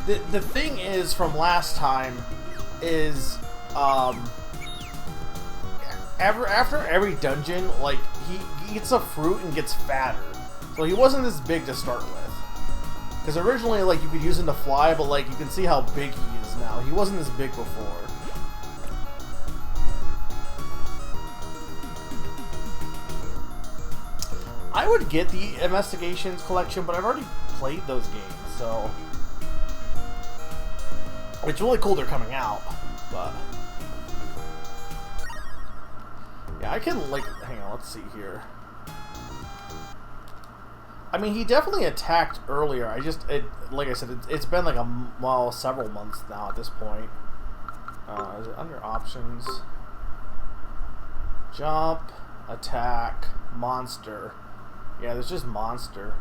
The thing is, from last time, is after every dungeon, like he eats a fruit and gets fatter. So he wasn't this big to start with. Because originally, like, you could use him to fly, but like you can see how big he is now. He wasn't this big before. I would get the Investigations collection, but I've already played those games, so it's really cool they're coming out, but yeah, I can, like, hang on, let's see here. I mean, he definitely attacked earlier. Like I said, it's been like several months now at this point. Is it under options? Jump, attack, monster. Yeah, there's just monster.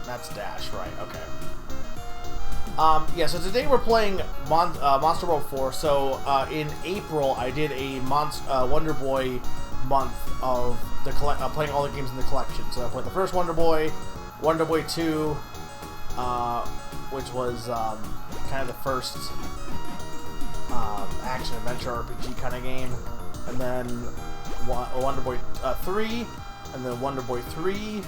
That's dash, right? Okay. Yeah, so today we're playing Monster World 4. So in April, I did a Wonder Boy month of the playing all the games in the collection. So I played the first Wonder Boy, Wonder Boy 2, which was kind of the first action adventure RPG kind of game, and then Wonder Boy 3, and then Wonder Boy 3.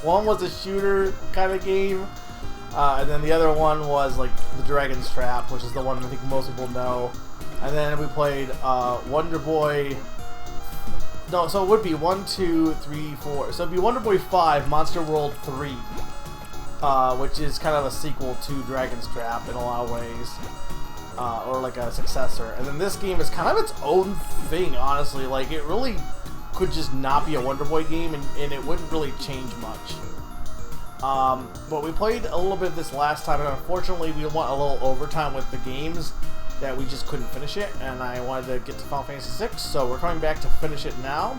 One was a shooter kind of game, and then the other one was like the Dragon's Trap, which is the one I think most people know. And then we played Wonder Boy. No, so it would be 1, 2, 3, 4. So it'd be Wonder Boy 5, Monster World 3, which is kind of a sequel to Dragon's Trap in a lot of ways, or like a successor. And then this game is kind of its own thing, honestly. Like, it really could just not be a Wonder Boy game, and it wouldn't really change much. But we played a little bit of this last time, and unfortunately we want a little overtime with the games that we just couldn't finish it, and I wanted to get to Final Fantasy VI, so we're coming back to finish it now.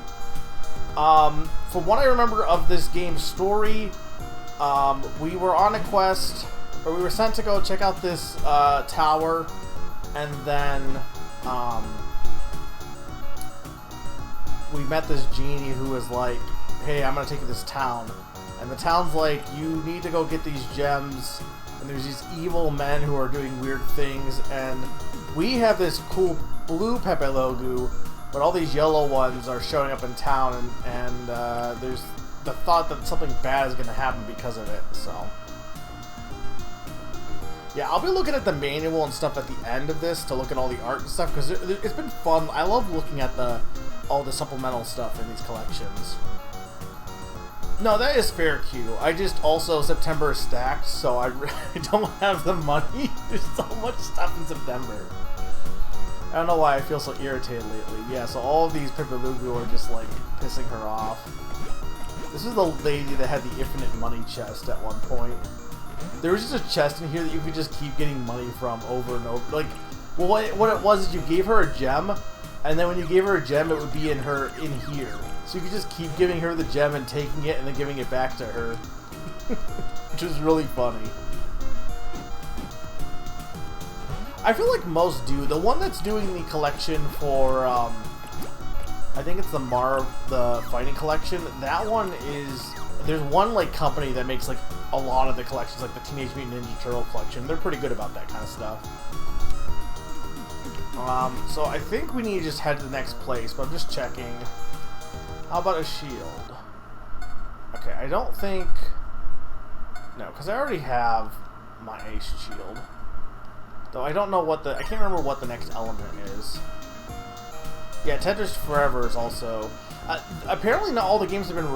From what I remember of this game's story, we were on a quest, or we were sent to go check out this tower, and then we met this genie who was like, hey, I'm gonna take you to this town. And the town's like, you need to go get these gems, and there's these evil men who are doing weird things, and we have this cool blue Pepe Logu, but all these yellow ones are showing up in town, and there's the thought that something bad is going to happen because of it, so. Yeah, I'll be looking at the manual and stuff at the end of this to look at all the art and stuff, because it's been fun. I love looking at all the supplemental stuff in these collections. No, that is fair, Q. I just also, September is stacked, so I don't have the money. There's so much stuff in September. I don't know why I feel so irritated lately. Yeah, so all of these Pepe Lugu are just, like, pissing her off. This is the lady that had the infinite money chest at one point. There was just a chest in here that you could just keep getting money from over and over. Like, well, what it was is you gave her a gem, and then when you gave her a gem, it would be in here. So you could just keep giving her the gem and taking it and then giving it back to her. Which was really funny. I feel like most do. The one that's doing the collection for, I think it's the fighting collection, that one is, there's one, like, company that makes, like, a lot of the collections, like the Teenage Mutant Ninja Turtle collection. They're pretty good about that kind of stuff. So I think we need to just head to the next place, but I'm just checking. How about a shield? Okay, I don't think... No, because I already have my Ace shield. Though I don't know what I can't remember what the next element is. Yeah, Tetris Forever is also... apparently not all the games have been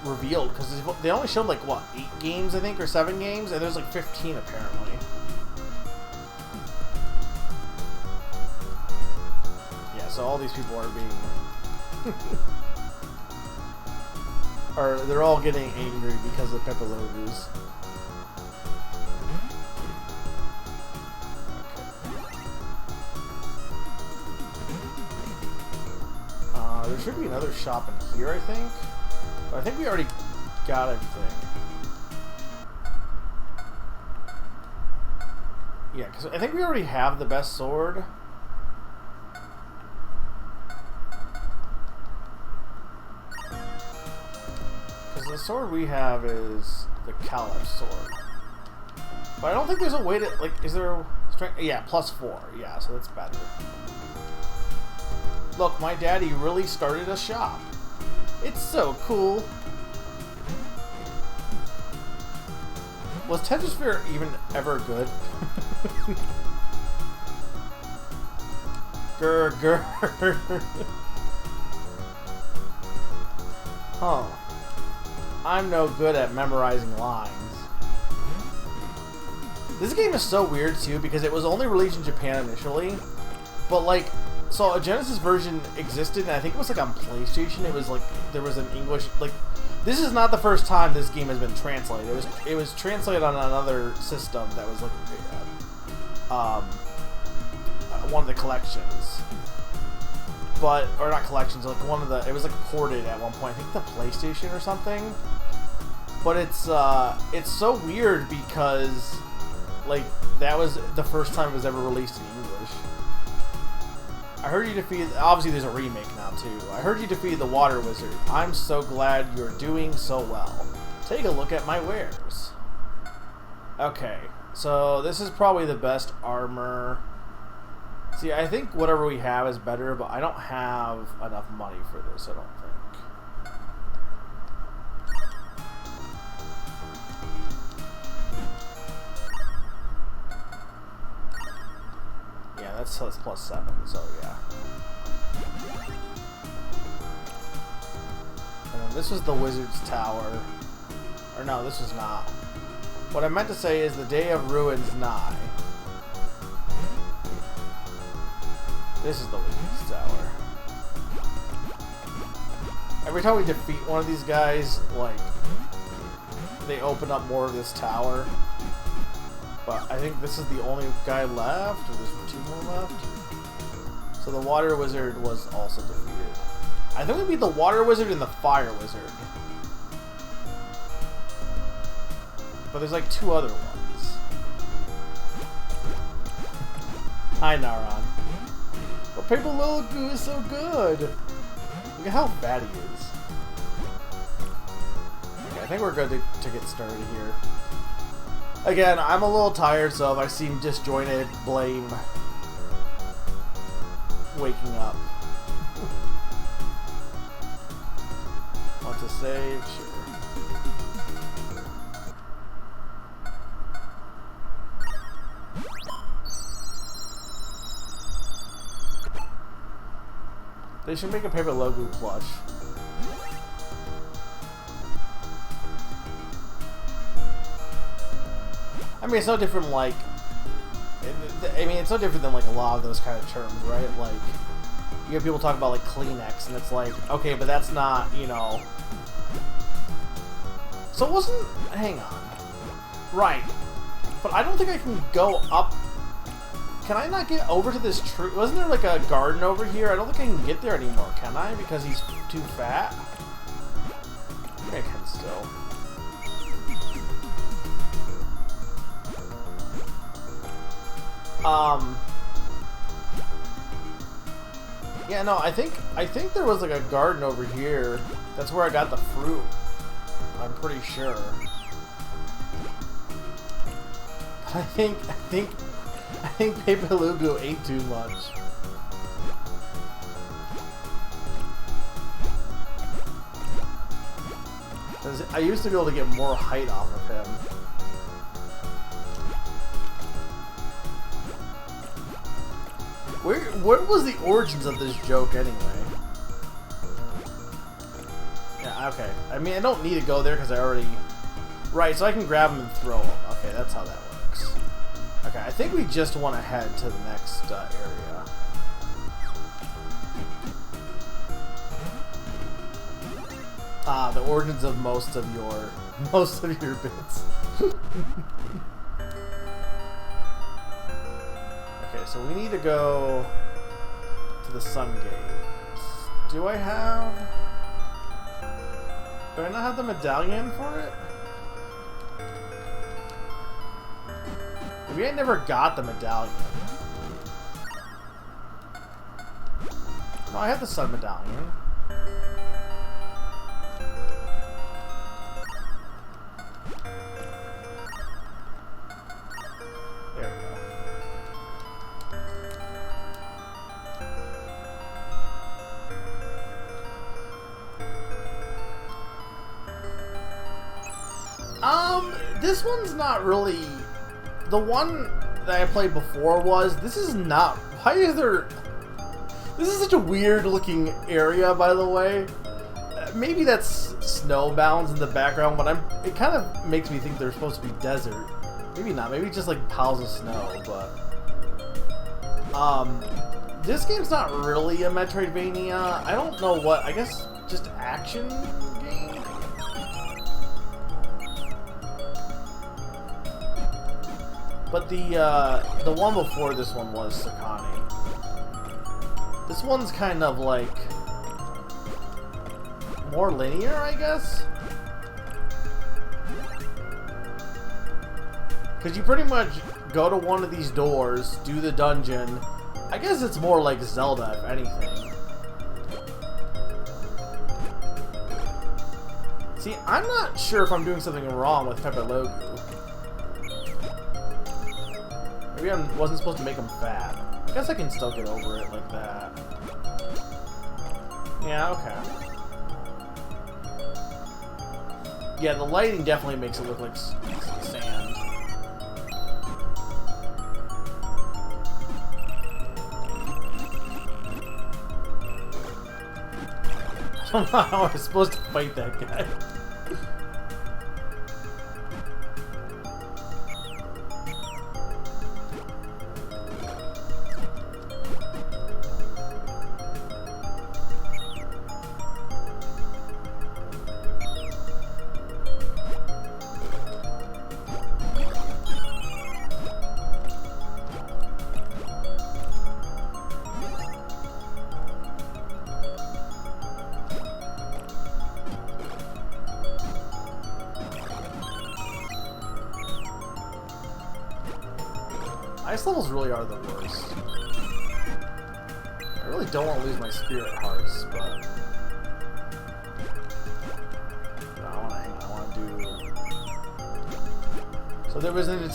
revealed, because they only showed, like, what, 8 games, I think, or 7 games? And there's, like, 15, apparently. Yeah, so all these people are being... or they're all getting angry because of Pepe Logus. Okay. There should be another shop in here, I think. But I think we already got everything. Yeah, because I think we already have the best sword. The sword we have is the Caliph sword. But I don't think there's a way to, like, is there strength? Yeah, +4. Yeah, so that's better. Look, my daddy really started a shop. It's so cool. Was Tetrasphere even ever good? Grr, grr. Huh. I'm no good at memorizing lines. This game is so weird too because it was only released in Japan initially, but like, so a Genesis version existed and I think it was like on PlayStation. It was like there was an English, like, this is not the first time this game has been translated. It was translated on another system that was like one of the collections. But, or not collections, like one of the, it was like ported at one point, I think the PlayStation or something. But it's so weird because, like, that was the first time it was ever released in English. I heard you defeated, obviously there's a remake now too. I heard you defeated the Water Wizard. I'm so glad you're doing so well. Take a look at my wares. Okay, so this is probably the best armor. See, I think whatever we have is better, but I don't have enough money for this, I don't think. Yeah, that's +7, so yeah. And then this was the Wizard's Tower. Or no, this was not. What I meant to say is the Day of Ruin's nigh. This is the Wizard's Tower. Every time we defeat one of these guys, like, they open up more of this tower. But I think this is the only guy left, or there's 2 more left. So the Water Wizard was also defeated. I think we beat the Water Wizard and the Fire Wizard. But there's like 2 other ones. Hi, Naran. But Paper Lulu is so good! Look at how bad he is. Okay, I think we're good to get started here. Again, I'm a little tired, so if I seem disjointed, blame waking up. Want to save? Sure. They should make a Paper Logu plush. I mean, it's no different like... I mean, it's no different than like a lot of those kind of terms, right? Like, you have people talk about like Kleenex, and it's like, okay, but that's not, you know... So it wasn't... Hang on. Right. But I don't think I can go up... Can I not get over to this tree? Wasn't there like a garden over here? I don't think I can get there anymore, can I? Because he's too fat? I think I can still. Yeah, no, I think there was like a garden over here. That's where I got the fruit. I'm pretty sure. I think Paper Lugu ate too much. I used to be able to get more height off of him. What was the origins of this joke anyway? Yeah, okay. I mean, I don't need to go there because I already... Right, so I can grab him and throw him. Okay, that's how that works. Okay, I think we just want to head to the next area. Ah, the origins of most of your bits. Okay, so we need to go to the Sun Gate. Do I not have the medallion for it? Maybe I never got the medallion. No, I have the Sun Medallion. This one's not really... The one that I played before was... This is not... Why is there... This is such a weird looking area, by the way. Maybe that's snow mounds in the background, but it kind of makes me think they're supposed to be desert. Maybe not. Maybe just like piles of snow, but... This game's not really a Metroidvania. I don't know what... I guess just action game? But the one before this one was Sakani. This one's kind of like more linear, I guess? Because you pretty much go to one of these doors, do the dungeon. I guess it's more like Zelda, if anything. See, I'm not sure if I'm doing something wrong with Pepe Logu. Maybe I wasn't supposed to make him fat. I guess I can still get over it like that. Yeah, okay. Yeah, the lighting definitely makes it look like sand. I don't know how I was supposed to fight that guy. Ice levels really are the worst. I really don't want to lose my spirit hearts, but... No, I want to do... So there was an...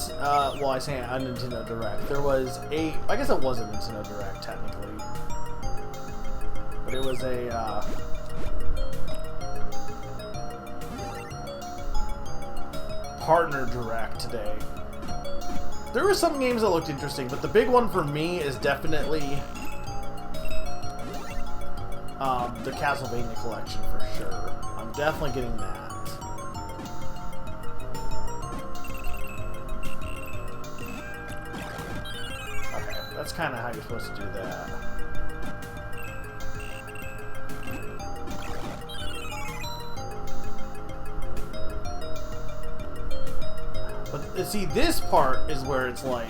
well, I say a Nintendo Direct. There was a... I guess it was a Nintendo Direct, technically. But it was a, Partner Direct today. There were some games that looked interesting, but the big one for me is definitely the Castlevania collection for sure. I'm definitely getting that. Okay, that's kind of how you're supposed to do that. But see, this part is where it's like...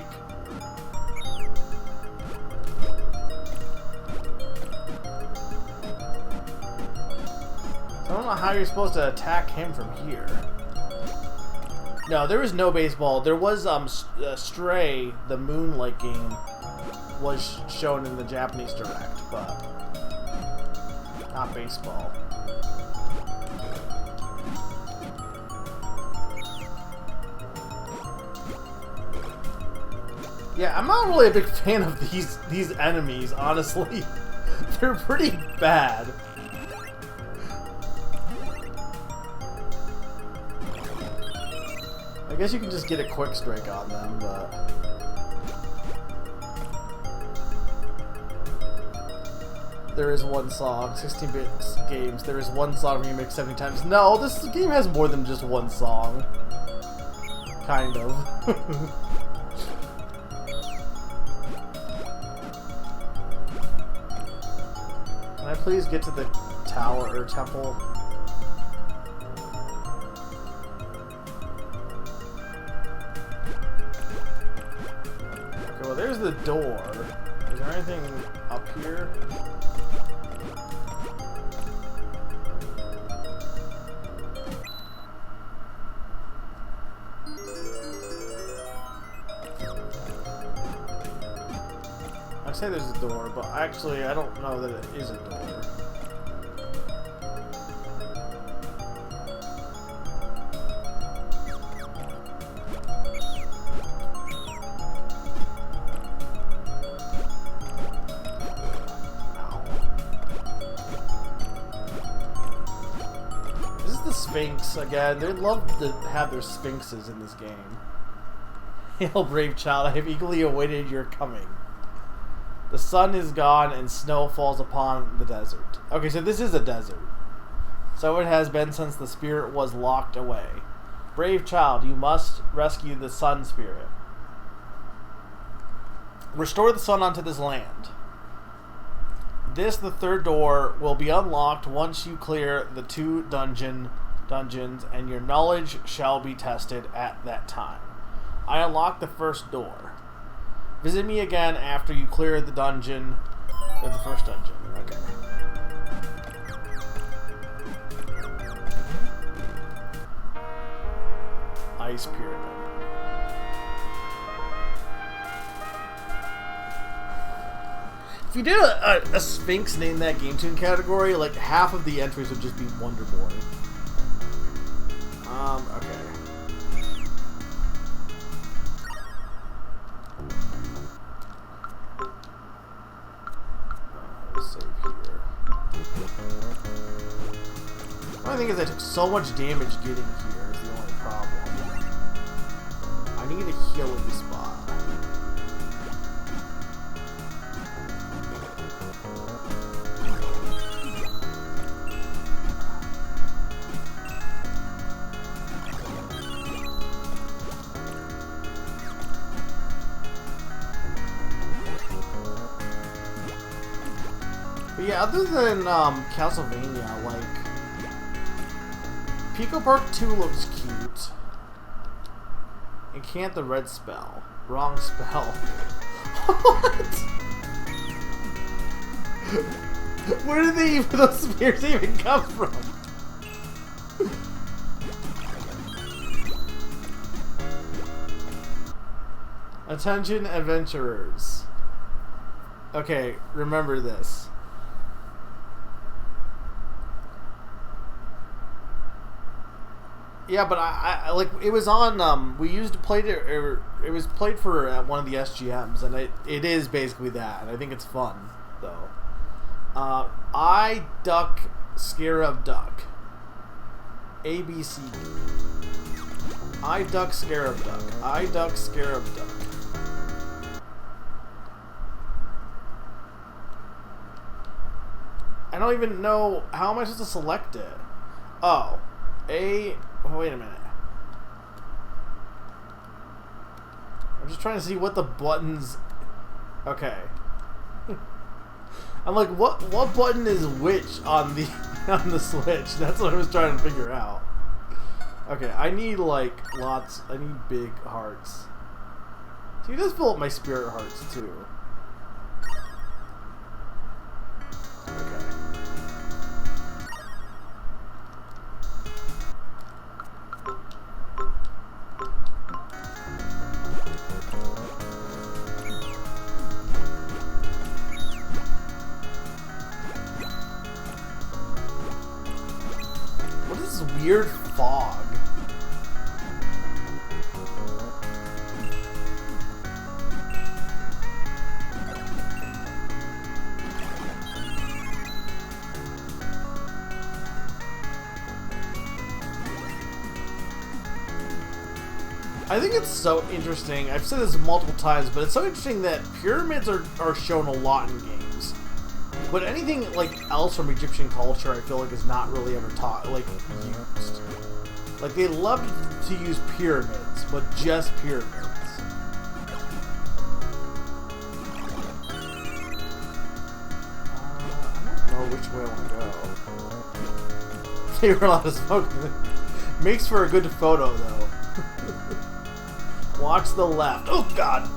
I don't know how you're supposed to attack him from here. No, there was no baseball. There was Stray, the Moonlight game, was shown in the Japanese Direct, but not baseball. Yeah, I'm not really a big fan of these enemies, honestly. They're pretty bad. I guess you can just get a quick strike on them, but... There is one song, 16-bit games, there is one song remixed 70 times. No, this game has more than just one song. Kind of. Can I please get to the tower or temple? Okay, well there's the door. Is there anything up here? I say there's a door, but actually I don't know that it is a door. Sphinx again. They love to have their Sphinxes in this game. Hail, brave child, I have eagerly awaited your coming. The sun is gone and snow falls upon the desert. Okay, so this is a desert. So it has been since the spirit was locked away. Brave child, you must rescue the sun spirit. Restore the sun onto this land. This, the third door, will be unlocked once you clear the 2 dungeons, and your knowledge shall be tested at that time. I unlocked the first door. Visit me again after you clear the dungeon, or the first dungeon. Okay. Ice Pyramid. If you did a Sphinx name that Game Tune category, like half of the entries would just be Wonder Boy. Okay. Save here. The only thing is I took so much damage getting here is the only problem. I need a healing spot. But yeah, other than Castlevania, like Pico Park 2 looks cute. And can't the red spell. Wrong spell. What? Where did they even, those spears even come from? Attention, adventurers. Okay, remember this. Yeah, but I like it was on. We used to play it. It was played for at one of the SGMs, and it is basically that. And I think it's fun though. I duck, scarab duck. A B C. I duck, scarab duck. I duck, scarab duck. I don't even know how am I supposed to select it. Oh, A. Oh, wait a minute. I'm just trying to see what the buttons... Okay. I'm like, what button is which on the on the Switch? That's what I was trying to figure out. Okay, I need like lots... I need big hearts. See, it does fill up my spirit hearts too. Okay. Weird fog. I think it's so interesting. I've said this multiple times, but it's so interesting that pyramids are shown a lot in games. But anything like else from Egyptian culture, I feel like is not really ever taught, like used. Like they love to use pyramids, but just pyramids. I don't know which way I want to go. They were allowed to smoke. Makes for a good photo, though. Watch the left. Oh God.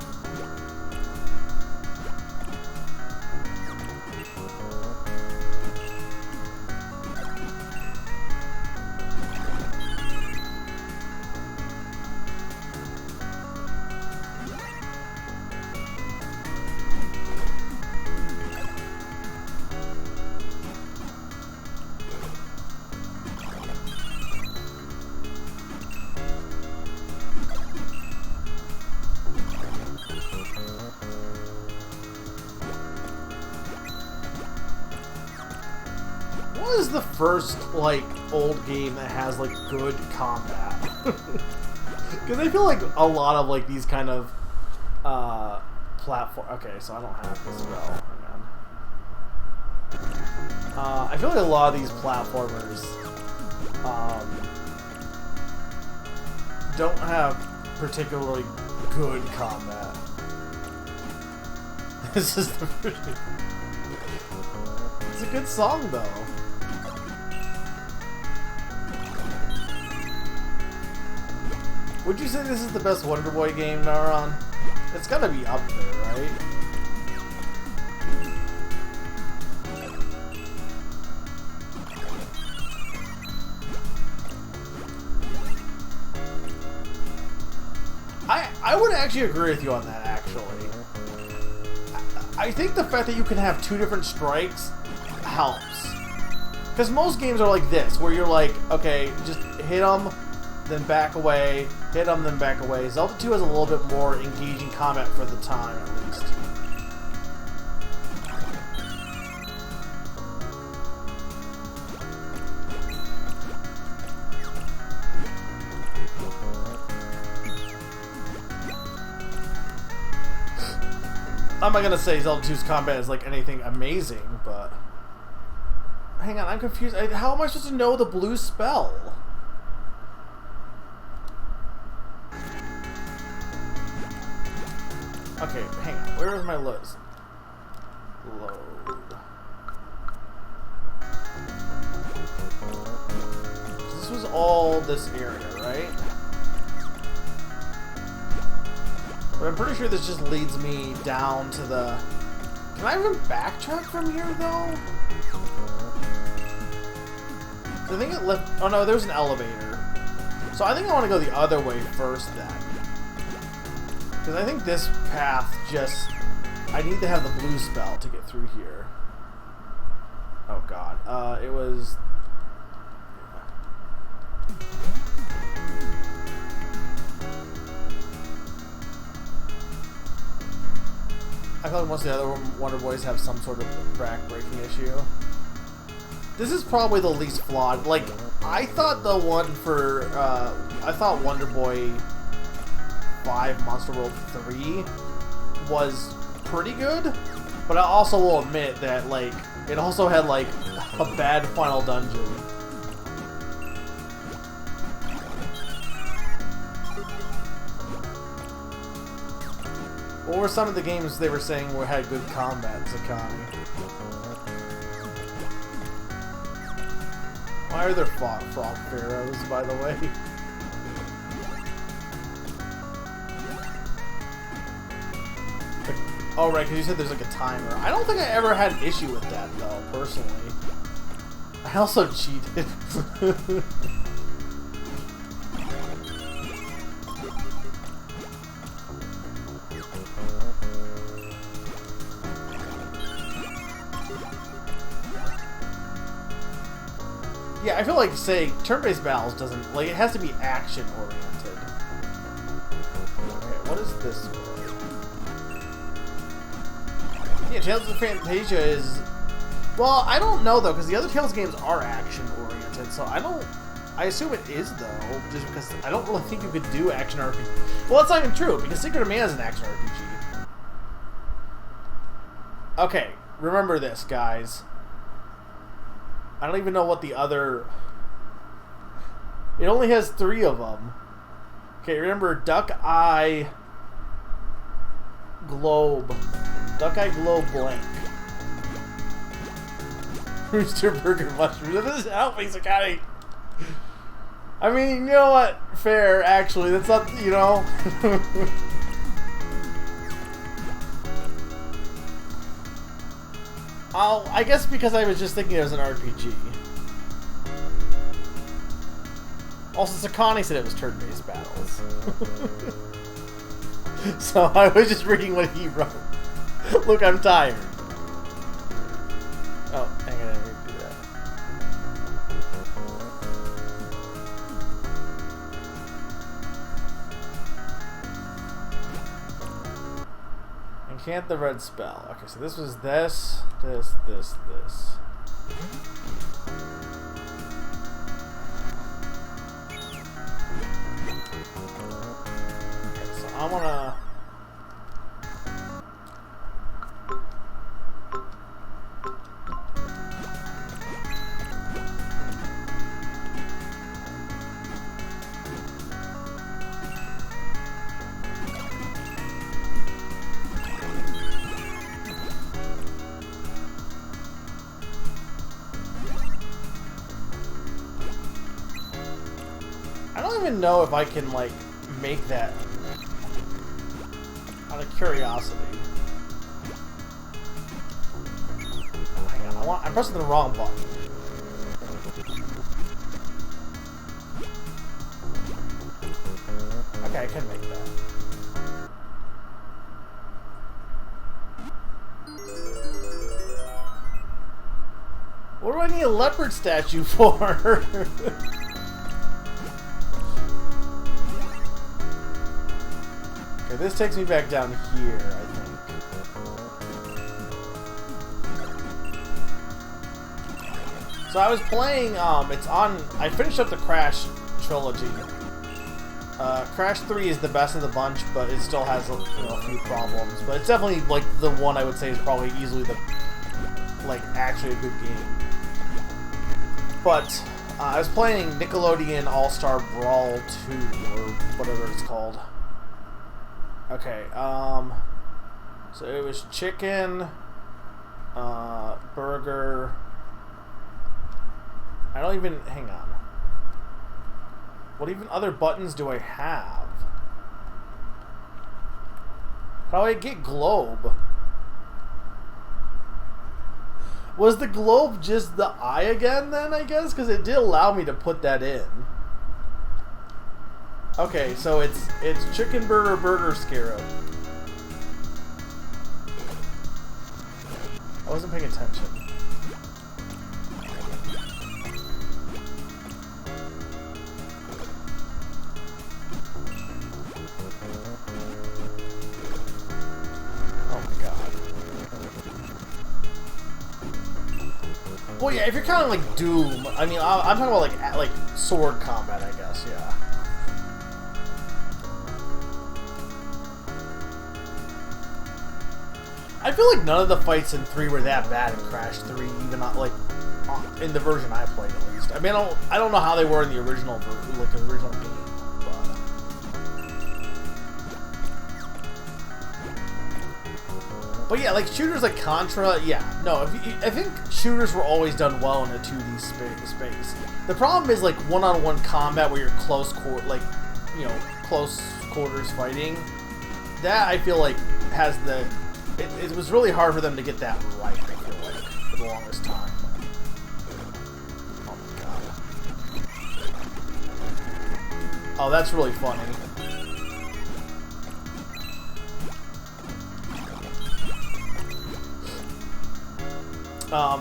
is the first, like, old game that has, like, good combat. Because I feel like a lot of, like, these kind of, platform... Okay, so I don't have this spell. Hang on. I feel like a lot of these platformers, don't have particularly good combat. This is the... It's a good song, though. Would you say this is the best Wonder Boy game, Naron? It's gotta be up there, right? I would actually agree with you on that, actually. I think the fact that you can have two different strikes helps. Because most games are like this, where you're like, okay, just hit them, then back away, hit them, then back away. Zelda 2 has a little bit more engaging combat for the time, at least. I'm not gonna say Zelda 2's combat is like anything amazing, but... Hang on, I'm confused. How am I supposed to know the blue spell? Okay, hang on. Where is my list? Load. This was all this area, right? But I'm pretty sure this just leads me down to the... Can I even backtrack from here, though? I think it left... Oh, no, there's an elevator. So I think I want to go the other way first, then. Because I think this path just... I need to have the blue spell to get through here. Oh, God. It was... I feel like most of the other Wonder Boys have some sort of back-breaking issue. This is probably the least flawed. Like, I thought the one for, I thought Wonder Boy 5 Monster World 3 was pretty good, but I also will admit that, like, it also had, like, a bad final dungeon. What were some of the games they were saying had good combat, Zakani? Why are there frog pharaohs, by the way? Oh, right, because you said there's like a timer. I don't think I ever had an issue with that, though, personally. I also cheated. Yeah, I feel like, say, turn-based battles doesn't... Like, it has to be action-oriented. Okay, what is this one? Yeah, Tales of Fantasia is... Well, I don't know, though, because the other Tales games are action-oriented, so I don't... I assume it is, though, just because I don't really think you could do action RPG. Well, that's not even true, because Secret of Mana is an action RPG. Okay, remember this, guys. I don't even know what the other... It only has 3 of them. Okay, remember Duck Eye Globe. Duck Eye Globe Blank. Rooster Burger Mushroom. This is helping Sakati. I mean, you know what? Fair, actually. That's not, you know... I guess because I was just thinking it was an RPG. Also, Sakani said it was turn-based battles. So I was just reading what he wrote. Look, I'm tired. Oh, hang on, let me do that. Enchant the red spell. Okay, so this was this. I wanna... I don't even know if I can, like, make that out of curiosity. Hang on, I'm pressing the wrong button. Okay, I can make that. What do I need a leopard statue for? Okay, this takes me back down here, I think. So I was playing, it's on, I finished up the Crash trilogy. Crash 3 is the best of the bunch, but it still has, a few problems. But it's definitely, like, the one I would say is probably easily the, like, actually a good game. But, I was playing Nickelodeon All-Star Brawl 2, or whatever it's called. Okay, so it was chicken, burger, I don't even, hang on. What even other buttons do I have? How do I get globe? Was the globe just the eye again then, I guess? Because it did allow me to put that in. Okay, so it's chicken burger burger scarab. I wasn't paying attention. Oh my god. Well, yeah, if you're counting like Doom, I mean, I'm talking about like sword combat, I guess. Yeah. I feel like none of the fights in 3 were that bad in Crash 3, even not like in the version I played at least. I mean, I don't know how they were in the original original game, but yeah, like shooters like Contra, yeah, no, I think shooters were always done well in a 2D space. The problem is like one-on-one combat where you're close quarters fighting. That I feel like has the It was really hard for them to get that right, I feel like, for the longest time. Oh my god. Oh, that's really funny.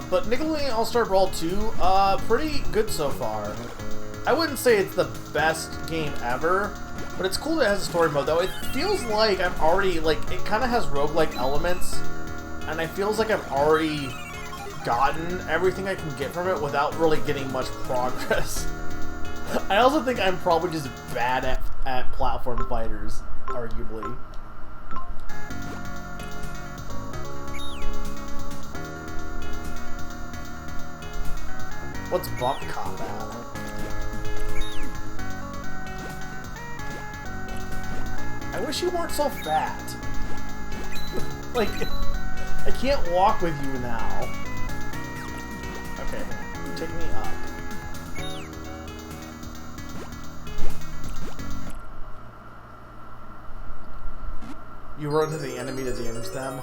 But Nickelodeon All-Star Brawl 2, pretty good so far. I wouldn't say it's the best game ever, but it's cool that it has a story mode, though. It feels like I'm already, like, it kind of has roguelike elements, and it feels like I've already gotten everything I can get from it without really getting much progress. I also think I'm probably just bad at platform fighters, arguably. What's bump combat? I wish you weren't so fat. Like, I can't walk with you now. Okay, take me up. You run to the enemy to damage them?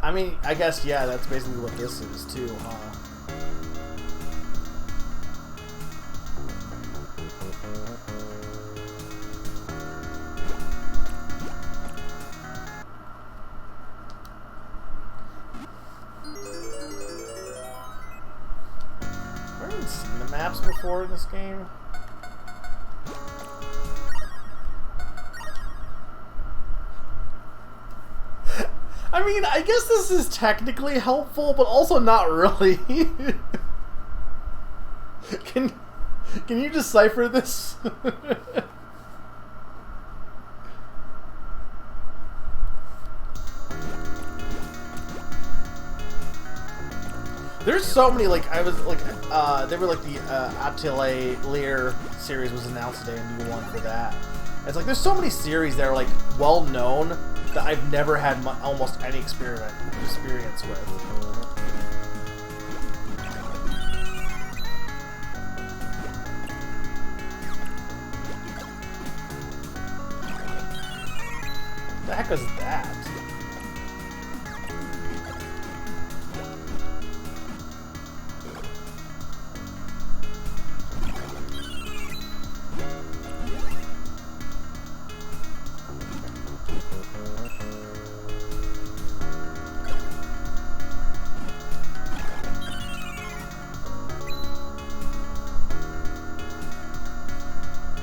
I mean, I guess, yeah, that's basically what this is, too, huh? I haven't seen the maps before in this game. I mean, I guess this is technically helpful, but also not really. Can you decipher this? there's so many, like, I was, like, they were, like, the, Atelier Lear series was announced today, a new one for that. It's like, there's so many series that are, like, well-known that I've never had almost any experience with. What the heck is that?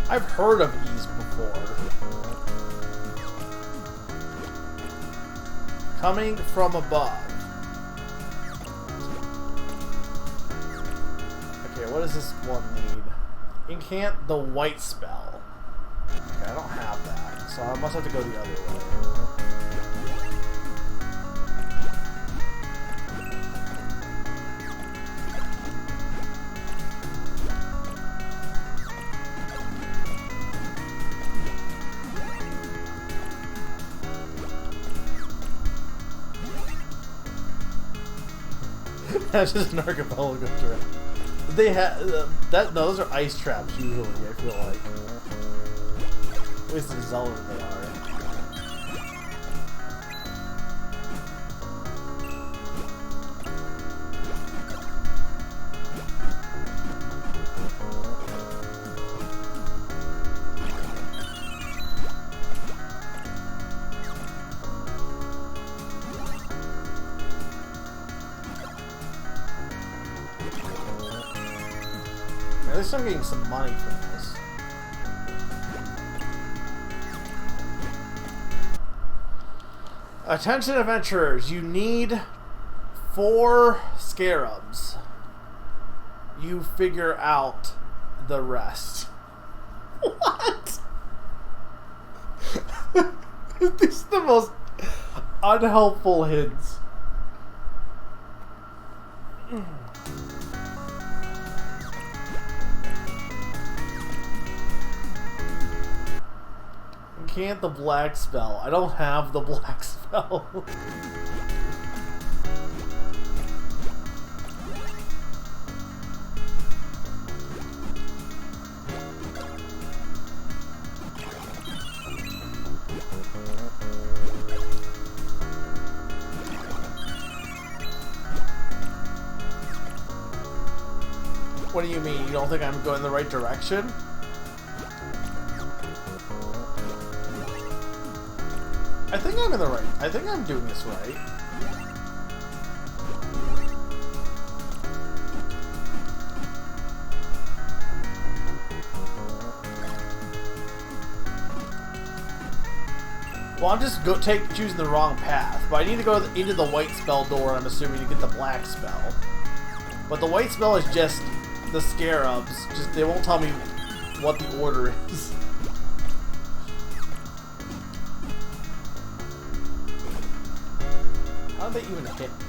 I've heard of these before. Coming from above. Okay, what does this one need? Incant the white spell. Okay, I don't have that, so I must have to go the other way. That's just an archipelago trap. They have that. No, those are ice traps usually. I feel like, at least in Zelda they are. At least I'm getting some money from this. Attention adventurers, you need 4 scarabs. You figure out the rest. What? These are the most unhelpful hints. Can't the black spell. I don't have the black spell. What do you mean? You don't think I'm going the right direction? I think I'm in the right. I think I'm doing this right. Well, I'm just choosing the wrong path, but I need to go into the white spell door. I'm assuming to get the black spell. But the white spell is just the scarabs. Just they won't tell me what the order is. How did they even hit me?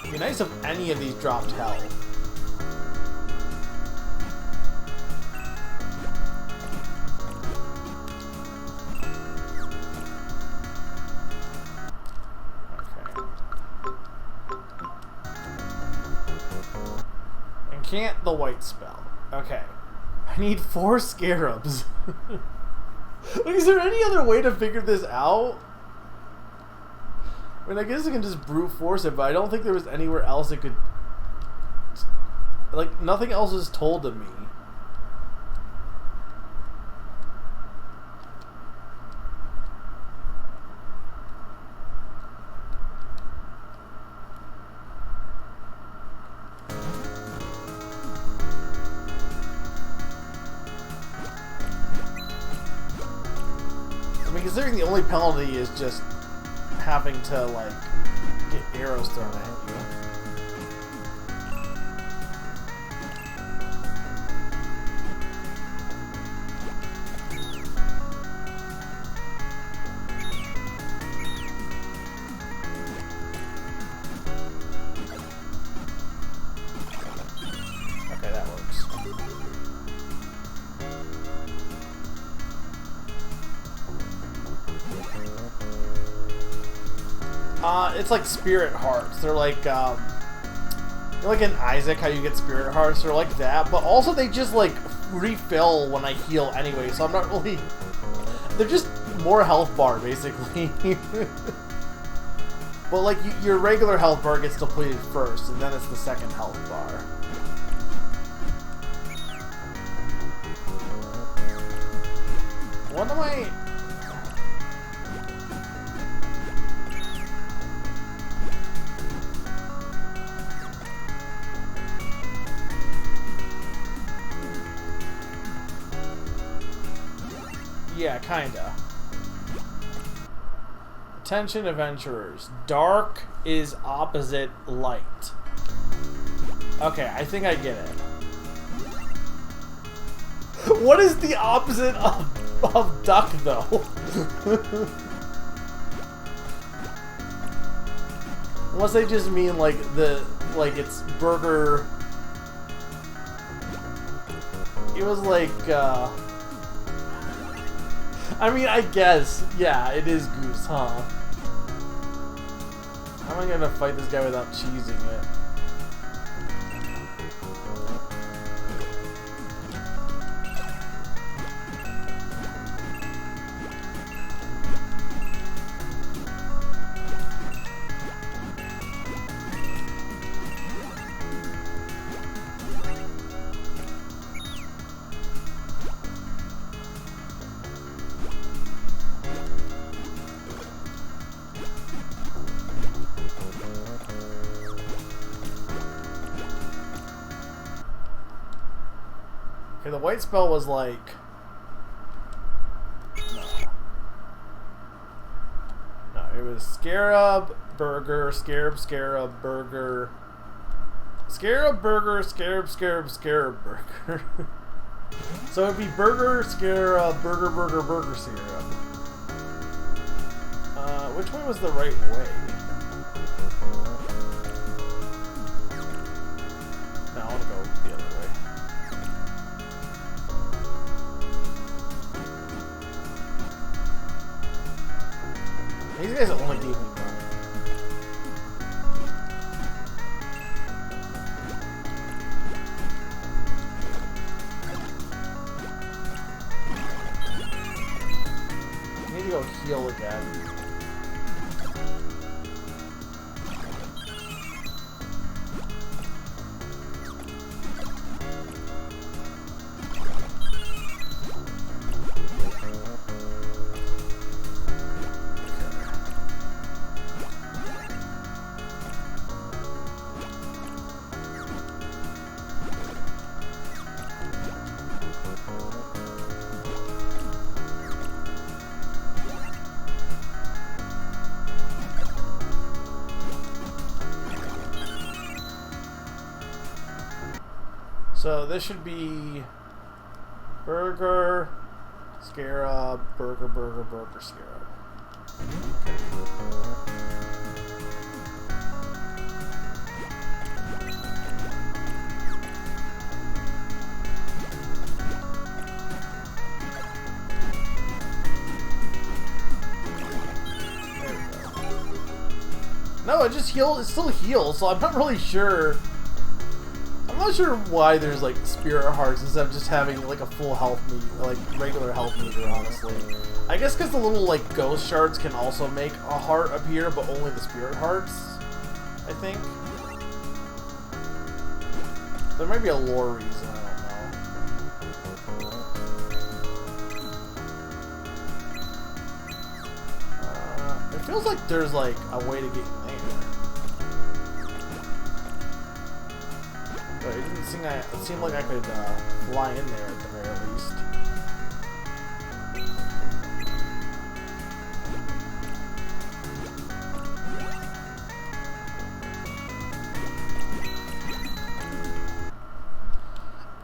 It'd be nice if any of these dropped health. Okay. Enchant the white spell. Okay. I need 4 scarabs. Like, is there any other way to figure this out? I mean, I guess I can just brute force it, but I don't think there was anywhere else it could... Like, nothing else was told to me. I mean, considering the only penalty is just having to, like, get arrows thrown at you. It's like spirit hearts. They're like in Isaac, how you get spirit hearts. They're like that, but also they just like refill when I heal anyway. So I'm not really. They're just more health bar basically. But like your regular health bar gets depleted first, and then it's the second health bar. What am I? Yeah, kinda. Attention adventurers. Dark is opposite light. Okay, I think I get it. What is the opposite of duck, though? Unless they just mean like it's burger. It was like I mean, I guess, yeah, it is goose, huh? How am I gonna fight this guy without cheesing it? Okay, the white spell was like... No, it was Scarab, Burger, Scarab, Scarab, Burger... Scarab, Burger, Scarab, Scarab, Scarab, Burger. So it'd be Burger, Scarab, Burger, Burger, Burger, Scarab. Which way was the right way? No, I want to go the other way. These guys only gave me money. I need to go heal again. So this should be Burger, Scarab, Burger, Burger, Burger, Scarab. There we go. No, it just heals. It still heals, so I'm not really sure. I'm not sure why there's like spirit hearts instead of just having like a full health meter, like regular health meter, honestly. I guess because the little like ghost shards can also make a heart appear, but only the spirit hearts, I think. There might be a lore reason, I don't know. It feels like there's like a way to get in there. But it didn't seem it seemed like I could fly in there at the very least.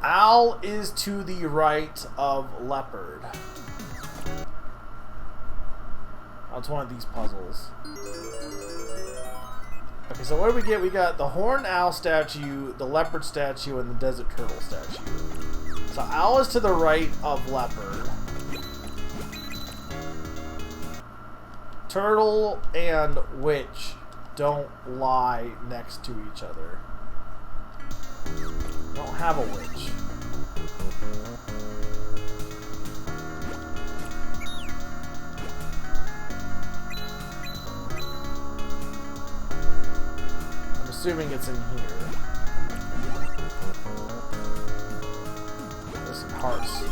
Owl is to the right of leopard. That's one of these puzzles. Okay, so what do we get? We got the horned owl statue, the leopard statue, and the desert turtle statue. So owl is to the right of leopard. Turtle and witch don't lie next to each other. Don't have a witch. I'm assuming it's in here. There's some hearts.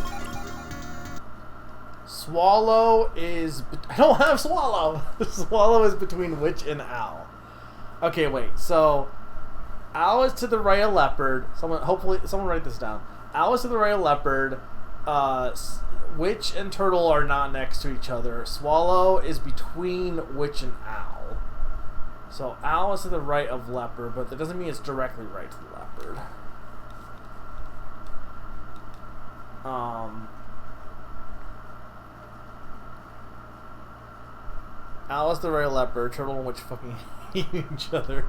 Swallow is... I don't have Swallow! Swallow is between witch and owl. Okay, wait. So, owl is to the right of leopard. Hopefully, someone write this down. Owl is to the right of leopard. Witch and turtle are not next to each other. Swallow is between witch and owl. So, owl is to the right of leopard, but that doesn't mean it's directly right to the leopard. Owl is the right of leopard. Turtle and witch fucking hate each other.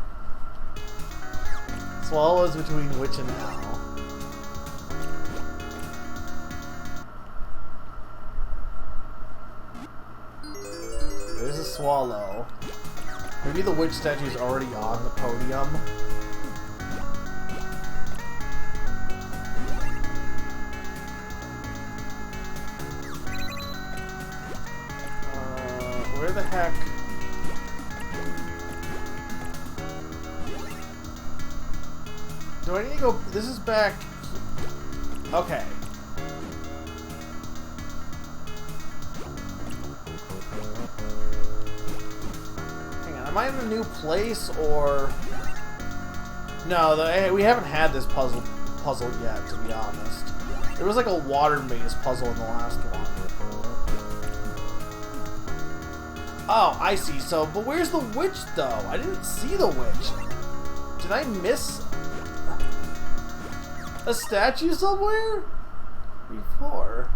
Swallow is between witch and owl. There's a swallow. Maybe the witch statue is already on the podium. Where the heck? Do I need to go? This is back. Okay. Hang on. Am I in a new place or? No, we haven't had this puzzle yet, to be honest. There was like a water maze puzzle in the last one. Oh, I see. So, but where's the witch, though? I didn't see the witch. Did I miss a statue somewhere? Before.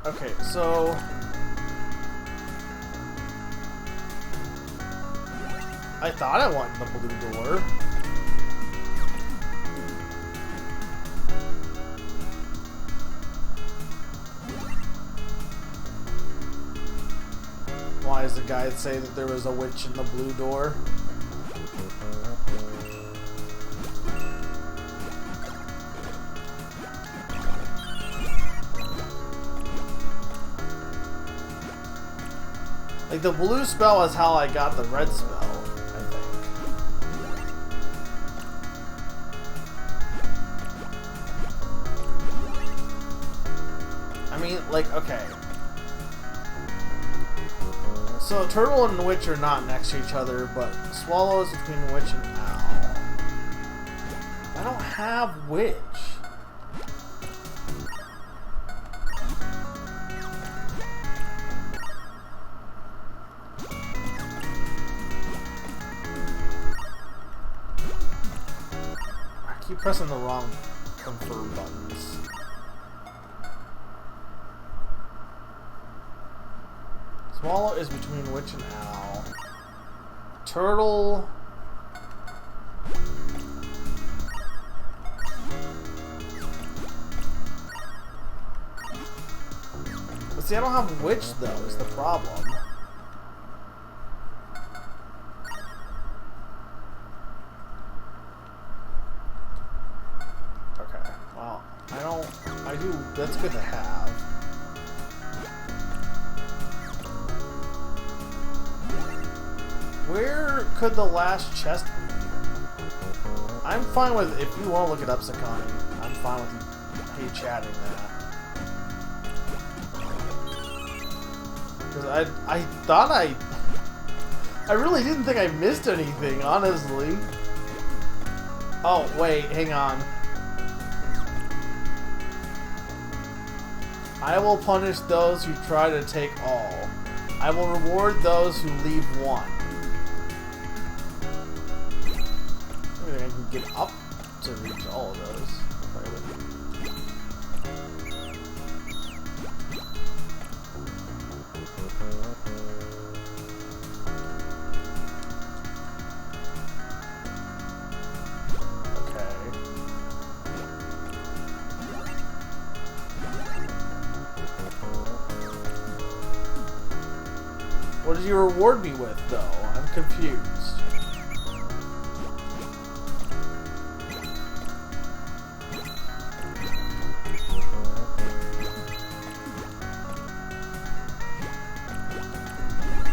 Okay, so... I thought I went in the blue door. Why does the guide say that there was a witch in the blue door? Like, the blue spell is how I got the red spell. Like, okay. So, turtle and witch are not next to each other, but swallow is between witch and owl. I don't have witch. I keep pressing the wrong confirm buttons. Swallow is between witch and owl. Turtle. But see, I don't have witch though, is the problem. Okay, well, I do, that's good to have. Where could the last chest be? I'm fine with, if you want to look it up, Sakani, I'm fine with you chatting that. Because I thought I really didn't think I missed anything, honestly. Oh, wait, hang on. I will punish those who try to take all. I will reward those who leave one. I can get up to reach all of those. What did you reward me with, though? I'm confused.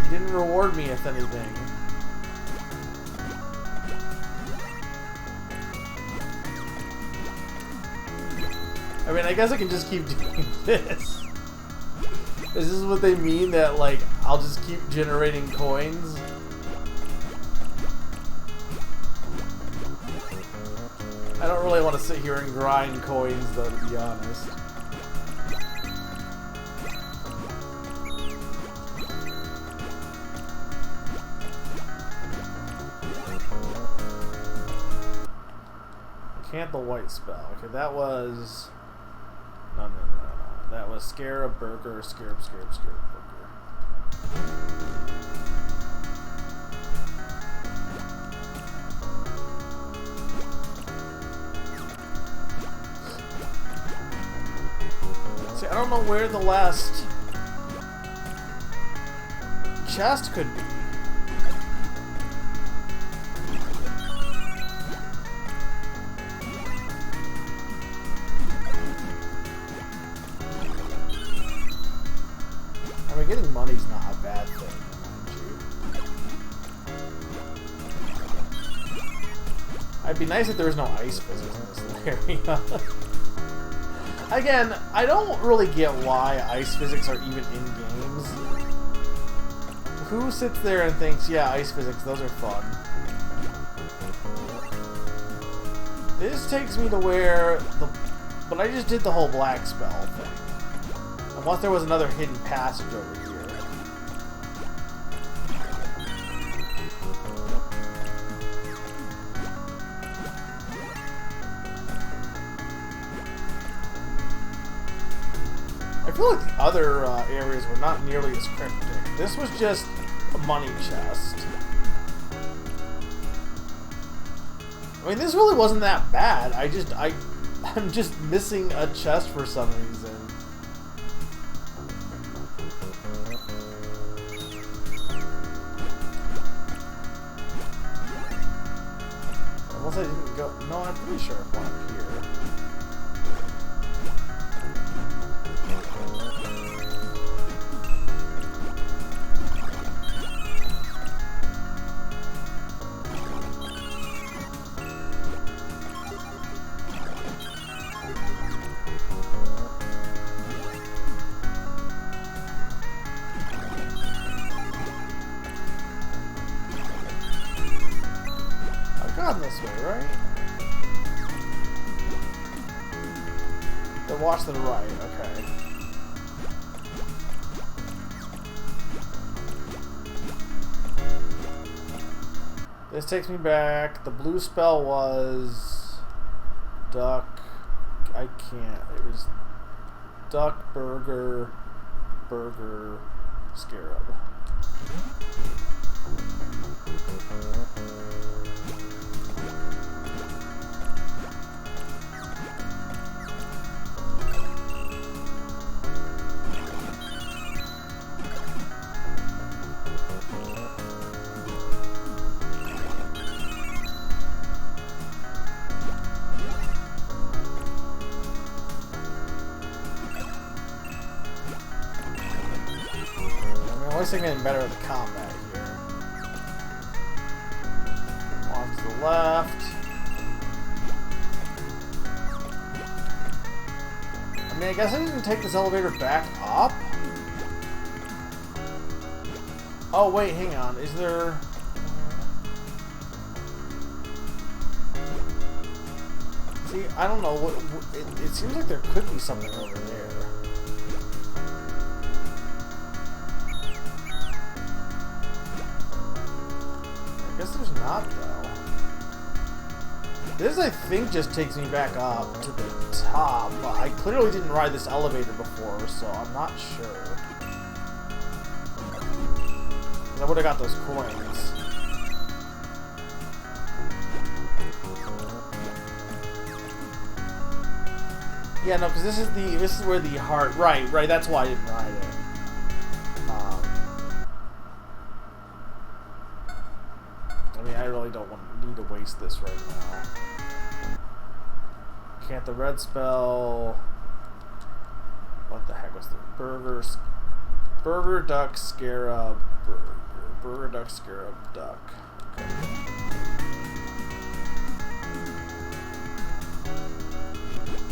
You didn't reward me with anything. I mean, I guess I can just keep doing this. Is this what they mean, that, like, I'll just keep generating coins? I don't really want to sit here and grind coins, though, to be honest. Can't the white spell. Okay, that was... No. That was Scarab, Burger, Scarab, Burger. See, I don't know where the last chest could be. I mean, getting money's not a bad thing, mind you. It'd be nice if there was no ice physics in this area. Again, I don't really get why ice physics are even in games. Who sits there and thinks, yeah, ice physics, those are fun? This takes me to where the... But I just did the whole black spell thing. Unless there was another hidden passage over here. I feel like the other areas were not nearly as cryptic. This was just a money chest. I mean, this really wasn't that bad. I'm just missing a chest for some reason. Unless I didn't go... No, I'm pretty sure I went up here. This way, right? Then watch to the right, okay. This takes me back. The blue spell was... Duck... I can't. It was... Duck, Burger... Burger... Scarab. I'm getting better at the combat here. Off to the left. I mean, I guess I didn't take this elevator back up. Oh, wait, hang on. Is there... See, I don't know. It seems like there could be something over there. I guess there's not, though. This, I think, just takes me back up to the top. I clearly didn't ride this elevator before, so I'm not sure. I would have got those coins. Yeah, no, because this is where the heart. Right. That's why I didn't ride it. I mean, I really don't need to waste this right now. Can't the red spell... What the heck was the Burger Duck Scarab Burger Duck Scarab Duck. Okay.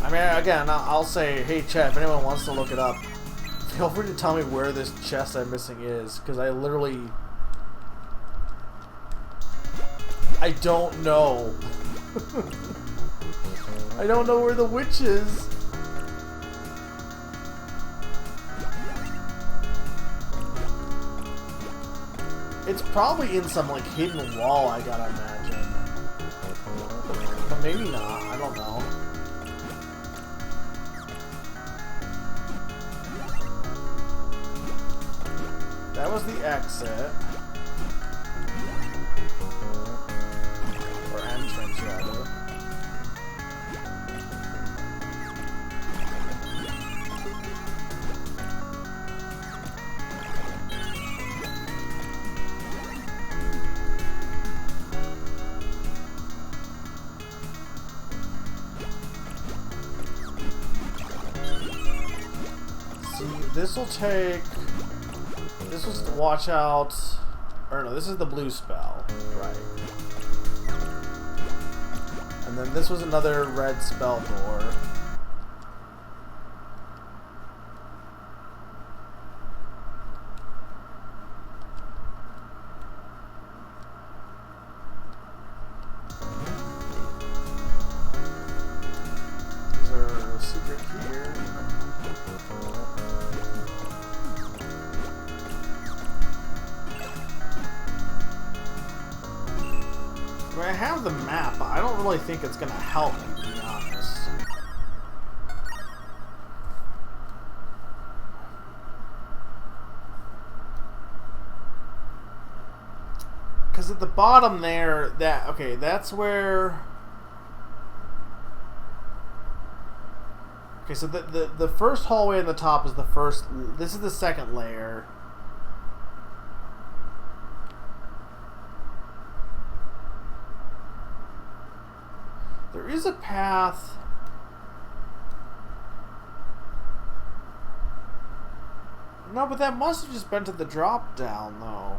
I mean, again, I'll say, hey chat, if anyone wants to look it up, feel free to tell me where this chest I'm missing is, because I literally... I don't know. I don't know where the witch is. It's probably in some, like, hidden wall, I gotta imagine. But maybe not, I don't know. That was the exit. Or entrance, rather. This will take... This was to watch out... Or no, this is the blue spell. Right. And then this was another red spell door. Is there a secret here? I have the map, but I don't really think it's gonna help me, to be honest. Because at the bottom there, okay, that's where... Okay, so the first hallway on the top is the first... This is the second layer. There is a path. No, but that must have just been to the drop down, though.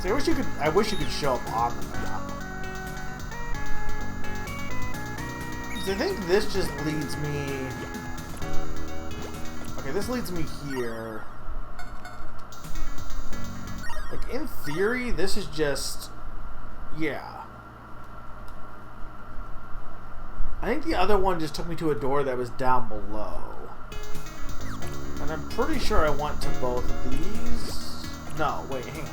See, I wish you could show up on the map. 'Cause I think this just leads me... Okay, this leads me here. Like, in theory, this is just... Yeah. I think the other one just took me to a door that was down below. And I'm pretty sure I went to both of these. No, wait, hang on.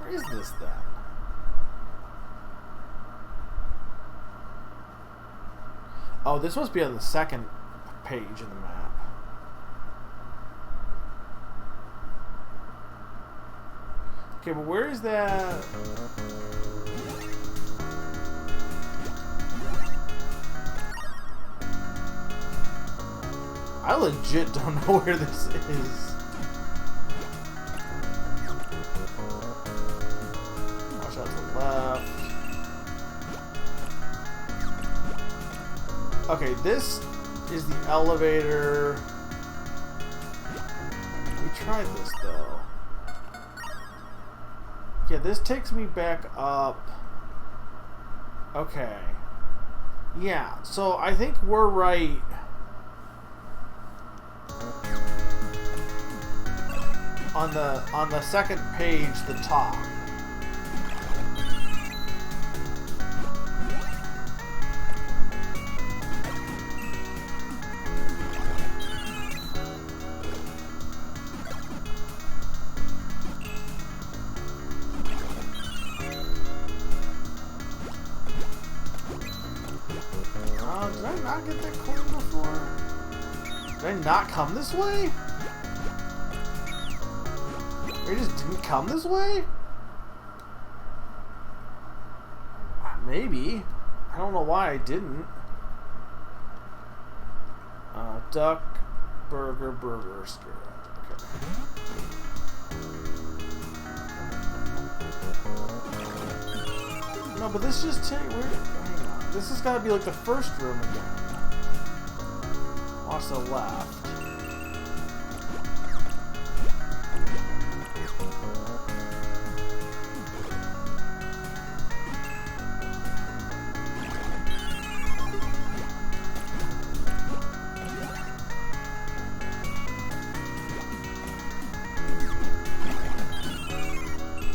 Where is this then? Oh, this must be on the second page in the map. Okay, but where is that? I legit don't know where this is. Watch out to the left. Okay, this is the elevator. We tried this though. Yeah, this takes me back up. Okay. Yeah, so I think we're right. On the second page, the top. Did I not get that coin before? Did I not come this way? Or just didn't come this way? Maybe. I don't know why I didn't. Duck, burger, scarab. Okay. No, but this just hang on. This has got to be like the first room again. Watch the left.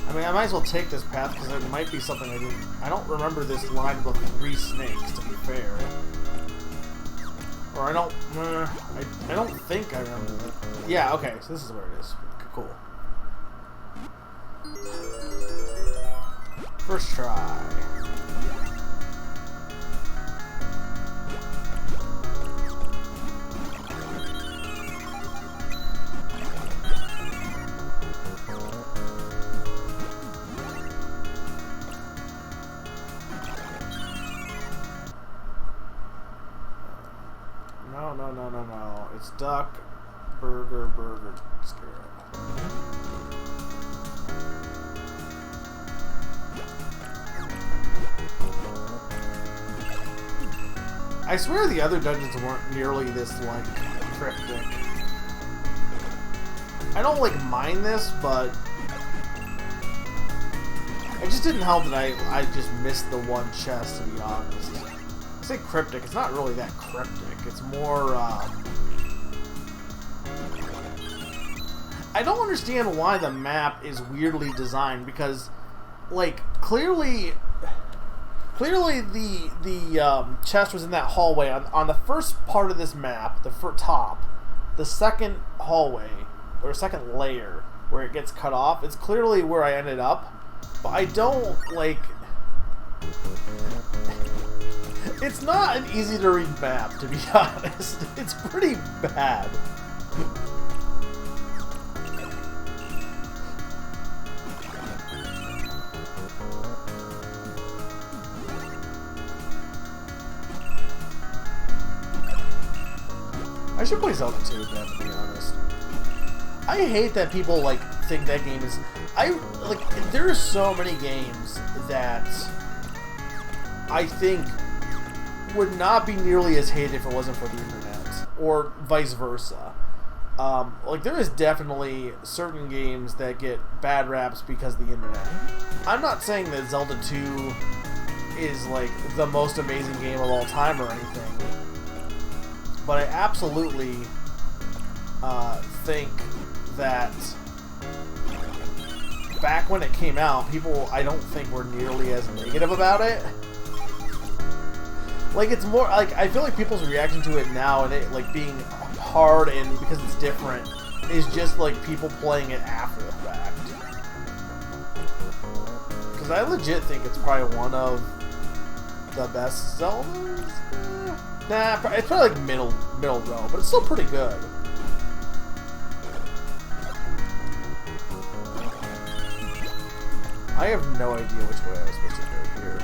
I mean, I might as well take this path because there might be something I didn't. I don't remember this line with 3 snakes, to be fair. Or I don't. I don't think I remember that. Yeah. Okay. So this is where it is. Cool. First try. No. It's duck, burger, scarab. I swear the other dungeons weren't nearly this, like, cryptic. I don't, like, mind this, but it just didn't help that I just missed the one chest, to be honest. I say cryptic, it's not really that cryptic. It's more, I don't understand why the map is weirdly designed, because, like, clearly the chest was in that hallway on the first part of this map, the top, the second hallway, or second layer, where it gets cut off. It's clearly where I ended up, but I don't, like... It's not an easy to read map, to be honest. It's pretty bad. I should play Zelda 2 again, to be honest. I hate that people, like, think that game is... there are so many games that I think would not be nearly as hated if it wasn't for the internet, or vice versa. Like, there is definitely certain games that get bad raps because of the internet. I'm not saying that Zelda 2 is, like, the most amazing game of all time or anything, but I absolutely think that back when it came out, people, I don't think, were nearly as negative about it. Like, it's more, like, I feel like people's reaction to it now, and it, like, being hard and because it's different, is just, like, people playing it after the fact. Because I legit think it's probably one of the best Zeldas? Nah, it's probably, like, middle row, but it's still pretty good. I have no idea which way I was supposed to go here.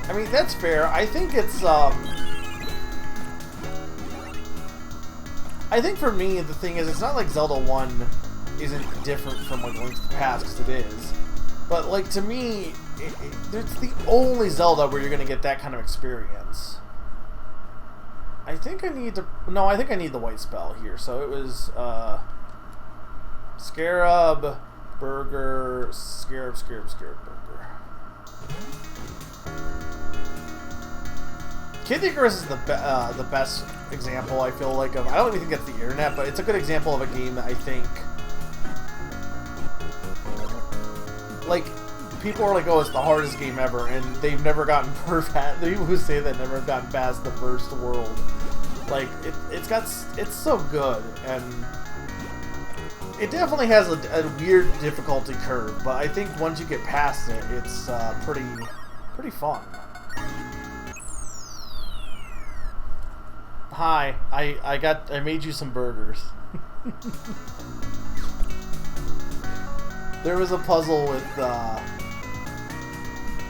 I mean, that's fair. I think it's, I think for me, the thing is, it's not like Zelda 1 isn't different from, like, Link to the Past, because it is. But, like, to me, it's the only Zelda where you're going to get that kind of experience. I think I need to... No, I think I need the white spell here. So it was, Scarab, Burger, Scarab, Burger. Kid Icarus is the best example, I feel like, of... I don't even think that's the internet, but it's a good example of a game that I think... Like, people are like, oh, it's the hardest game ever, and they've never gotten perfect. The people who say that never have gotten past the first world. Like, it's so good, and it definitely has a weird difficulty curve, but I think once you get past it, it's pretty fun. Hi, I made you some burgers. There was a puzzle with,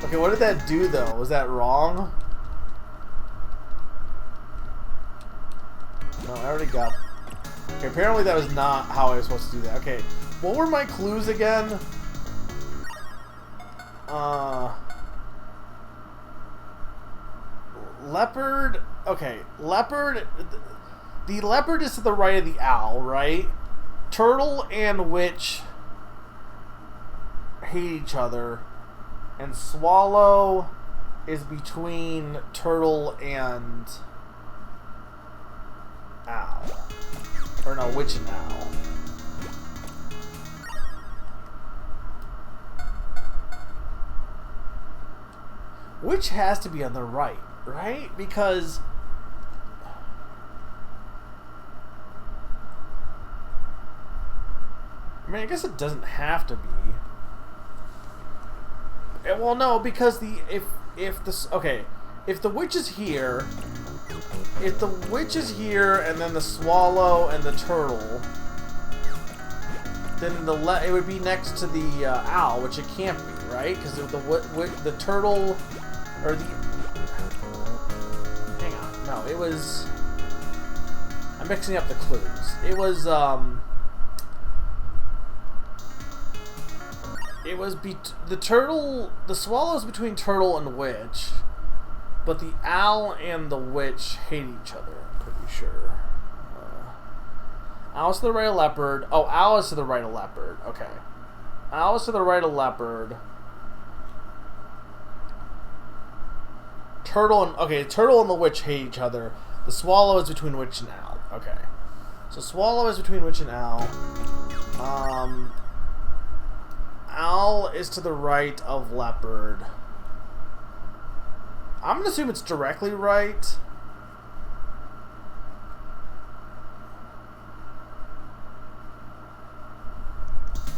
Okay, what did that do, though? Was that wrong? No, I already got... Okay, apparently that was not how I was supposed to do that. Okay, what were my clues again? Leopard... Okay, leopard... The leopard is to the right of the owl, right? Turtle and witch hate each other. And swallow is between turtle and owl. Or no, witch and owl. Witch has to be on the right, right? Because... I mean, I guess it doesn't have to be. Well, no, because if the witch is here, if the witch is here, and then the swallow and the turtle, then it would be next to the owl, which it can't be, right? Because the turtle or the hang on, no, it was. I'm mixing up the clues. It was It was the turtle. The swallow is between turtle and witch, but the owl and the witch hate each other. I'm pretty sure. Owl's to the right of leopard. Oh, owl is to the right of leopard. Okay, owl is to the right of leopard. Turtle and the witch hate each other. The swallow is between witch and owl. Okay, so swallow is between witch and owl. Owl is to the right of leopard. I'm gonna assume it's directly right.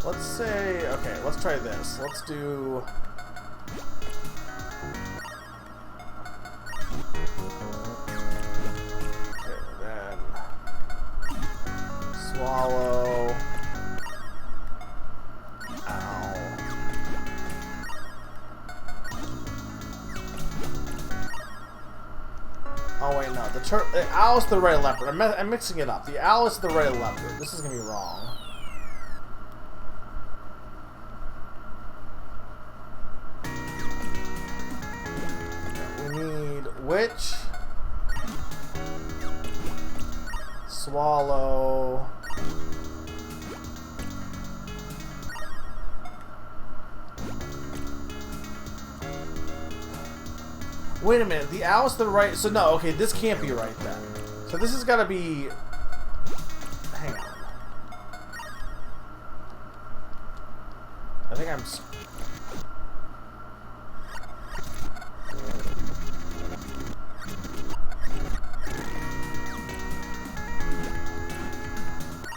Let's say, okay, let's try this. Let's do... Okay, then... Swallow... Owl. Oh wait, no. The owl is to the right of leopard. I'm mixing it up. The owl is to the right of leopard. This is gonna be wrong. We need witch, swallow. Wait a minute, the owl's to the right, so no, okay, this can't be right then. So this has got to be... Hang on. I think I'm...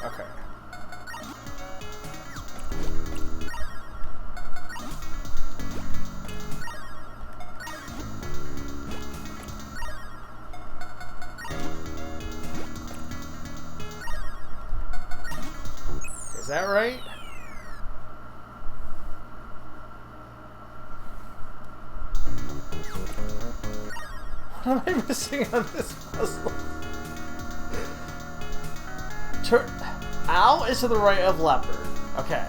Okay. Is that right? What am I missing on this puzzle? Owl is to the right of leopard. Okay.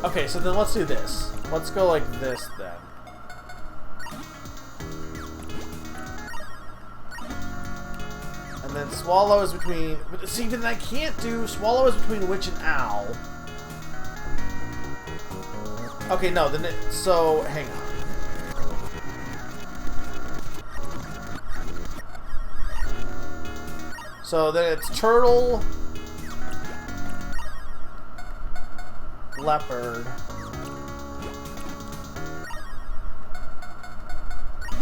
Okay, so then let's do this. Let's go like this then. And then swallow is between... But see, then I can't do... Swallow is between witch and owl. Okay, no, then so, hang on. So then it's turtle, leopard,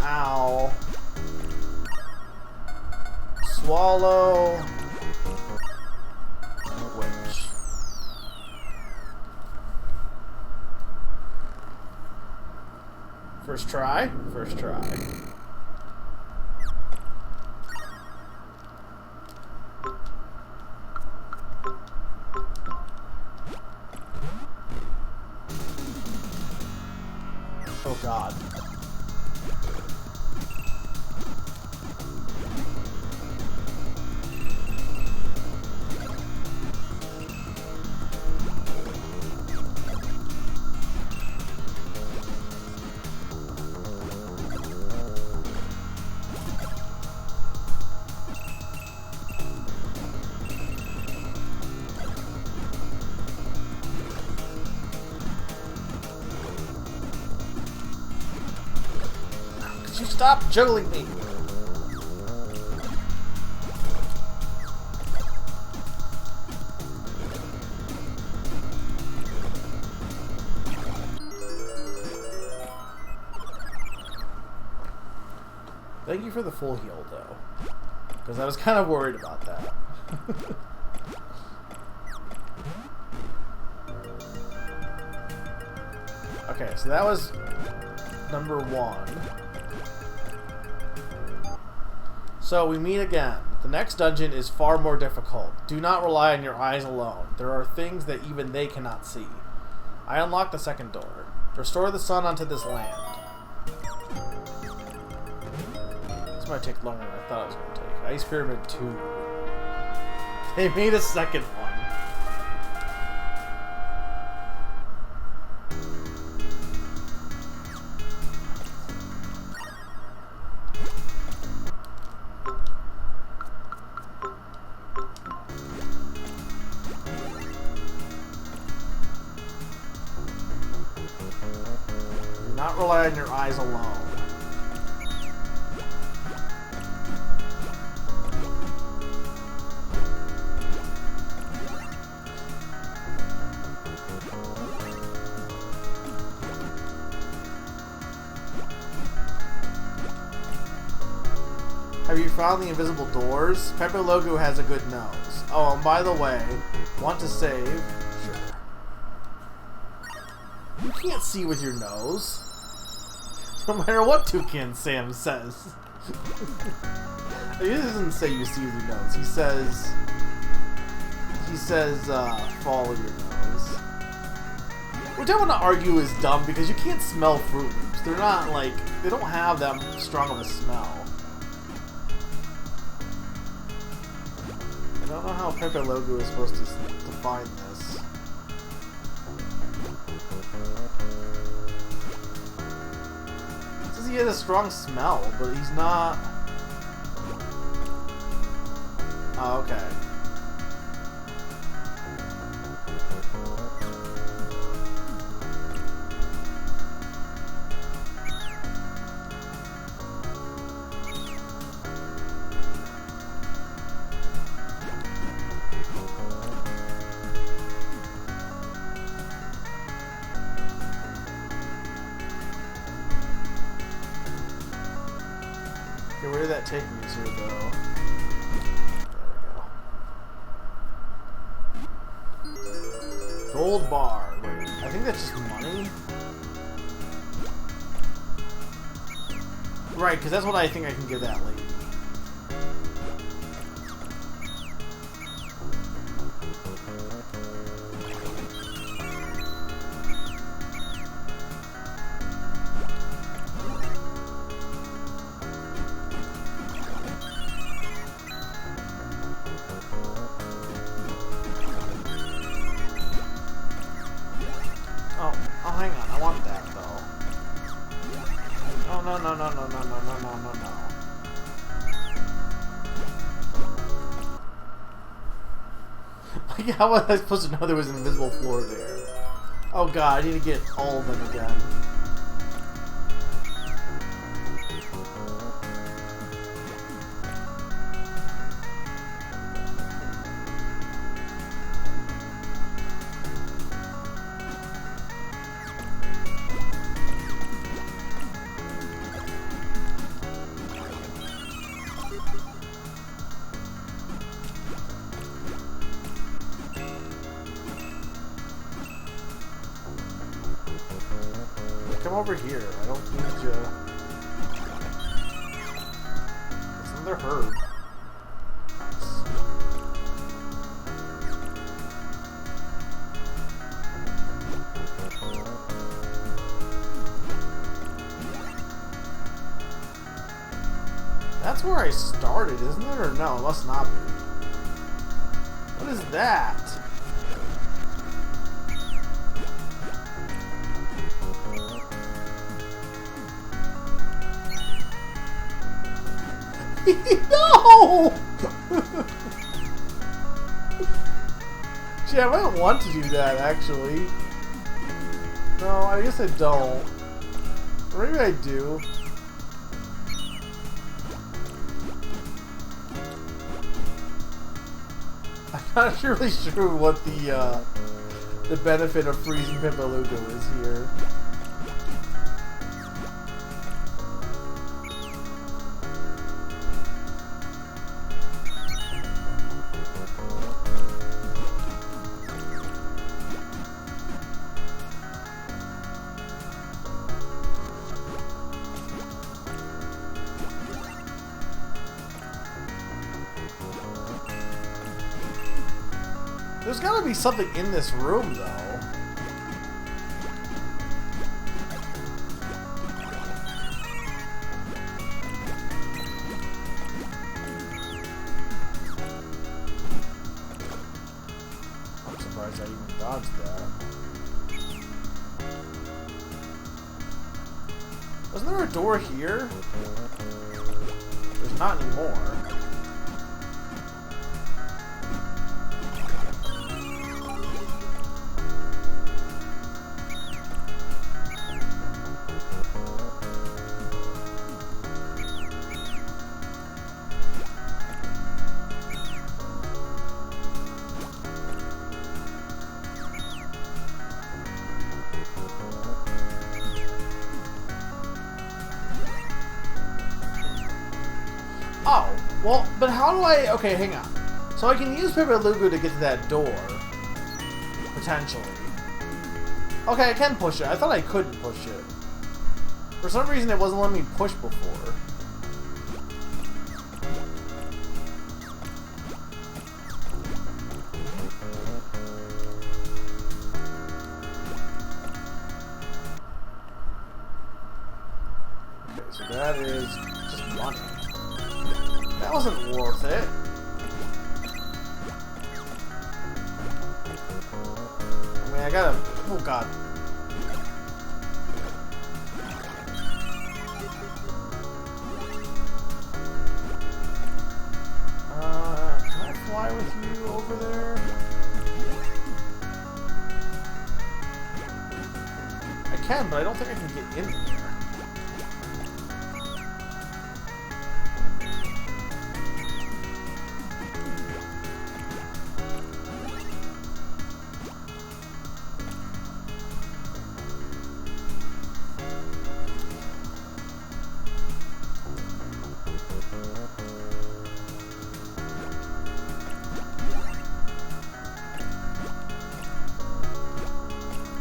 owl, swallow, witch. First try? First try. stop juggling me? Thank you for the full heal, though. Because I was kind of worried about that. Okay, so that was number 1. So we meet again. The next dungeon is far more difficult. Do not rely on your eyes alone. There are things that even they cannot see. I unlocked the second door. Restore the sun onto this land. This might take longer than I thought it was going to take. Ice Pyramid 2. They made a second one. Do not rely on your eyes alone. Have you found the invisible doors? Pepe Logu has a good nose. Oh, and by the way, want to save? Sure. You can't see with your nose. No matter what Toucan Sam says. He doesn't say you see with your nose. He says, follow your nose. Which I want to argue is dumb because you can't smell Fruit Loops. They're not like, they don't have that strong of a smell. I don't know how Pepe Logu is supposed to define this. It says he has a strong smell, but he's not... Oh, okay. Okay, where did that take me to, though? There we go. Gold bar. Wait, I think that's just money. Right, because that's what I think I can give that lady. Oh, hang on. I want that, though. Oh, no. Like, how was I supposed to know there was an invisible floor there? Oh god, I need to get all of them again. Come over here. I don't need you. It's another herb. Nice. That's where I started, isn't it? Or no, it must not be. What is that? No! Gee, I might want to do that, actually. No, I guess I don't. Or maybe I do. not really sure what the benefit of freezing Piplugo is here. There's gotta be something in this room, though. I'm surprised I even dodged that. Wasn't there a door here? There's not anymore. Oh, well, but how do I... Okay, hang on. So I can use Piplugo to get to that door. Potentially. Okay, I can push it. I thought I couldn't push it. For some reason, it wasn't letting me push before. Okay, so that is just money. That wasn't worth it. I mean, I gotta... Oh, God. Can I fly with you over there? I can, but I don't think I can get in there.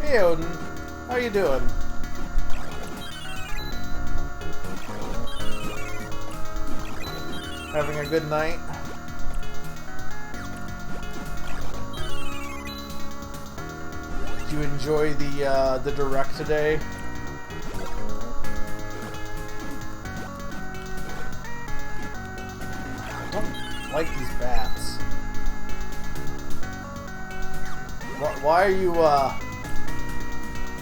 Hey Odin, how you doing? Having a good night? Did you enjoy the direct today? I don't like these bats. Why are you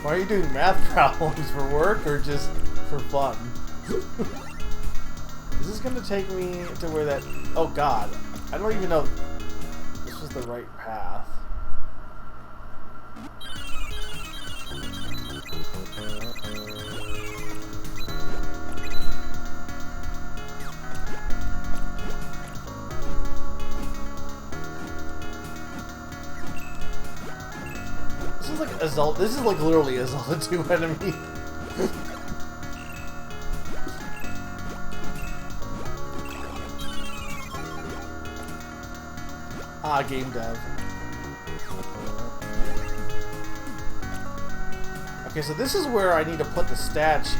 Why are you doing math problems for work or just for fun? Is this gonna take me to where that... Oh God, I don't even know if this was the right path. This is like a Zelda. This is like literally a Zelda 2 enemy. Ah, game dev. Okay, so this is where I need to put the statues.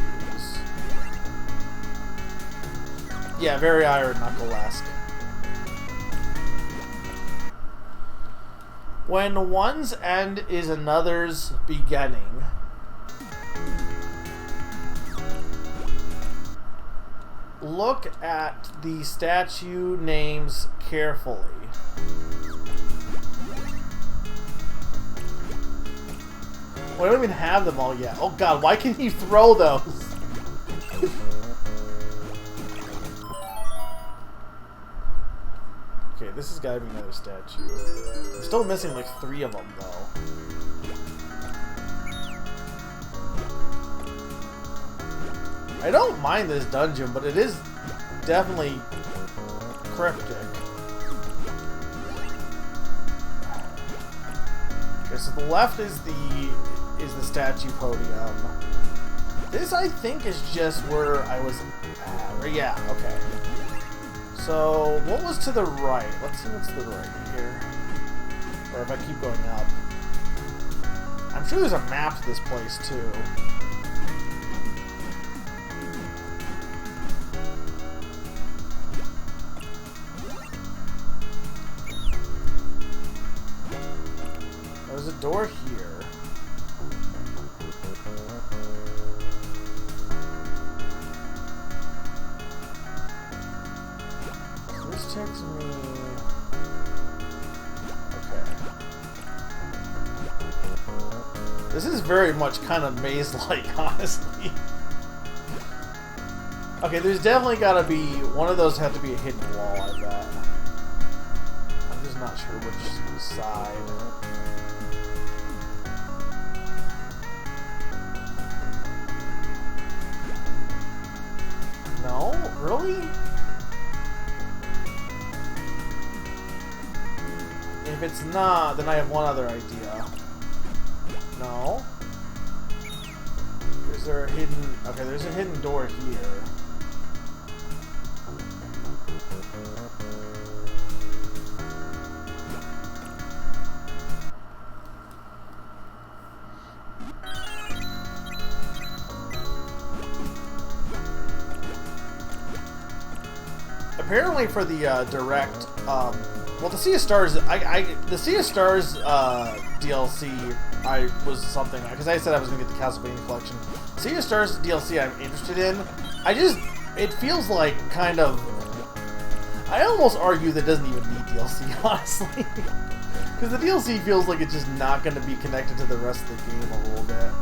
Yeah, very Iron Knuckle-esque. When one's end is another's beginning. Look at the statue names carefully. Well, I don't even have them all yet. Oh God, why can't you throw those? Okay, this has got to be another statue. I'm still missing like 3 of them, though. I don't mind this dungeon, but it is definitely cryptic. Okay, so the left is the statue podium. This, I think, is just where I was at. Yeah, okay. So, what was to the right? Let's see what's to the right here. Or if I keep going up. I'm sure there's a map to this place, too. There's a door here. This takes me... Okay. This is very much kind of maze-like, honestly. Okay, there's definitely gotta be... One of those have to be a hidden wall, I bet. I'm just not sure which side. No? Really? If it's not, then I have one other idea. No? Is there a hidden... Okay, there's a hidden door here. Apparently for the direct, well, the Sea of Stars, the Sea of Stars DLC, was something, because I said I was going to get the Castlevania collection. Sea of Stars DLC I'm interested in. It feels like kind of, I almost argue that it doesn't even need DLC, honestly. Because the DLC feels like it's just not going to be connected to the rest of the game a little bit.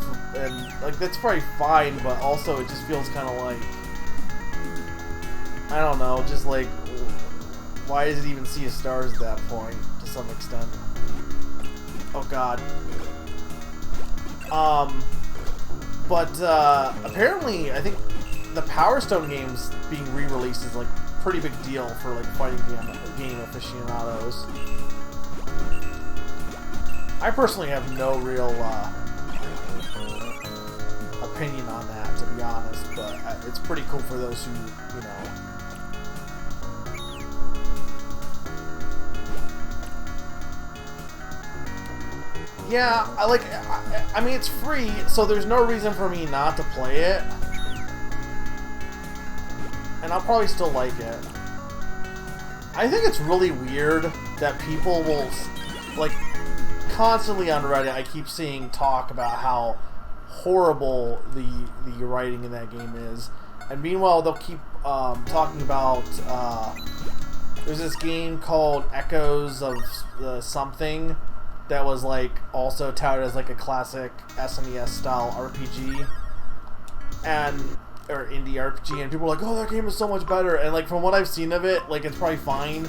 And, like, that's probably fine, but also it just feels kind of like, I don't know, just like, why is it even Sea of Stars at that point, to some extent? Oh god. Apparently, I think the Power Stone games being re-released is like a pretty big deal for like fighting game aficionados. I personally have no real opinion on that, to be honest, but it's pretty cool for those who, you know. Yeah, I mean, it's free, so there's no reason for me not to play it. And I'll probably still like it. I think it's really weird that people will, like, constantly on Reddit, I keep seeing talk about how horrible the writing in that game is. And meanwhile, they'll keep talking about, there's this game called Echoes of something, that was like also touted as like a classic SNES style RPG or indie RPG, and people are like, oh, that game is so much better, and like from what I've seen of it, like it's probably fine,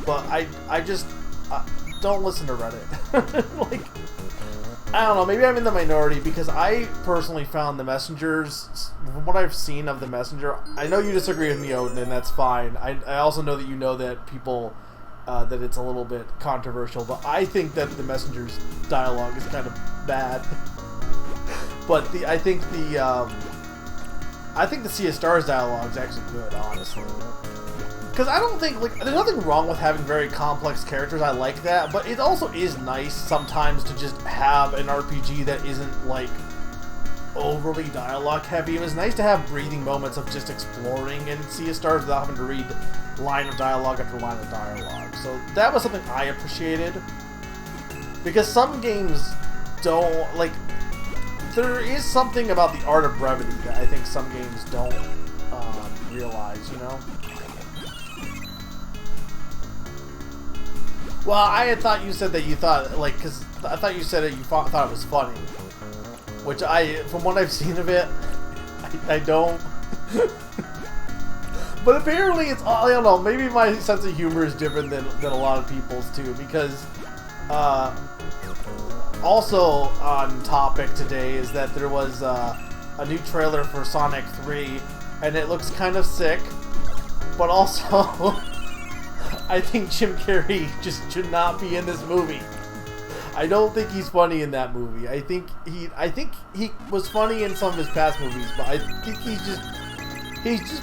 but I just don't listen to Reddit. Like, I don't know, maybe I'm in the minority, because I personally found the Messengers, from what I've seen of the Messenger, I know you disagree with me, Odin, and that's fine. I also know that you know that people that it's a little bit controversial, but I think that the Messenger's dialogue is kind of bad. But I think the Sea of Stars dialogue is actually good, honestly. Because I don't think, like, there's nothing wrong with having very complex characters. I like that, but it also is nice sometimes to just have an RPG that isn't like overly dialogue heavy. It was nice to have breathing moments of just exploring in Sea of Stars without having to read line of dialogue after line of dialogue. So that was something I appreciated. Because some games don't, like, there is something about the art of brevity that I think some games don't realize, you know? Well, I had thought you said that you thought, like, because I thought you said that you thought it was funny. Which from what I've seen of it, I don't. But apparently it's, I don't know, maybe my sense of humor is different than a lot of people's too, because also on topic today is that there was a new trailer for Sonic 3, and it looks kind of sick, but also I think Jim Carrey just should not be in this movie. I don't think he's funny in that movie. I think he was funny in some of his past movies, but I think he's just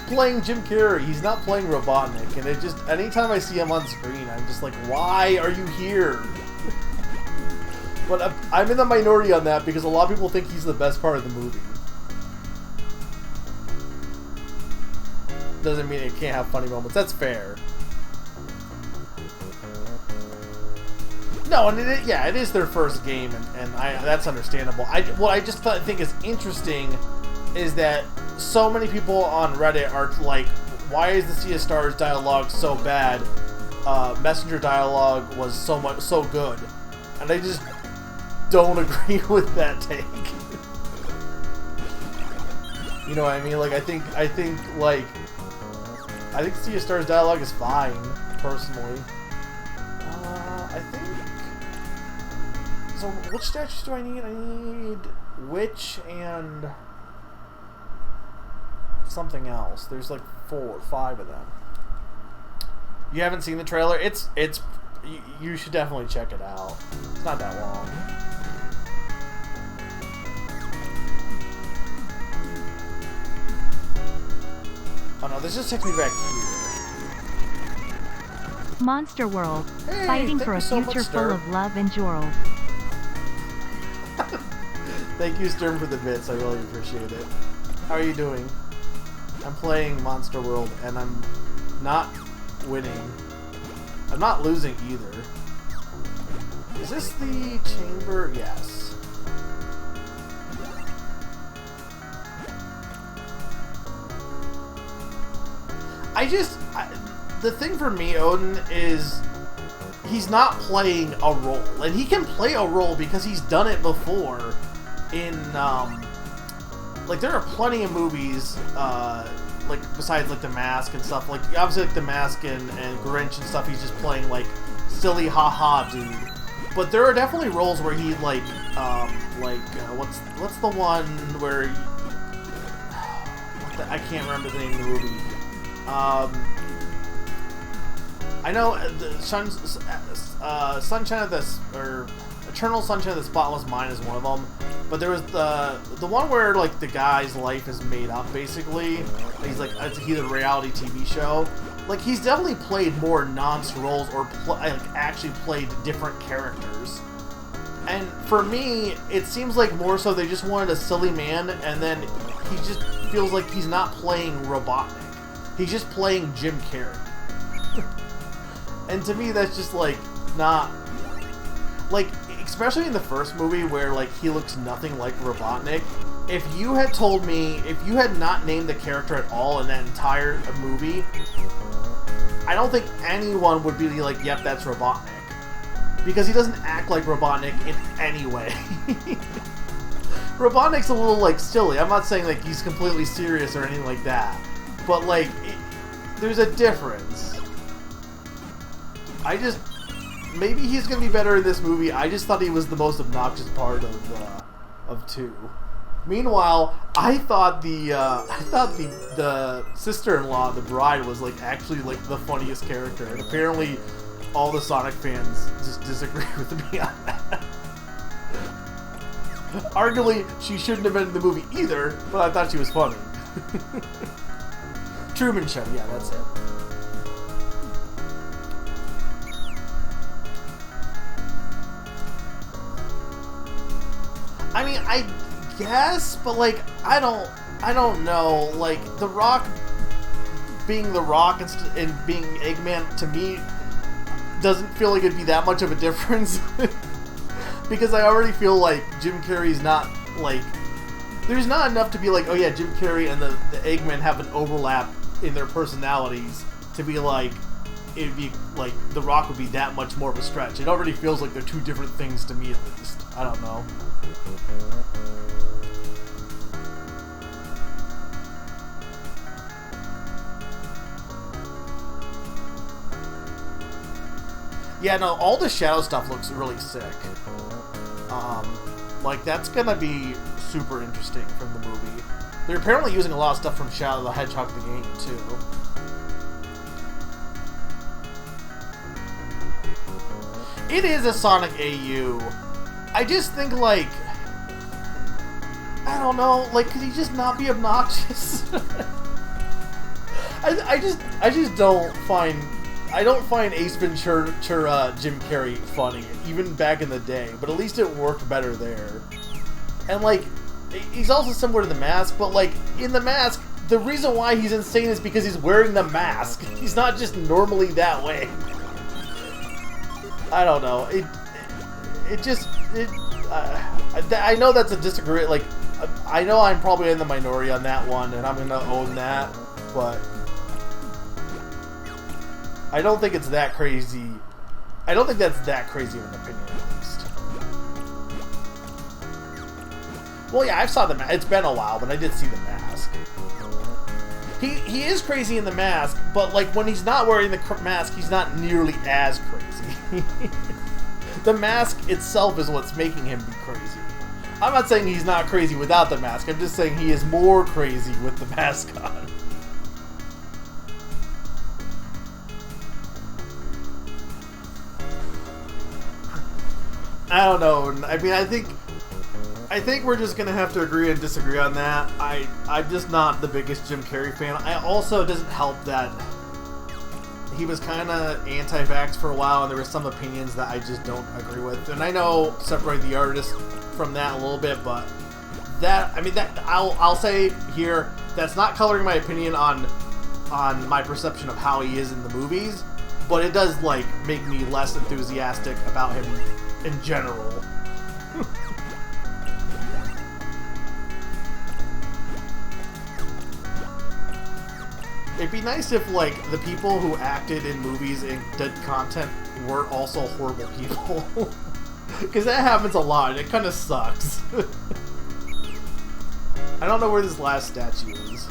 playing Jim Carrey. He's not playing Robotnik, and it just anytime I see him on screen, I'm just like, why are you here? But I'm in the minority on that because a lot of people think he's the best part of the movie. Doesn't mean it can't have funny moments. That's fair. No, and it is their first game, and that's understandable. What I just think is interesting is that so many people on Reddit are like, why is the Sea of Stars dialogue so bad? Messenger dialogue was so good, and I just don't agree with that take. You know what I mean? Like I think Sea of Stars dialogue is fine, personally. I think. So which statues do I need? I need Witch and something else. There's like 4 or 5 of them. You haven't seen the trailer? You should definitely check it out. It's not that long. Oh no, this just takes me back here. Monster World. Hey, Fighting for a future full of love and joy. Thank you, Stern, for the bits. I really appreciate it. How are you doing? I'm playing Monster World, and I'm not winning. I'm not losing either. Is this the chamber? Yes. The thing for me, Odin, is he's not playing a role. And he can play a role because he's done it before in, like, there are plenty of movies, like, besides, like, The Mask and stuff. Like, obviously, like, The Mask and Grinch and stuff, he's just playing, like, silly ha-ha dude. But there are definitely roles where he, like, what's the one where I can't remember the name of the movie. I know the Sunshine of the or Eternal Sunshine of the Spotless Mind is one of them, but there was the one where like the guy's life is made up basically. He's like he's a reality TV show. Like he's definitely played more nonce roles or actually played different characters. And for me, it seems like more so they just wanted a silly man, and then he just feels like he's not playing Robotnik. He's just playing Jim Carrey. And to me, that's just, like, not... Like, especially in the first movie where, like, he looks nothing like Robotnik, if you had told me, if you had not named the character at all in that entire movie, I don't think anyone would be like, yep, that's Robotnik. Because he doesn't act like Robotnik in any way. Robotnik's a little, like, silly. I'm not saying, like, he's completely serious or anything like that. But, like, there's a difference. Maybe he's gonna be better in this movie. I just thought he was the most obnoxious part of 2. Meanwhile, I thought the sister-in-law, the bride, was like actually like the funniest character, and apparently all the Sonic fans just disagree with me on that. Arguably, she shouldn't have been in the movie either, but I thought she was funny. Truman Show, yeah, that's it. I mean, I guess, but like, I don't know. Like, The Rock being The Rock and being Eggman, to me, doesn't feel like it'd be that much of a difference. Because I already feel like Jim Carrey's not, like, there's not enough to be like, oh yeah, Jim Carrey and the Eggman have an overlap in their personalities to be like, it'd be like, The Rock would be that much more of a stretch. It already feels like they're two different things to me, at least. I don't know. Yeah, no, all the Shadow stuff looks really sick. Like, that's gonna be super interesting from the movie. They're apparently using a lot of stuff from Shadow the Hedgehog the game, too. It is a Sonic AU I just think, like, I don't know, like, could he just not be obnoxious? I just don't find Ace Ventura Jim Carrey funny, even back in the day, but at least it worked better there. And, like, he's also similar to The Mask, but, like, in The Mask, the reason why he's insane is because he's wearing the mask. He's not just normally that way. I don't know. I know that's a disagreement. Like, I know I'm probably in the minority on that one, and I'm gonna own that, but I don't think it's that crazy. I don't think that's that crazy of an opinion, at least. Well, yeah, I saw the Mask. It's been a while, but I did see The Mask. He is crazy in The Mask, but, like, when he's not wearing the mask, he's not nearly as crazy. The mask itself is what's making him be crazy. I'm not saying he's not crazy without the mask, I'm just saying he is more crazy with the mask on. I don't know. I mean, I think we're just gonna have to agree and disagree on that. I'm just not the biggest Jim Carrey fan. It doesn't help that he was kind of anti-vax for a while, and there were some opinions that I just don't agree with. And I know separate the artist from that a little bit, but I'll say here, that's not coloring my opinion on my perception of how he is in the movies, but it does, like, make me less enthusiastic about him in general. It'd be nice if, like, the people who acted in movies and did content were also horrible people. Because that happens a lot, and it kind of sucks. I don't know where this last statue is.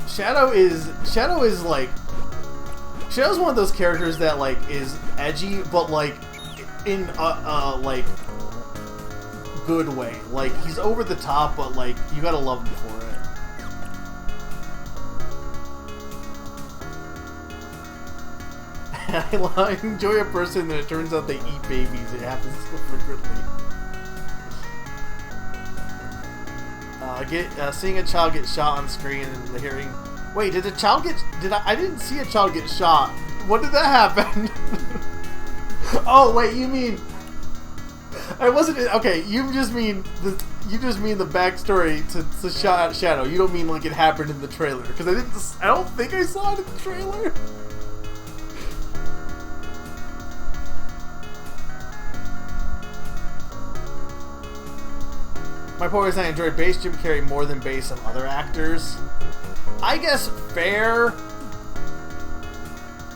Shadow's one of those characters that, like, is edgy, but, like, in like, good way. Like, he's over the top, but, like, you gotta love him for it. I enjoy a person that it turns out they eat babies. It happens so frequently. Seeing a child get shot on screen and hearing... Wait, did a child get... I didn't see a child get shot. When did that happen? Oh, wait, you mean... I wasn't... Okay, you just mean the backstory to Shadow. You don't mean, like, it happened in the trailer. Because I don't think I saw it in the trailer. My point is I enjoy bass Jim Carrey more than bass some other actors. I guess fair,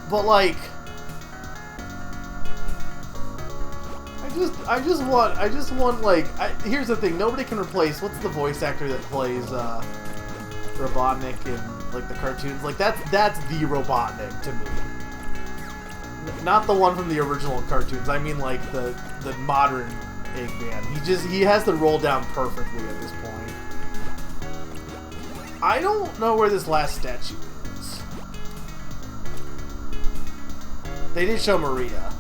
but, like, I just want like, here's the thing, nobody can replace, what's the voice actor that plays Robotnik in, like, the cartoons? Like, that's the Robotnik to me. Not the one from the original cartoons. I mean, like, the modern Eggman. He has the roll down perfectly at this point. I don't know where this last statue is. They did show Maria.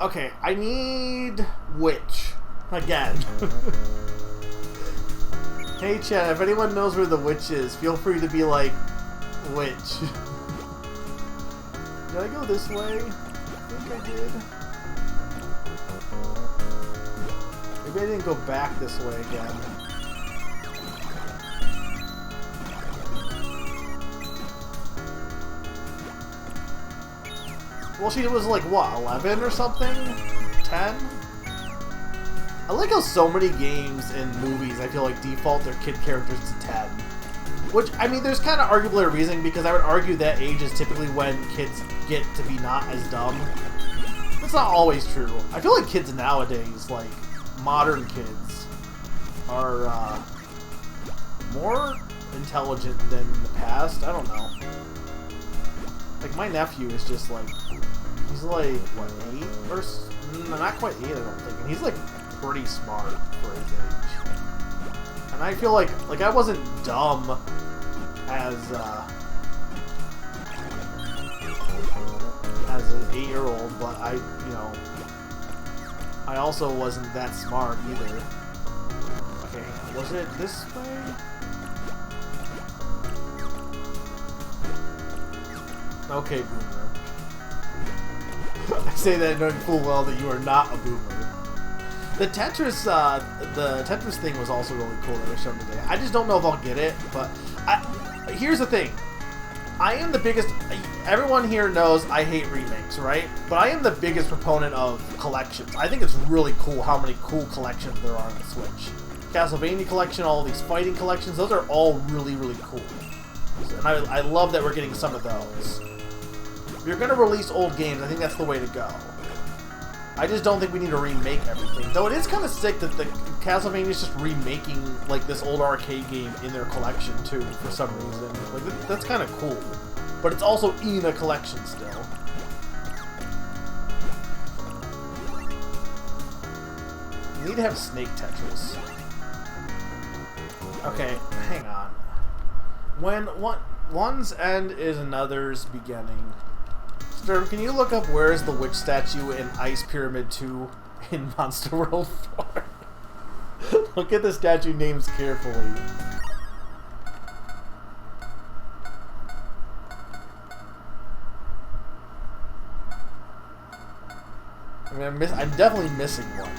Okay, I need Witch. Again. Hey chat, if anyone knows where the Witch is, feel free to be like, Witch. Did I go this way? I think I did. Maybe I didn't go back this way again. Well, she was like, what, 11 or something? 10? I like how so many games and movies, I feel like, default their kid characters to 10. Which, I mean, there's kind of arguably a reason, because I would argue that age is typically when kids get to be not as dumb. That's not always true. I feel like kids nowadays, like, modern kids, are more intelligent than in the past. I don't know. Like, my nephew is just, like, he's, like, what, 8? Or, no, not quite 8, I don't think. And he's, like, pretty smart for his age. And I feel like I wasn't dumb as an 8-year-old, but I also wasn't that smart either. Okay, was it this way? Okay, boomer. I say that knowing full well that you are not a boomer. The Tetris thing was also really cool that was shown today. I just don't know if I'll get it, but here's the thing. I am the biggest... Everyone here knows I hate remakes, right? But I am the biggest proponent of collections. I think it's really cool how many cool collections there are on the Switch. Castlevania collection, all these fighting collections, those are all really, really cool. And I love that we're getting some of those. If you're going to release old games, I think that's the way to go. I just don't think we need to remake everything. Though it is kind of sick that the Castlevania's just remaking like this old arcade game in their collection too, for some reason. Like that's kind of cool. But it's also in a collection still. You need to have Snake Tetris. Okay, hang on. When one's end is another's beginning. Sturm, can you look up where's the witch statue in Ice Pyramid 2 in Monster World 4? Look at the statue names carefully. I mean, I'm definitely missing one,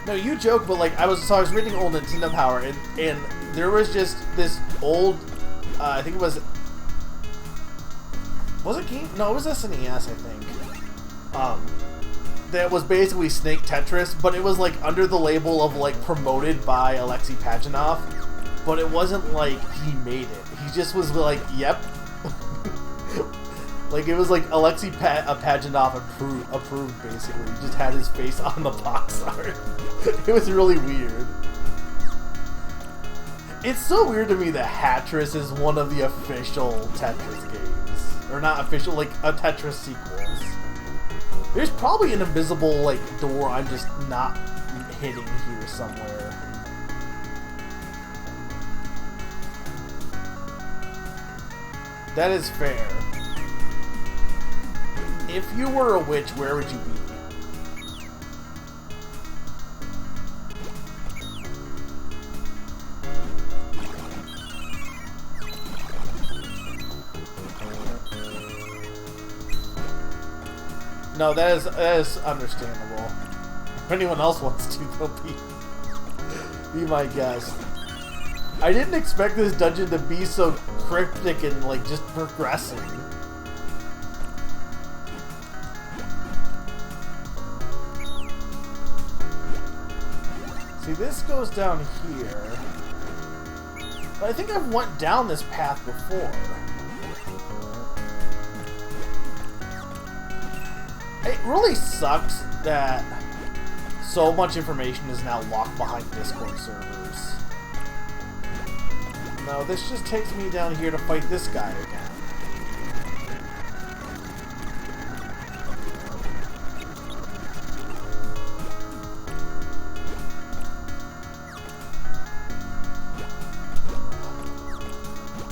though. No, you joke, but like I was reading old Nintendo Power, and there was just this old, I think it was it game? No, it was SNES, I think. That was basically Snake Tetris, but it was like under the label of like promoted by Alexei Pajitnov, but it wasn't like he made it. He just was like, yep. Like it was like Alexei Pajitnov approved basically. He just had his face on the box art. It was really weird. It's so weird to me that Hatris is one of the official Tetris games. Or not official, like a Tetris sequels. There's probably an invisible like door I'm just not hitting here somewhere. That is fair. If you were a witch, where would you be? No, that is understandable. If anyone else wants to, they'll be my guest. I didn't expect this dungeon to be so cryptic and like just progressing. See, this goes down here. But I think I've went down this path before. It really sucks that so much information is now locked behind Discord servers. No, this just takes me down here to fight this guy again.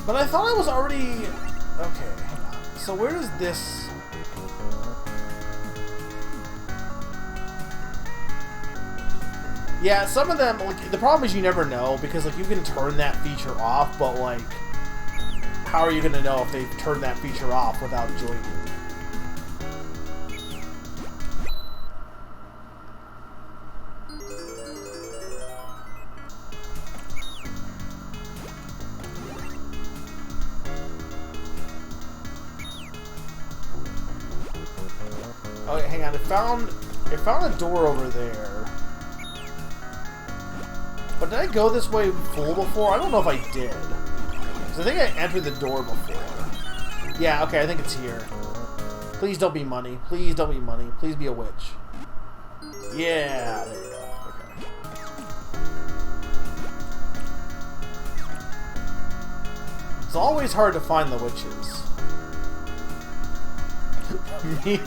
But I thought I was already... Okay, hang on. So where is this... Yeah, some of them, like, the problem is you never know, because, like, you can turn that feature off, but, like, how are you going to know if they've turned that feature off without joining? Okay, hang on, it found a door over there. But did I go this way full before? I don't know if I did. Because I think I entered the door before. Yeah, okay, I think it's here. Please don't be money. Please don't be money. Please be a witch. Yeah, there you go. Okay. It's always hard to find the witches. me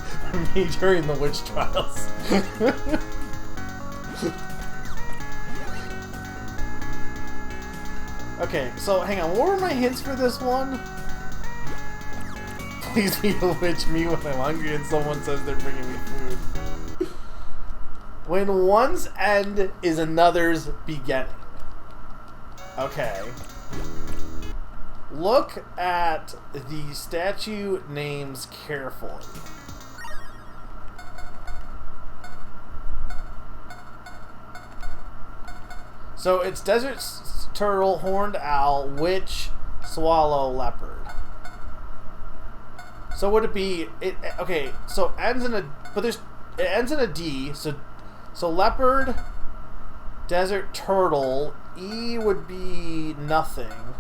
during the witch trials. Okay, so hang on. What were my hints for this one? Please be bewitch me when I'm hungry and someone says they're bringing me food. When one's end is another's beginning. Okay. Look at the statue names carefully. So it's desert turtle, horned owl, witch, swallow, leopard. So would it be okay, so ends in a it ends in a D, so leopard, desert turtle, E would be nothing.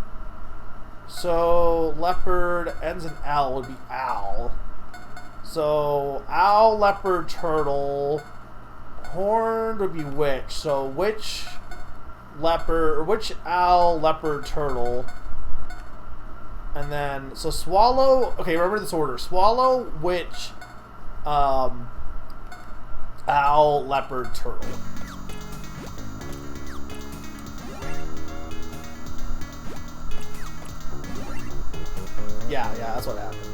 So leopard ends in L would be owl. So owl, leopard, turtle, horned would be witch. So witch, leopard, or witch, owl, leopard, turtle. And then, so swallow, okay, remember this order. Swallow, witch, owl, leopard, turtle. Yeah, that's what happens.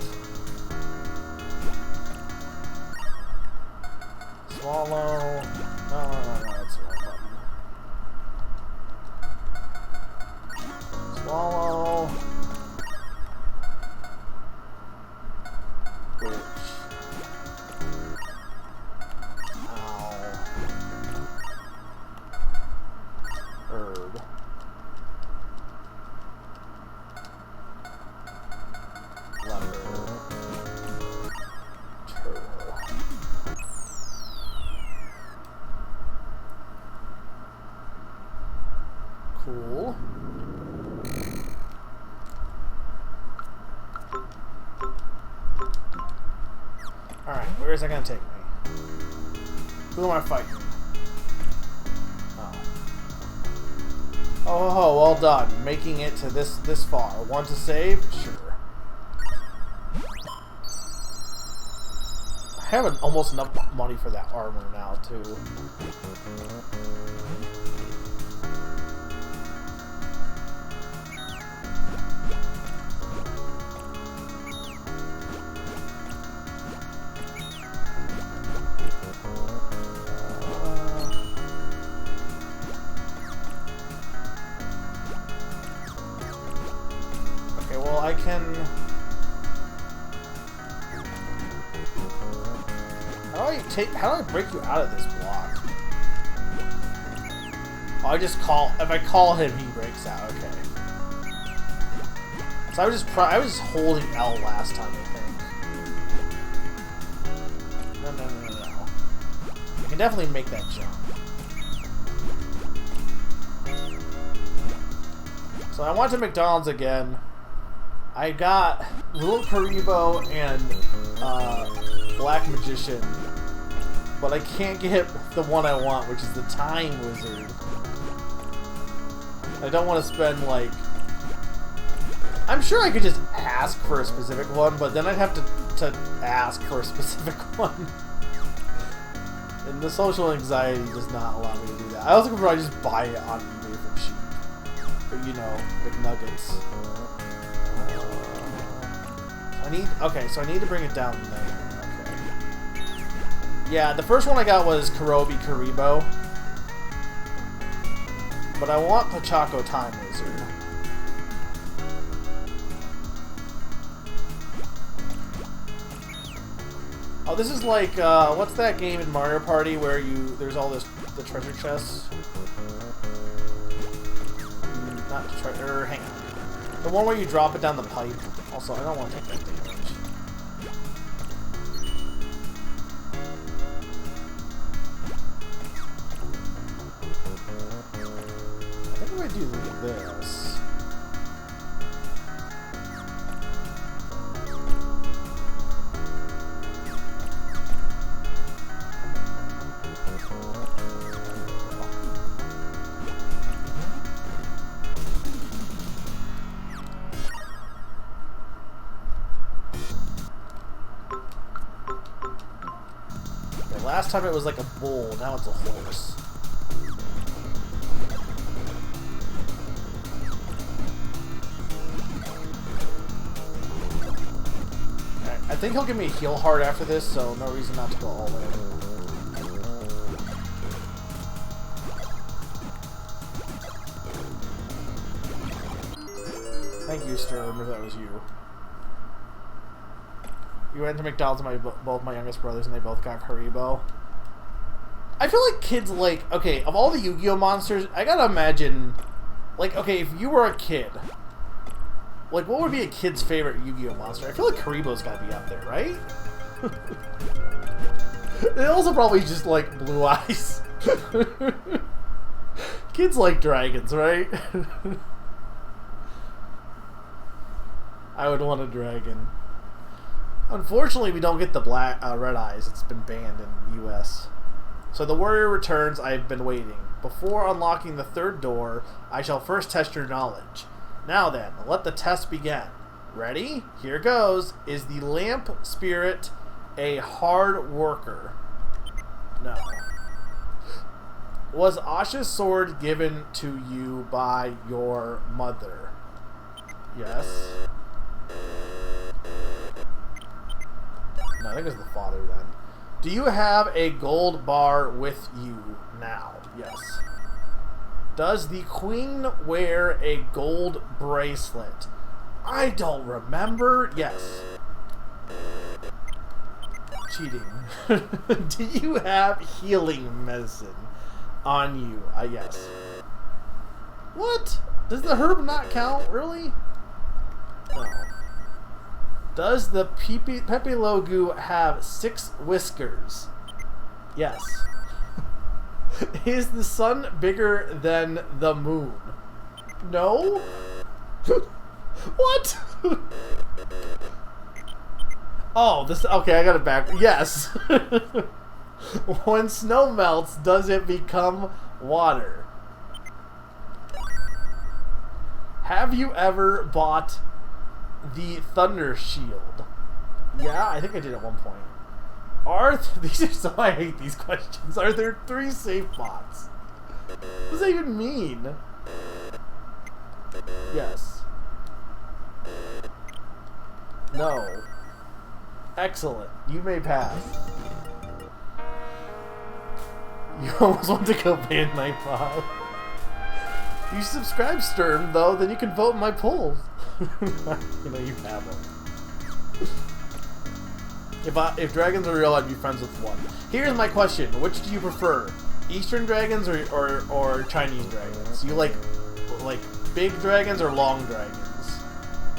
Swallow, no, that's the wrong button. Swallow. Witch. Owl. Herb. Leopard. Turtle. Cool. Alright, where is that gonna take me? Who am I fighting? Oh, well done. Making it to this far. Want to save? Sure. I have almost enough money for that armor now, too. I can... How do I break you out of this block? Oh, I just call... If I call him, he breaks out. Okay. So I was just holding L last time, I think. No. I can definitely make that jump. So I went to McDonald's again. I got Little Karibo and Black Magician, but I can't get the one I want, which is the Time Wizard. I don't want to spend, like... I'm sure I could just ask for a specific one, but then I'd have to ask for a specific one. And the social anxiety does not allow me to do that. I also could probably just buy it on eBay for cheap. But, you know, McNuggets. So I need to bring it down there. Okay. Yeah, the first one I got was Karobi Karibo. But I want Pachaco Time Wizard. Oh, this is like, what's that game in Mario Party where there's all the treasure chests? Not treasure, hang on. The one where you drop it down the pipe. Also, I don't want to take that damage. I think if I do this... Last time it was like a bull, now it's a horse. I think he'll give me a heal heart after this, so no reason not to go all in. Thank you, Sturm, if that was you. You went to McDonald's with both my youngest brothers, and they both got Haribo. I feel like kids like... Okay, of all the Yu-Gi-Oh! Monsters, I gotta imagine... Like, okay, if you were a kid... Like, what would be a kid's favorite Yu-Gi-Oh! Monster? I feel like Haribo's gotta be up there, right? It also probably just, like, Blue Eyes. Kids like dragons, right? I would want a dragon. Unfortunately, we don't get the black red eyes. It's been banned in the U.S. So the warrior returns. I've been waiting. Before unlocking the third door, I shall first test your knowledge. Now then, let the test begin. Ready? Here goes. Is the lamp spirit a hard worker? No. Was Asha's sword given to you by your mother? Yes. No, I think it's the father then. Do you have a gold bar with you now? Yes. Does the queen wear a gold bracelet? I don't remember. Yes. Cheating. Do you have healing medicine on you? Yes. What? Does the herb not count? Really? No. Does the Pepe Logu have 6 whiskers? Yes. Is the sun bigger than the moon? No? What? Oh, this... Okay, I got it back. Yes. When snow melts, does it become water? Have you ever bought the Thunder Shield? Yeah, I think I did at one point. These are so... I hate these questions. Are there 3 safe bots? What does that even mean? Yes. No. Excellent. You may pass. You almost want to go ban Nightbot. You subscribe, Sturm, though, then you can vote in my polls. You know, you have them. If dragons are real, I'd be friends with one. Here's my question. Which do you prefer? Eastern dragons or Chinese dragons? You like big dragons or long dragons?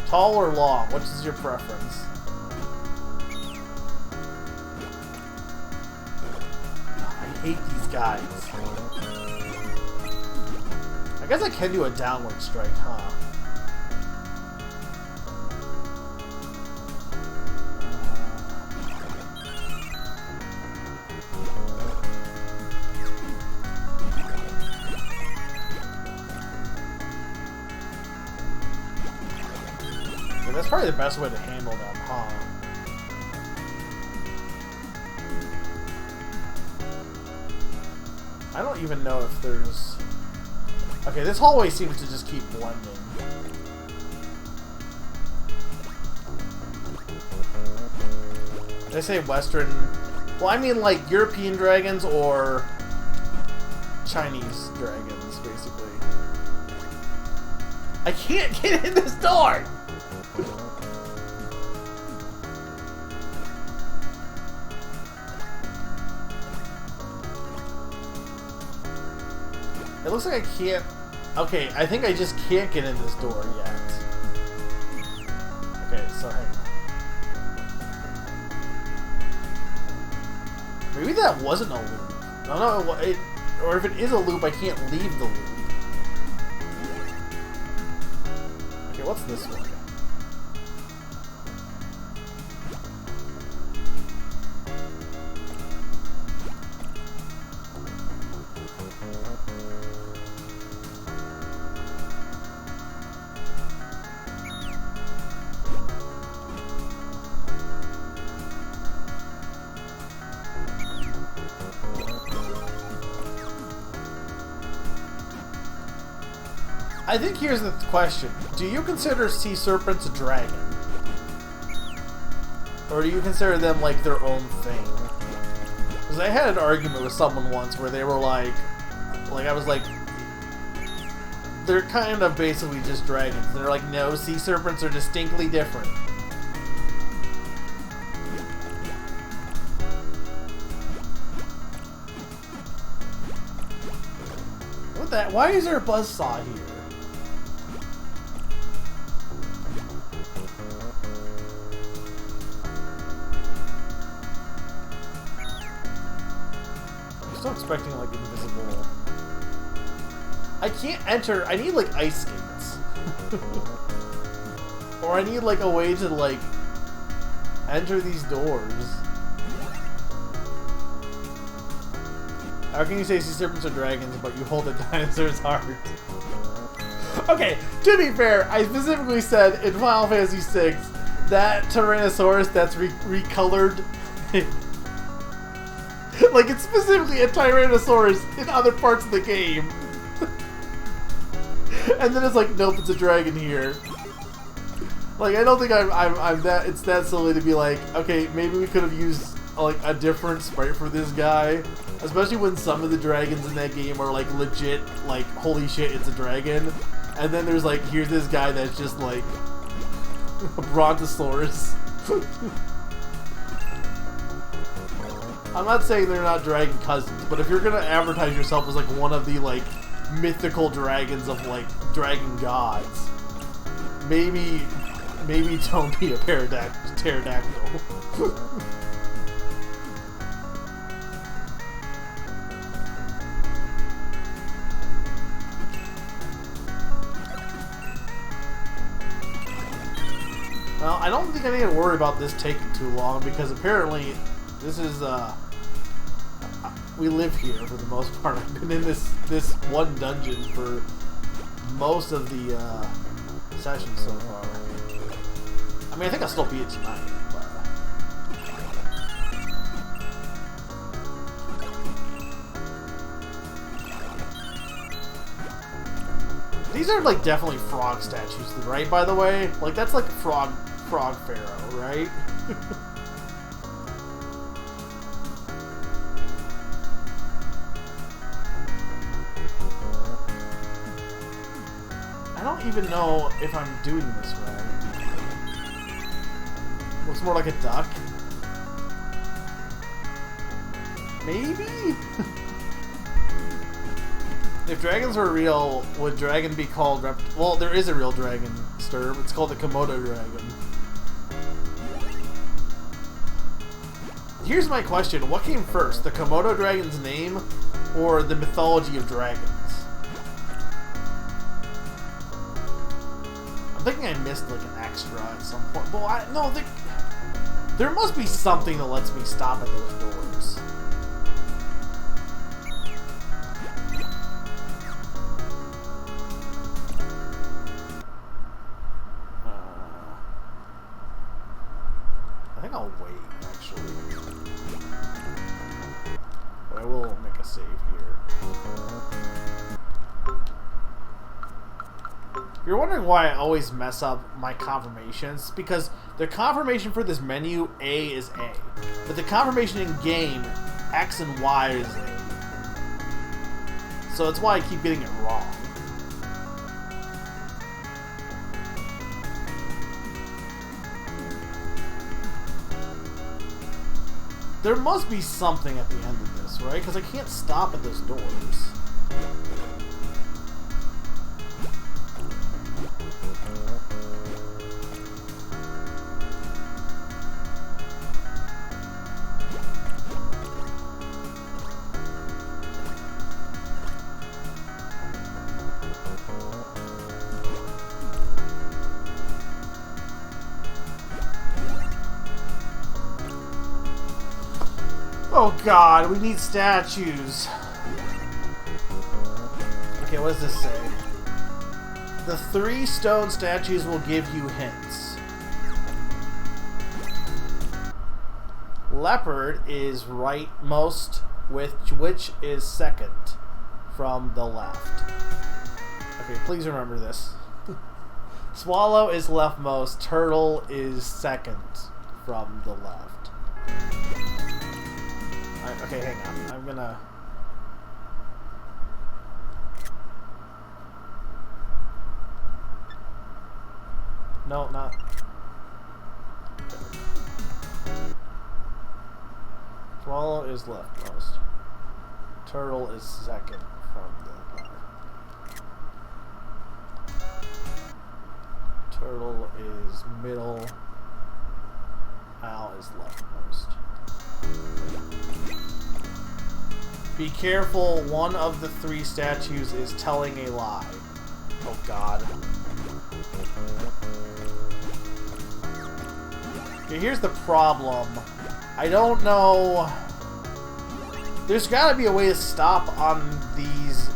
Tall or long? Which is your preference? I hate these guys. I guess I can do a downward strike, huh? Yeah, that's probably the best way to handle them, huh? I don't even know if there's... Okay, this hallway seems to just keep blending. Did I say Western? Well, I mean like European dragons or Chinese dragons, basically. I can't get in this door! It looks like I can't... Okay, I think I just can't get in this door yet. Okay, so hang on. Maybe that wasn't a loop. No, or if it is a loop, I can't leave the loop. Okay, what's this one? I think here's the question. Do you consider sea serpents a dragon? Or do you consider them like their own thing? Because I had an argument with someone once where they were like I was like, they're kind of basically just dragons. And they're like, no, sea serpents are distinctly different. What that? Why is there a buzzsaw here? I'm still expecting like invisible. I can't enter. I need like ice skates, or I need like a way to like enter these doors. How can you say sea serpents are dragons, but you hold a dinosaur's heart? Okay, to be fair, I specifically said in Final Fantasy VI that Tyrannosaurus that's recolored. Like, it's specifically a Tyrannosaurus in other parts of the game. And then it's like, nope, it's a dragon here. Like, I don't think I'm that, it's that silly to be like, okay, maybe we could have used, like, a different sprite for this guy. Especially when some of the dragons in that game are, like, legit, like, holy shit, it's a dragon. And then there's, like, here's this guy that's just, like, a Brontosaurus. I'm not saying they're not dragon cousins, but if you're gonna advertise yourself as, like, one of the, like, mythical dragons of, like, dragon gods, maybe don't be a pterodactyl. Well, I don't think I need to worry about this taking too long, because apparently this is, we live here for the most part. I've been in this one dungeon for most of the, sessions so far. I mean, I think I'll still beat it tonight, but... These are, like, definitely frog statues, right, by the way? Like, that's like Frog Pharaoh, right? I don't even know if I'm doing this right. Looks more like a duck. Maybe? If dragons were real, would dragon be called well, there is a real dragon, Sturb. It's called the Komodo dragon. Here's my question. What came first? The Komodo dragon's name or the mythology of dragons? I'm thinking I missed like an extra at some point. But no, there must be something that lets me stop at those doors. I think I'll wait, actually. But I will make a save here. If you're wondering why I always mess up my confirmations, because the confirmation for this menu, A is A. But the confirmation in game, X and Y is A. So that's why I keep getting it wrong. There must be something at the end of this, right? Because I can't stop at those doors. Oh god, we need statues. Okay, what does this say? The 3 stone statues will give you hints. Leopard is rightmost, which is second from the left. Okay, please remember this. Swallow is leftmost, turtle is second from the left. Okay, hang on. I'm gonna... No, not... Swallow is leftmost. Turtle is second from the left. Turtle is middle. Owl is leftmost. Be careful, one of the 3 statues is telling a lie. Oh god. Okay, here's the problem. I don't know... There's gotta be a way to stop on these...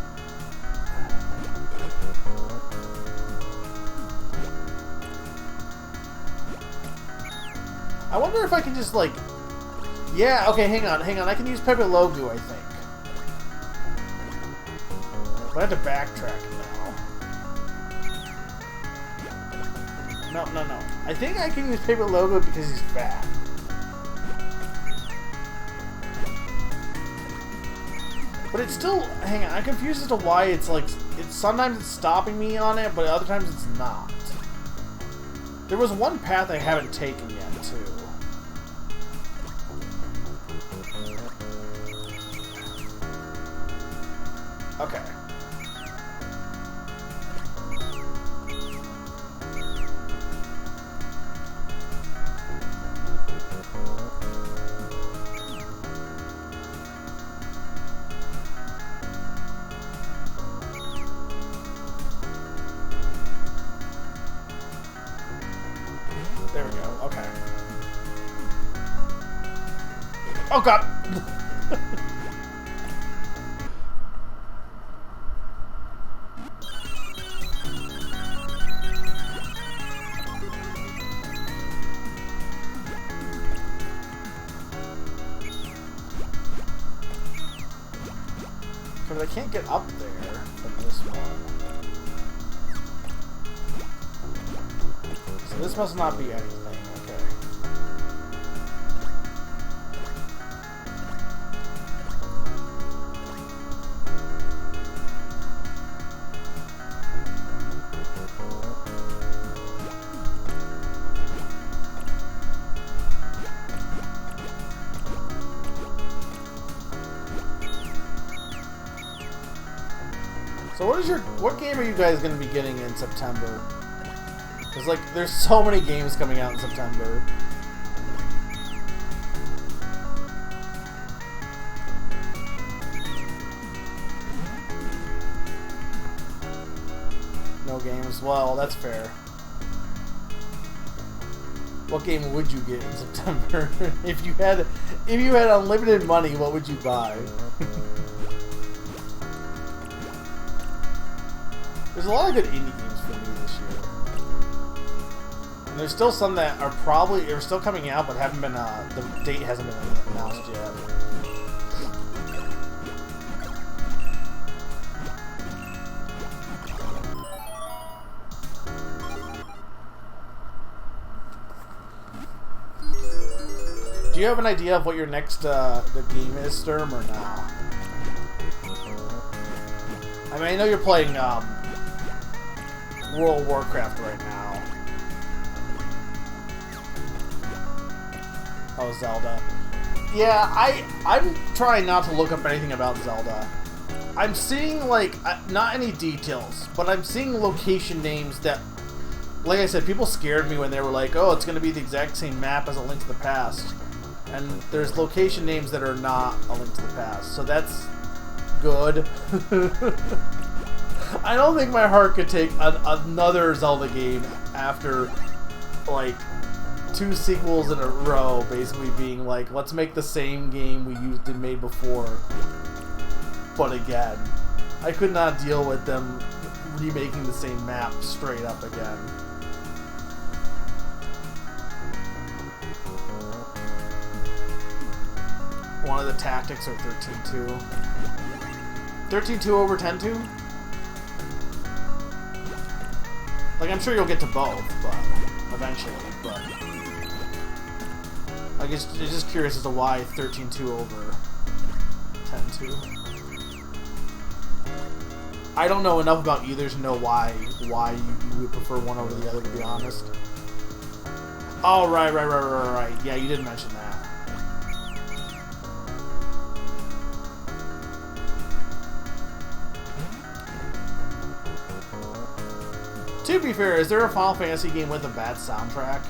I wonder if I can just, like... Yeah, okay, hang on. I can use Pepe Logu, I think. But I have to backtrack now. No. I think I can use Pepe Logu because he's fat. But it's still... Hang on, I'm confused as to why it's like... sometimes it's stopping me on it, but other times it's not. There was one path I haven't taken yet, too. Okay. There we go. Okay. Oh god! Because I can't get up there from this one. So this must not be anything, okay. So what game are you guys going to be getting in September? Because, like, there's so many games coming out in September. No games? Well, that's fair. What game would you get in September? If you had unlimited money, what would you buy? There's a lot of good indie games for me this year. And there's still some that are still coming out, but haven't been, the date hasn't been announced yet. Do you have an idea of what your next, the game is, Sturm, or no? I mean, I know you're playing, World of Warcraft right now. Oh, Zelda. Yeah, I'm trying not to look up anything about Zelda. I'm seeing, like, not any details, but I'm seeing location names that, like I said, people scared me when they were like, oh, it's going to be the exact same map as A Link to the Past. And there's location names that are not A Link to the Past, so that's good. I don't think my heart could take another Zelda game after, like, 2 sequels in a row, basically being like, let's make the same game we made before, but again. I could not deal with them remaking the same map straight up again. One of the tactics are 13-2. 13-2 over 10-2? Like, I'm sure you'll get to both, but eventually, but... I guess just curious as to why 13-2 over 10-2. I don't know enough about either to know why you would prefer one over the other, to be honest. Oh, right. Yeah, you did mention that. To be fair, is there a Final Fantasy game with a bad soundtrack?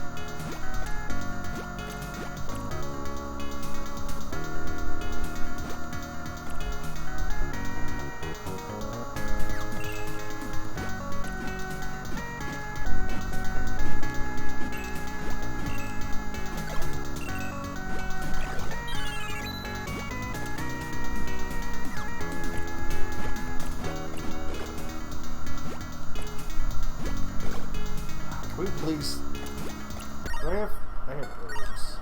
Can we please... Do I have herbs.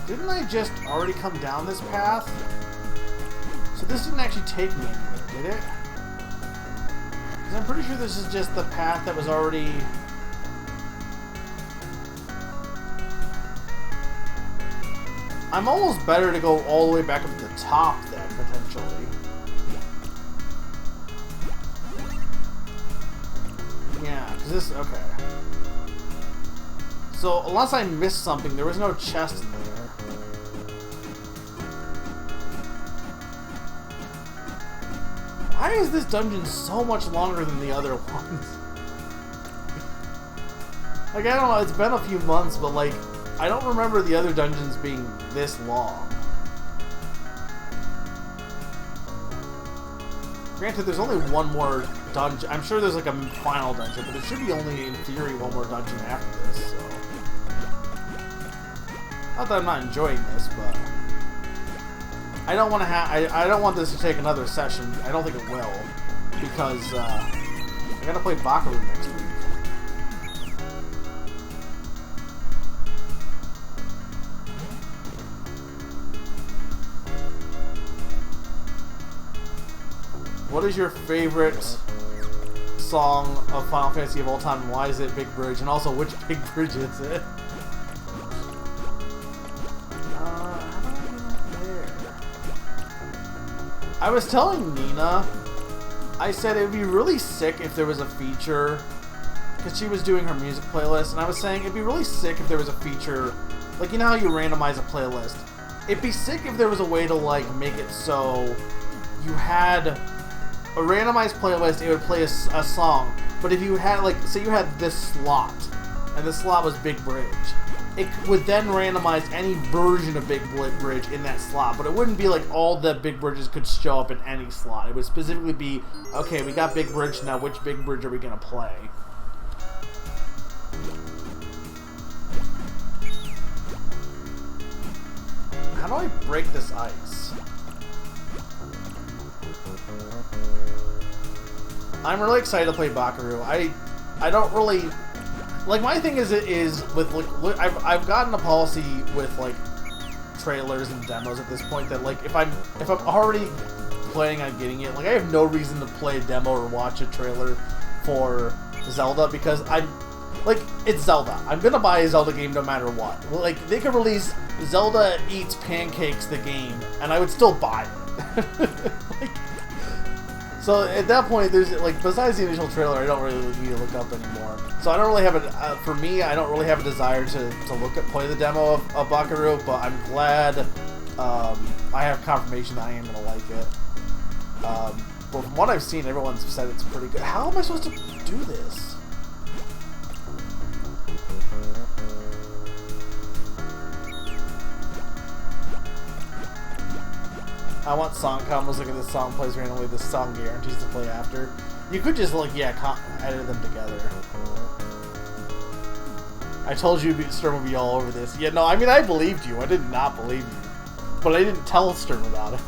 Didn't I just already come down this path? So this didn't actually take me anywhere, did it? Because I'm pretty sure this is just the path that was already... I'm almost better to go all the way back up to the top then, potentially. Yeah, because this... Okay. So, unless I missed something, there was no chest in there. Why is this dungeon so much longer than the other ones? Like, I don't know, it's been a few months, but like, I don't remember the other dungeons being this long. Granted, there's only one more dungeon. I'm sure there's like a final dungeon, but there should be only, in theory, one more dungeon after this, so... Not that I'm not enjoying this, but... I don't want to I don't want this to take another session. I don't think it will. Because, I gotta play Bakaru next week. What is your favorite song of Final Fantasy of all time, and why is it Big Bridge? And also, which Big Bridge is it? I was telling Nina, I said it would be really sick if there was a feature, because she was doing her music playlist, and I was saying it'd be really sick if there was a feature, like, you know how you randomize a playlist? It'd be sick if there was a way to, like, make it so you had a randomized playlist, it would play a song, but if you had, like, say you had this slot, and this slot was Big Bridge, it would then randomize any version of Big Bridge in that slot, but it wouldn't be like all the Big Bridges could show up in any slot. It would specifically be, okay, we got Big Bridge, now which Big Bridge are we going to play? How do I break this ice? I'm really excited to play Bakaru. I don't really... Like, my thing is with, like, I've gotten a policy with, like, trailers and demos at this point that, like, if I'm already planning on getting it, like, I have no reason to play a demo or watch a trailer for Zelda, because like, it's Zelda. I'm gonna buy a Zelda game no matter what. Like, they could release Zelda Eats Pancakes the game, and I would still buy it. Like, so at that point, there's, like, besides the initial trailer, I don't really need to look up anymore. So I don't really have a, for me, I don't really have a desire to play the demo of Bakaru, but I'm glad I have confirmation that I am going to like it. But from what I've seen, everyone's said it's pretty good. How am I supposed to do this? I want song combos. Look at this song plays randomly. This song guarantees to play after. You could just, like, yeah, edit them together. I told you Sturm would be all over this. Yeah, no, I mean, I believed you. I did not believe you. But I didn't tell Sturm about it.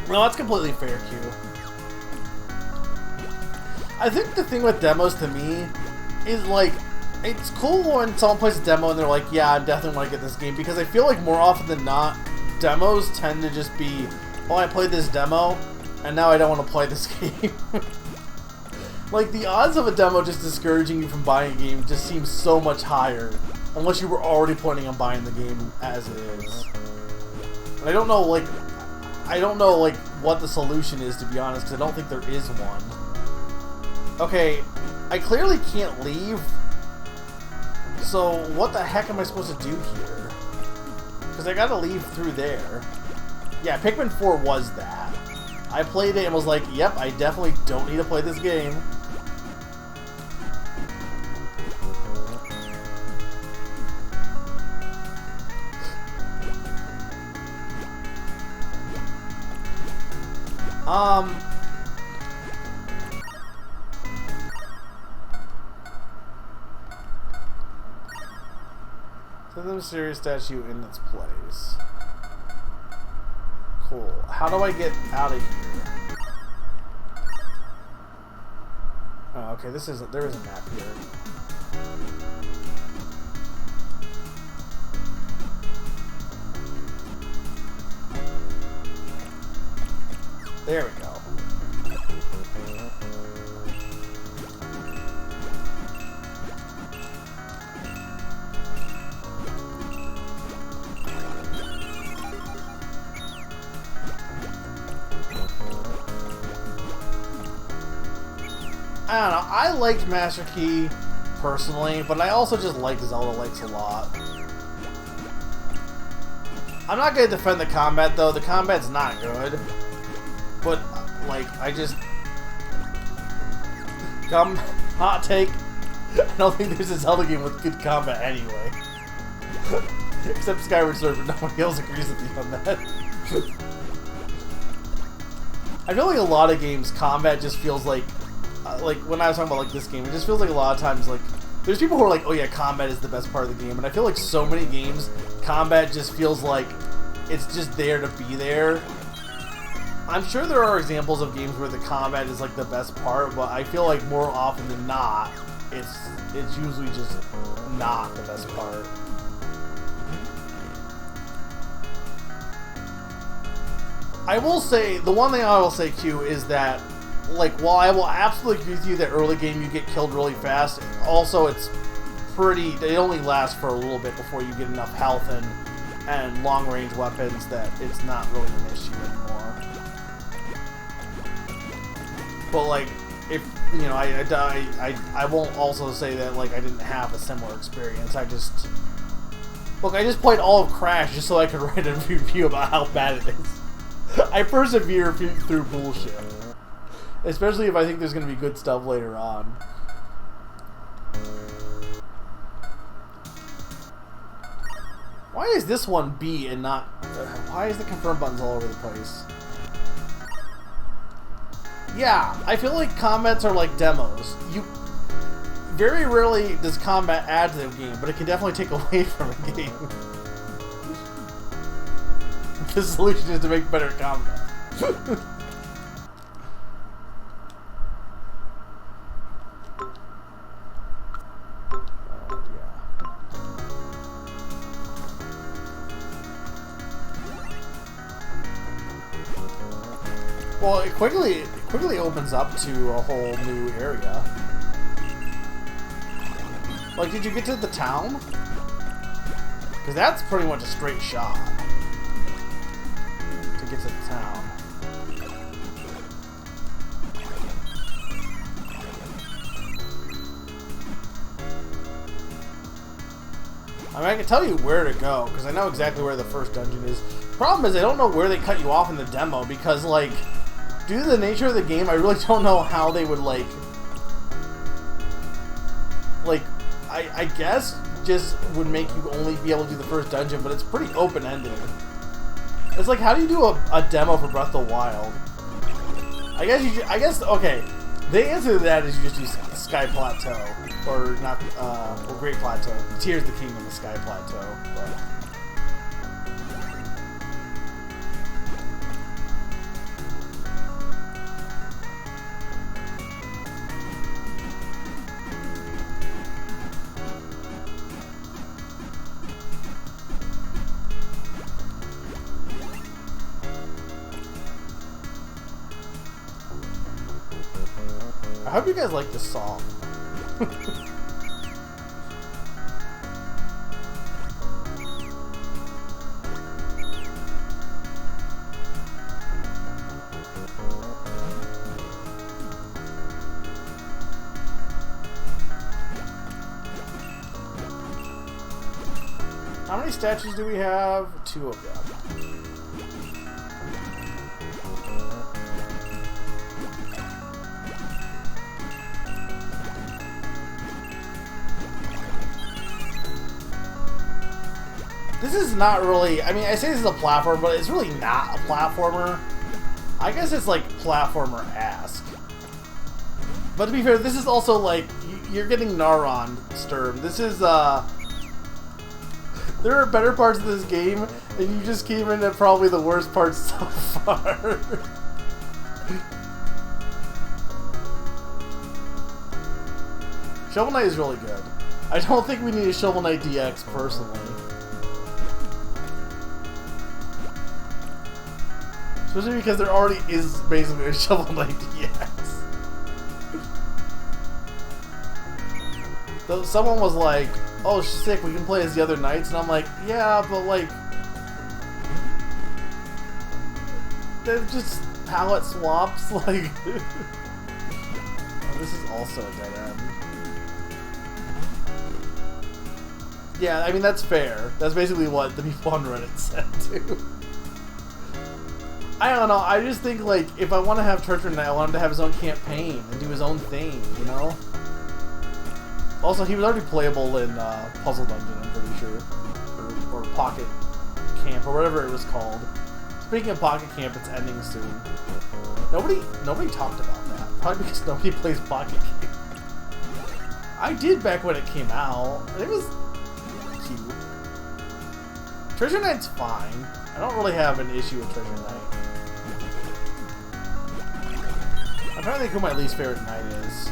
No, that's completely fair, Q. I think the thing with demos to me is, like, it's cool when someone plays a demo and they're like, yeah, I definitely want to get this game, because I feel like more often than not, demos tend to just be, oh, I played this demo, and now I don't want to play this game. Like, the odds of a demo just discouraging you from buying a game just seems so much higher, unless you were already planning on buying the game as it is. And I don't know, like, what the solution is, to be honest, because I don't think there is one. Okay, I clearly can't leave, so what the heck am I supposed to do here? Because I gotta leave through there. Yeah, Pikmin 4 was that. I played it and was like, yep, I definitely don't need to play this game. Set the mysterious statue in its place. Cool. How do I get out of here? Oh, okay, there is a map here. There we go. I don't know, I liked Master Key personally, but I also just like Zelda Lakes a lot. I'm not gonna defend the combat though, the combat's not good. But, like, I just... hot take, I don't think there's a Zelda game with good combat anyway. Except Skyward Sword, but nobody else agrees with me on that. I feel like a lot of games, combat just feels like when I was talking about like this game, it just feels like a lot of times like there's people who are like, oh yeah, combat is the best part of the game, and I feel like so many games, combat just feels like it's just there to be there. I'm sure there are examples of games where the combat is like the best part, but I feel like more often than not, it's usually just not the best part. I will say, the one thing I will say, Q, is that, like, while I will absolutely agree with you that early game you get killed really fast, also it's pretty, they only last for a little bit before you get enough health and long-range weapons that it's not really an issue anymore. But, like, if, you know, I won't also say that, like, I didn't have a similar experience. I just played all of Crash just so I could write a review about how bad it is. I persevere through bullshit. Especially if I think there's going to be good stuff later on. Why is this one B and not... why is the confirm buttons all over the place? Yeah, I feel like combats are like demos. Very rarely does combat add to the game, but it can definitely take away from a game. The solution is to make better combat. Well, it quickly opens up to a whole new area. Like, did you get to the town? Because that's pretty much a straight shot to get to the town. I mean, I can tell you where to go, because I know exactly where the first dungeon is. Problem is, I don't know where they cut you off in the demo, because, like, due to the nature of the game, I really don't know how they would, like, I guess just would make you only be able to do the first dungeon, but it's pretty open-ended. It's like, how do you do a demo for Breath of the Wild? I guess, okay, the answer to that is you just do Sky Plateau, or not, or Great Plateau. Tears the Kingdom of Sky Plateau. But. I hope you guys like this song. How many statues do we have? 2 of them. This is not really, I mean, I say this is a platformer, but it's really not a platformer. I guess it's like platformer-esque. But to be fair, this is also like, you're getting Naron, Sturm. This is, there are better parts of this game, and you just came in at probably the worst parts so far. Shovel Knight is really good. I don't think we need a Shovel Knight DX, personally. Especially because there already is basically a Shovel Knight DX. Though someone was like, oh sick, we can play as the other knights, and I'm like, yeah, but like, they're just palette swaps, like. Oh, this is also a dead end. Yeah, I mean, that's fair. That's basically what the people on Reddit said, too. I don't know, I just think, like, if I want to have Treasure Knight, I want him to have his own campaign and do his own thing, you know? Also, he was already playable in Puzzle Dungeon, I'm pretty sure. Or Pocket Camp, or whatever it was called. Speaking of Pocket Camp, it's ending soon. Nobody talked about that. Probably because nobody plays Pocket Camp. I did back when it came out. It was cute. Treasure Knight's fine. I don't really have an issue with Treasure Knight. I'm trying to think who my least favorite knight is.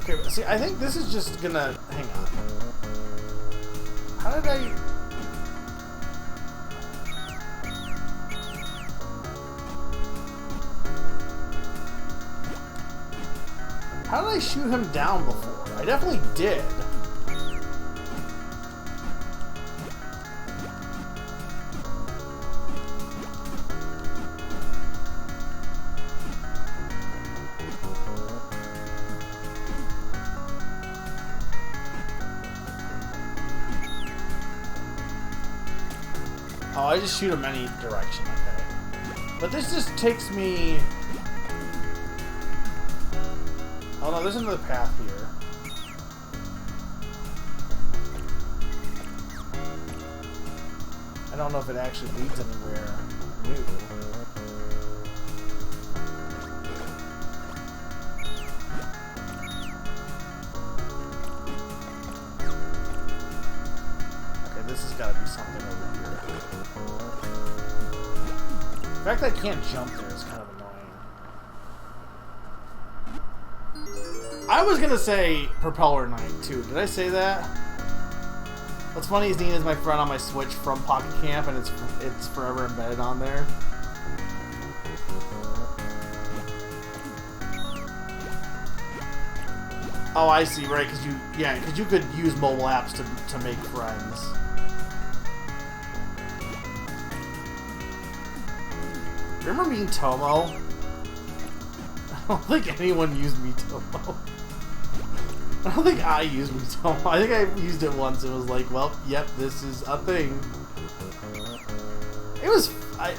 Okay, see, I think this is just gonna... Hang on. How did I... How did I shoot him down before? I definitely did. Oh, I just shoot him any direction, okay. But this just takes me... Oh no, there's another path here. I don't know if it actually leads anywhere new. Okay, this has got to be something over here. The fact that I can't jump there is kind of annoying. I was gonna say Propeller Knight too. Did I say that? What's funny is Nina's my friend on my Switch from Pocket Camp, and it's forever embedded on there. Oh, I see. Right, because you could use mobile apps to make friends. Remember Miitomo? I don't think anyone used Miitomo. I don't think I used Miitomo. I think I used it once and was like, well, yep, this is a thing. It was, I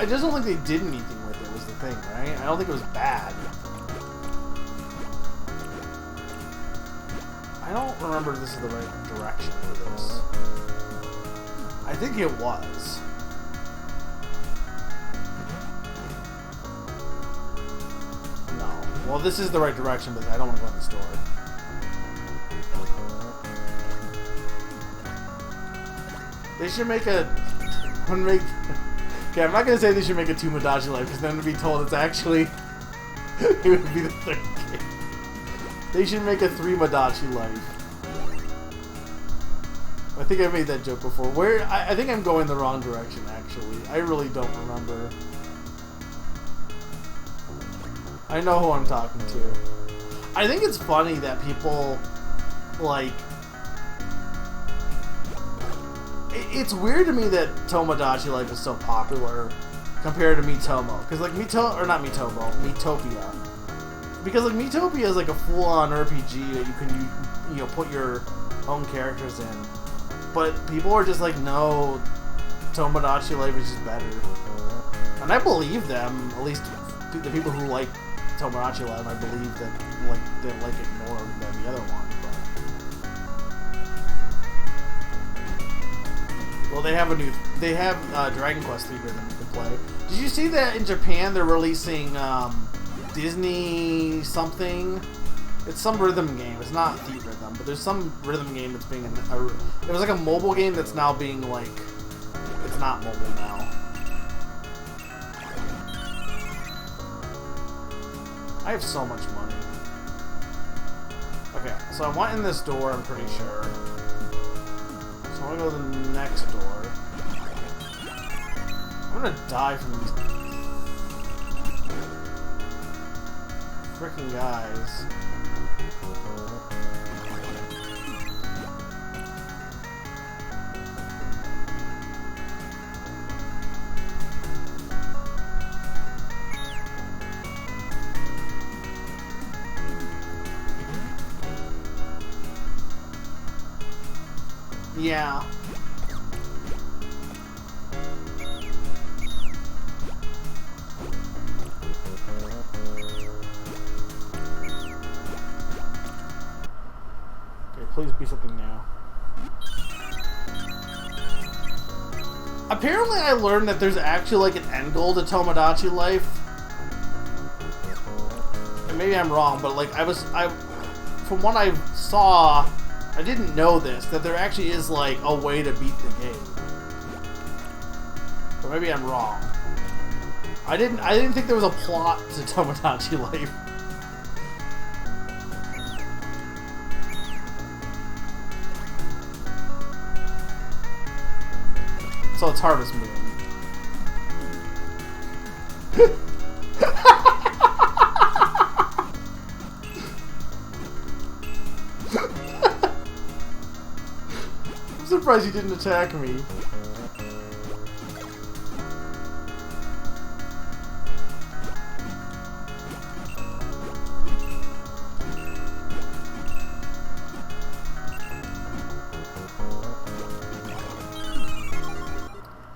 just don't think they did anything with it, was the thing, right? I don't think it was bad. I don't remember if this is the right direction for this. I think it was. No. Well, this is the right direction, but I don't want to go in the store. They should make a... Okay, I'm not gonna say they should make a Tomodachi Life, because then to be told it's actually... it would be the third game. They should make a 3 Modachi Life. I think I made that joke before. I think I'm going the wrong direction, actually. I really don't remember. I know who I'm talking to. I think it's funny that people, like... It's weird to me that Tomodachi Life is so popular compared to Miitomo. Because, like, Miitopia. Because, like, Miitopia is, like, a full-on RPG that you can, you know, put your own characters in. But people are just like, no, Tomodachi Life is just better. And I believe them, at least the people who like Tomodachi Life, I believe that they like it more than the other one. But... Well, they have Dragon Quest III Rhythm you can play. Did you see that in Japan they're releasing Disney something? It's some rhythm game. It's not Thief Rhythm, but there's some rhythm game that's being... it was like a mobile game that's now being like... It's not mobile now. I have so much money. Okay, so I went in this door, I'm pretty sure. So I'm gonna go to the next door. I'm gonna die from these... freaking guys. Yeah. Okay, please be something new. Apparently I learned that there's actually like an end goal to Tomodachi Life. And maybe I'm wrong, but like from what I saw, I didn't know this, that there actually is, like, a way to beat the game. But maybe I'm wrong. I didn't think there was a plot to Tomodachi Life. So it's Harvest Moon. I'm surprised you didn't attack me.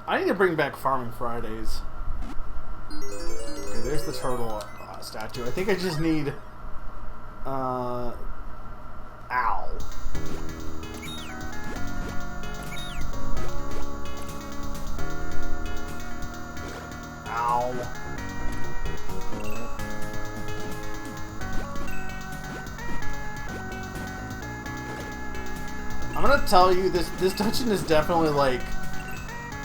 I need to bring back Farming Fridays. Okay, there's the turtle statue. I think I just need... Ow. Ow. I'm gonna tell you, this dungeon is definitely like...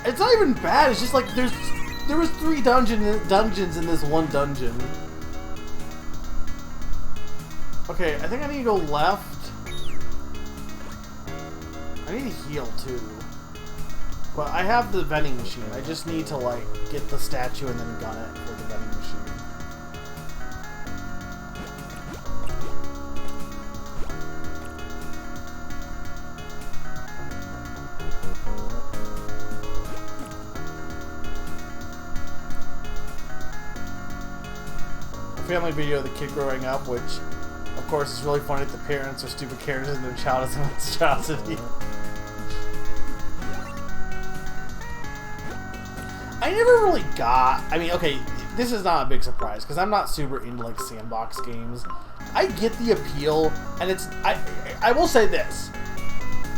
It's not even bad, it's just like there was 3 dungeons in this one dungeon. Okay, I think I need to go left. I need to heal too. But I have the vending machine. I just need to like get the statue and then gun it for the vending machine. Family video of the kid growing up, which of course is really funny that the parents are stupid characters and their child is a monstrosity. I never really got... I mean, okay, this is not a big surprise because I'm not super into like sandbox games. I get the appeal, and it's I will say this.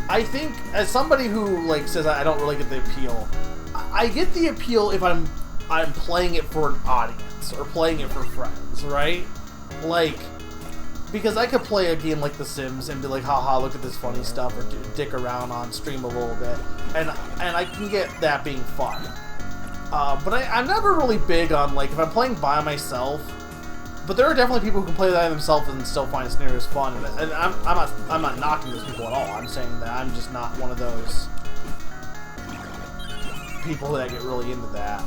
I think as somebody who like says I don't really get the appeal, I get the appeal if I'm playing it for an audience or playing it for friends, right? Like, because I could play a game like The Sims and be like, haha, look at this funny stuff, or dick around on stream a little bit, and I can get that being fun. But I'm never really big on, like, if I'm playing by myself, but there are definitely people who can play that themselves and still find scenarios fun, and I'm not knocking those people at all. I'm saying that I'm just not one of those people that get really into that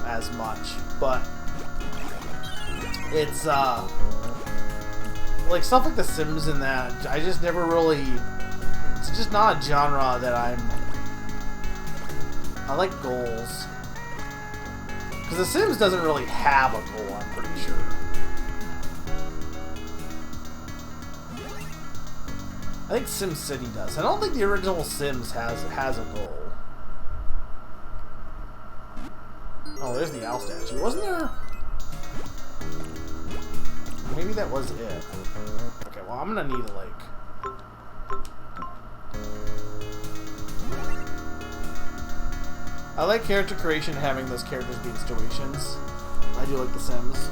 as much. But it's like stuff like The Sims and that, I just never really, it's just not a genre that I like goals. Because The Sims doesn't really have a goal, I'm pretty sure. I think SimCity does. I don't think the original Sims has a goal. Oh, there's the owl statue. Wasn't there? Maybe that was it. Okay, well, I'm gonna need, like... I like character creation, having those characters be in situations. I do like The Sims.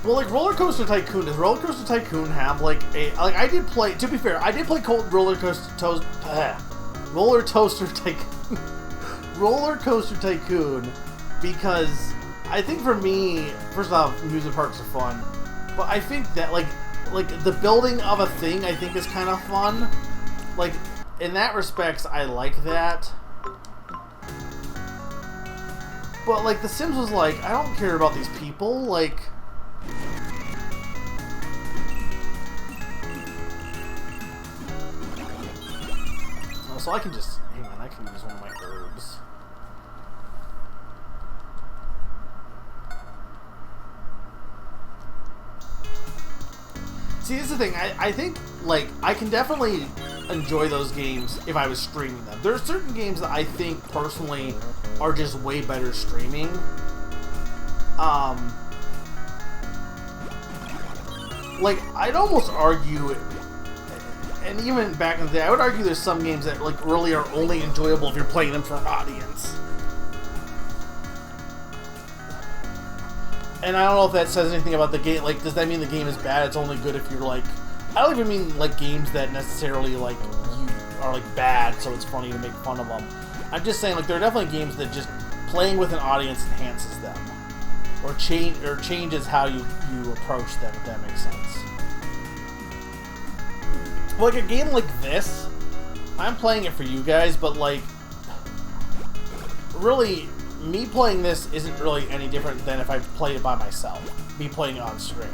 Well, like, Roller Coaster Tycoon, does Roller Coaster Tycoon have, like, a... Like, I did play... To be fair, I did play Roller Coaster Tycoon... Roller Coaster Tycoon, because... I think for me, first off, amusement parks are fun, but I think that, like the building of a thing, I think is kind of fun. Like, in that respects, I like that. But, like, The Sims was like, I don't care about these people, like... Oh, so I can just... Hang on, I can use one of my herbs. See, this is the thing. I think, like, I can definitely enjoy those games if I was streaming them. There are certain games that I think, personally, are just way better streaming. Like, I'd almost argue, and even back in the day, I would argue there's some games that, like, really are only enjoyable if you're playing them for an audience. And I don't know if that says anything about the game. Like, does that mean the game is bad? It's only good if you're, like... I don't even mean, like, games that necessarily, like, you are, like, bad, so it's funny to make fun of them. I'm just saying, like, there are definitely games that just playing with an audience enhances them. Or changes how you approach them, if that makes sense. Like, a game like this, I'm playing it for you guys, but, like... Really... Me playing this isn't really any different than if I played it by myself. Me playing it on stream.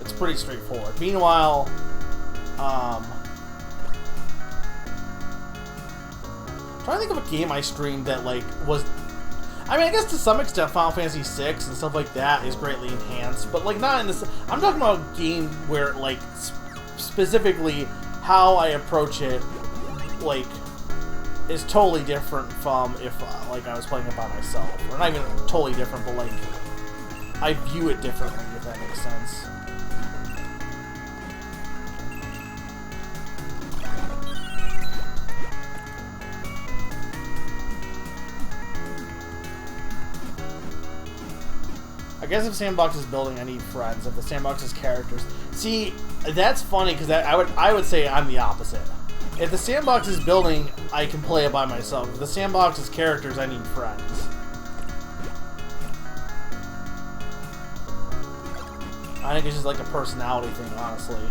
It's pretty straightforward. Meanwhile, I'm trying to think of a game I streamed that, like, was... I mean, I guess to some extent Final Fantasy VI and stuff like that is greatly enhanced, but, like, not in this... I'm talking about a game where, like, specifically how I approach it, like... is totally different from if, like, I was playing it by myself. Or not even totally different, but, like, I view it differently, if that makes sense. I guess if Sandbox is building, I need friends. If the Sandbox is characters... See, that's funny, because I would say I'm the opposite. If the Sandbox is building, I can play it by myself. If the Sandbox is characters, I need friends. I think it's just like a personality thing, honestly.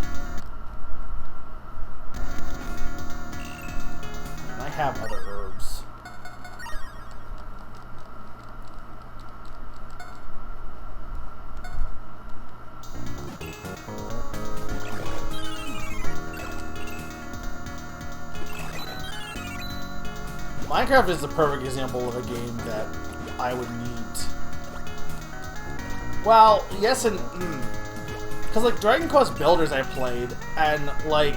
And I have other herbs. Minecraft is the perfect example of a game that I would need. Well, yes and... Because, like, Dragon Quest Builders I played, and, like...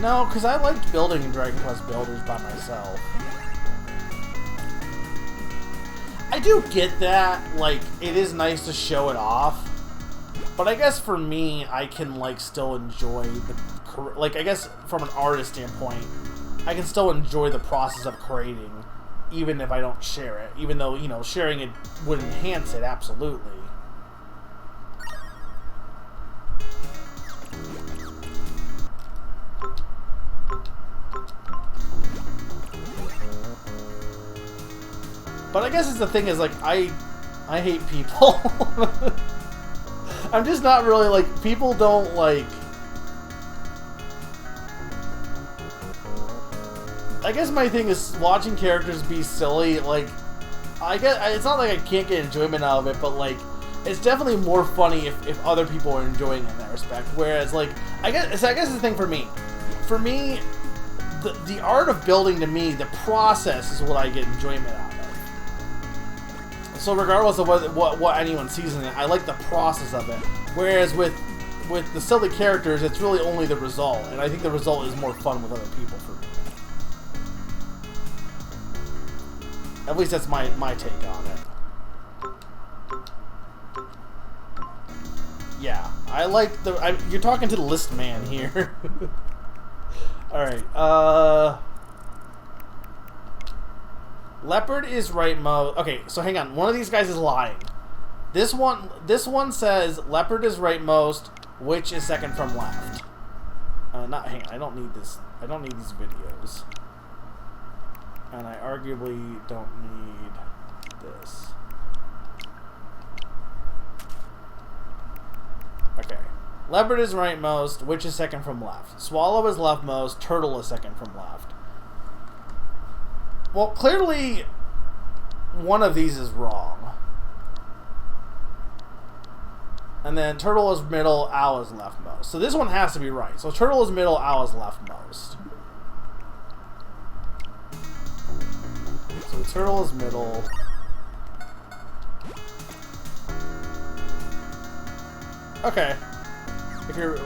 No, because I liked building in Dragon Quest Builders by myself. I do get that, like, it is nice to show it off, but I guess for me, I can, like, still enjoy the, like, I guess from an artist standpoint, I can still enjoy the process of creating, even if I don't share it, even though, you know, sharing it would enhance it, absolutely. But I guess it's the thing is, like, I hate people. I'm just not really, like, people don't, like... I guess my thing is watching characters be silly, like, I guess, it's not like I can't get enjoyment out of it, but, like, it's definitely more funny if other people are enjoying it in that respect. Whereas, like, I guess it's the thing for me. For me, the art of building, to me, the process is what I get enjoyment out of. So regardless of what anyone sees in it, I like the process of it. Whereas with the silly characters, it's really only the result, and I think the result is more fun with other people for me. At least that's my take on it. Yeah, I like you're talking to the list man here. All right. Leopard is right mode. Okay, so hang on. One of these guys is lying. This one says Leopard is right most, Witch is second from left. Hang on. I don't need this. I don't need these videos. And I arguably don't need this. Okay. Leopard is right most, Witch is second from left. Swallow is left most, Turtle is second from left. Well, clearly, one of these is wrong. And then Turtle is middle, Owl is leftmost. So this one has to be right. So Turtle is middle, Owl is leftmost. So Turtle is middle. Okay. If you're,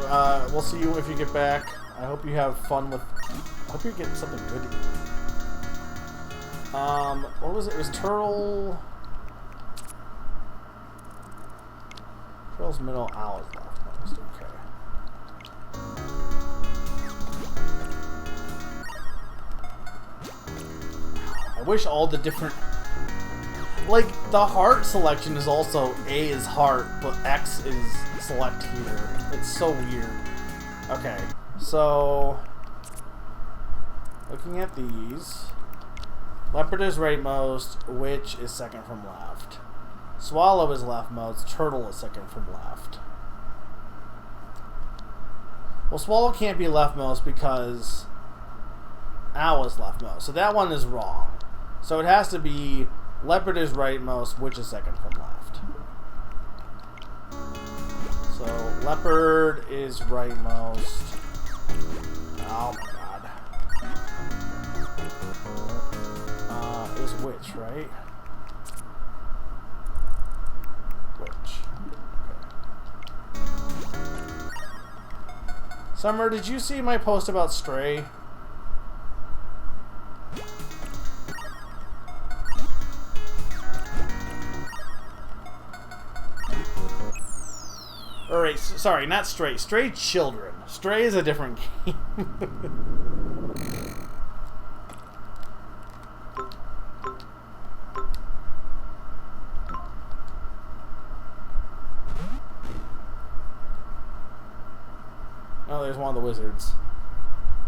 we'll see you if you get back. I hope you have fun with. I hope you're getting something good. What was it? It was Turtle. Turtle's middle, Owl is leftmost. Okay. I wish all the different. Like, the heart selection is also A is heart, but X is select here. It's so weird. Okay, so looking at these, Leopard is rightmost, Witch is second from left. Swallow is leftmost, Turtle is second from left. Well, Swallow can't be leftmost because Owl is leftmost, so that one is wrong. So it has to be Leopard is rightmost, Witch is second from left. So Leopard is rightmost. Oh my god. It was Witch, right? Witch. Okay. Summer, did you see my post about Stray? Alright, sorry, not Stray. Stray Children. Stray is a different game. Oh, there's one of the wizards.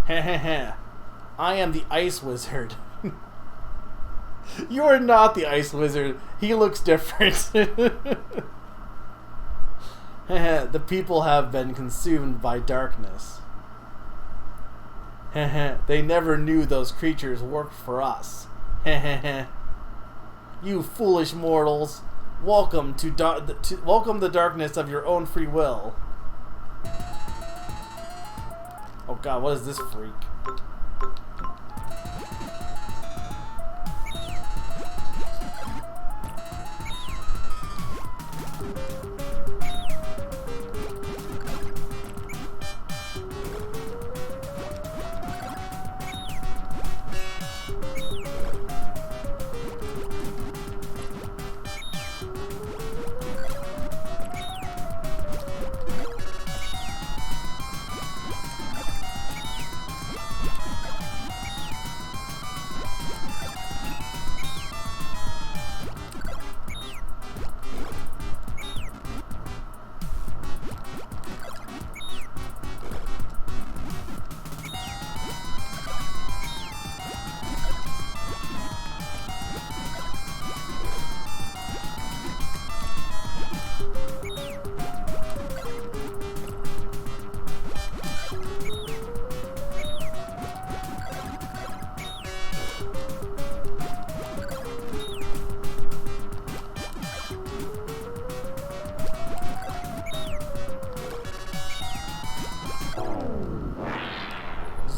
Heh. I am the Ice Wizard. You are not the Ice Wizard. He looks different. The people have been consumed by darkness. They never knew those creatures worked for us. You foolish mortals, welcome welcome the darkness of your own free will. Oh god, what is this freak?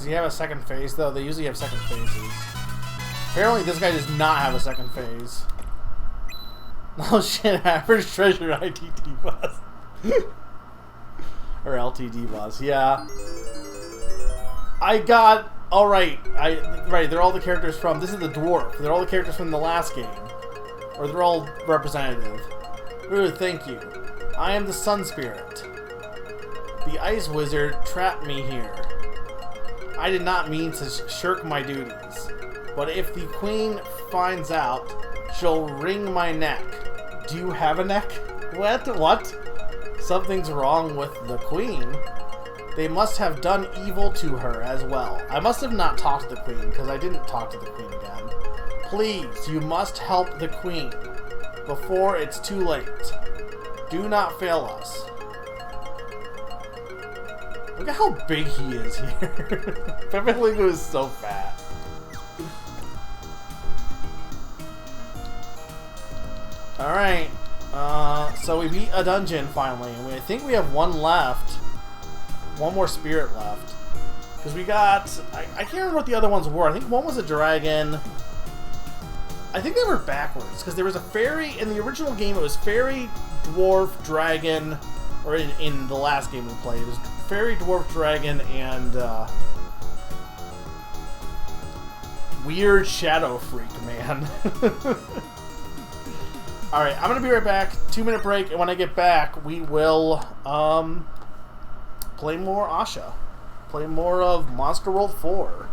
Does he have a second phase, though? They usually have second phases. Apparently, this guy does not have a second phase. Oh shit, average treasure ITT boss. Or LTD boss, yeah. I got... Alright, right, they're all the characters from... This is the dwarf. They're all the characters from the last game. Or they're all representative. Ooh, thank you. I am the Sun Spirit. The Ice Wizard trapped me here. I did not mean to shirk my duties. But if the Queen finds out, she'll wring my neck. Do you have a neck? What? Something's wrong with the Queen. They must have done evil to her as well. I must have not talked to the Queen, because I didn't talk to the Queen again. Please, you must help the Queen before it's too late. Do not fail us. Look at how big he is here. Pepe Lingo is so fat. Alright, so we beat a dungeon finally, and I think we have one left. One more spirit left. Because we got... I can't remember what the other ones were. I think one was a dragon. I think they were backwards, because there was a fairy... In the original game, it was fairy, dwarf, dragon... Or in the last game we played, it was fairy, dwarf, dragon, and... weird shadow freak, man. Alright, I'm gonna be right back. 2-minute break, and when I get back, we will, play more Asha. Play more of Monster World 4.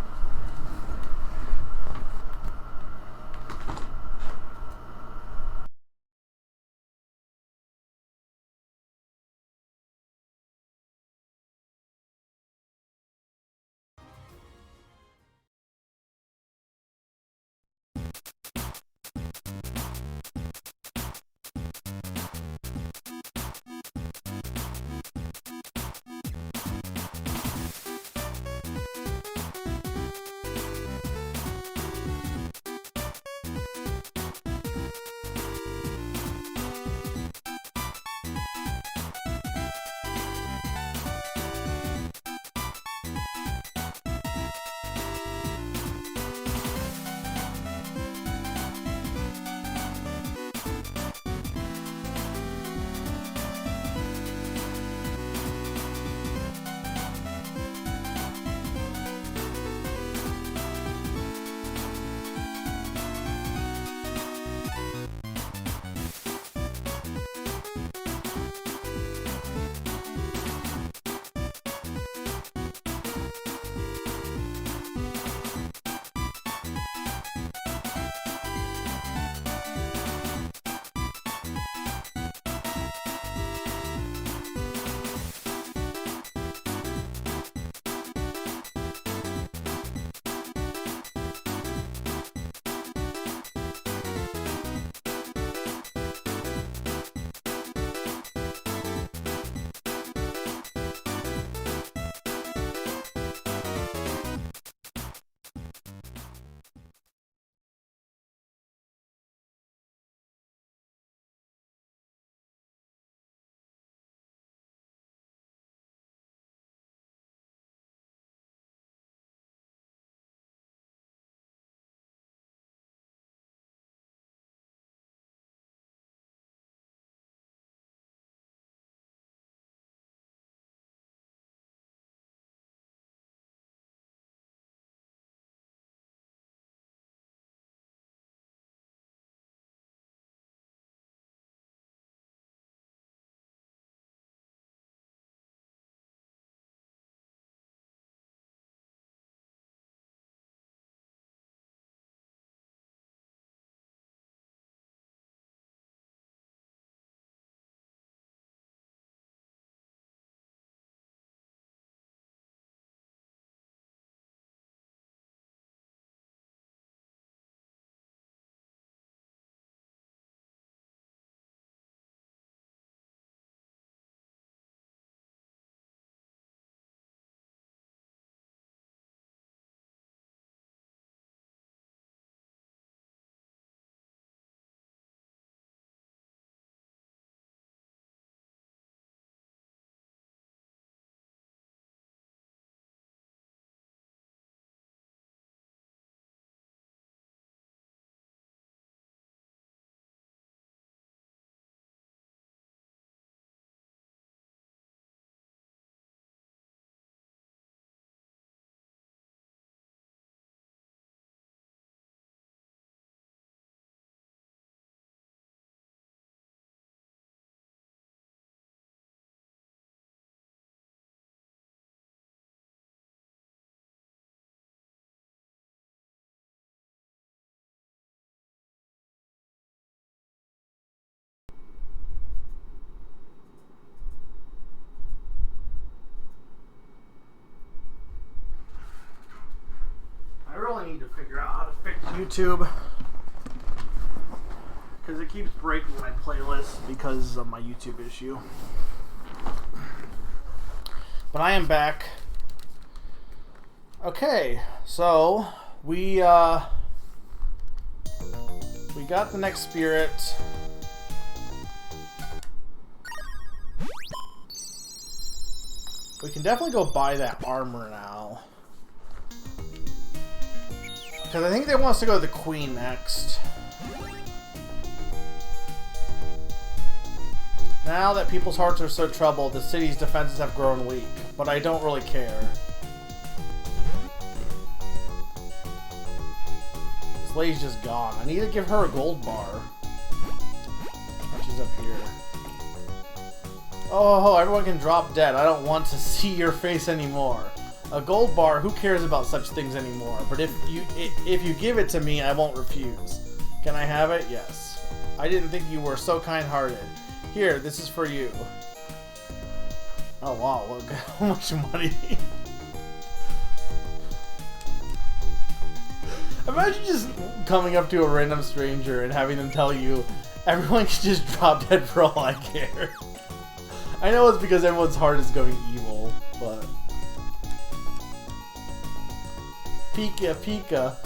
figure out how to fix YouTube. Because it keeps breaking my playlist because of my YouTube issue. But I am back. Okay, so we got the next spirit. We can definitely go buy that armor now. Because I think they want us to go to the Queen next. Now that people's hearts are so troubled, the city's defenses have grown weak. But I don't really care. This lady's just gone. I need to give her a gold bar. Oh, she's up here. Oh, everyone can drop dead. I don't want to see your face anymore. A gold bar, who cares about such things anymore? But if you give it to me, I won't refuse. Can I have it? Yes. I didn't think you were so kind-hearted. Here, this is for you. Oh wow, look how much money. Imagine just coming up to a random stranger and having them tell you, everyone can just drop dead for all I care. I know it's because everyone's heart is going evil, but... Pika, Pika.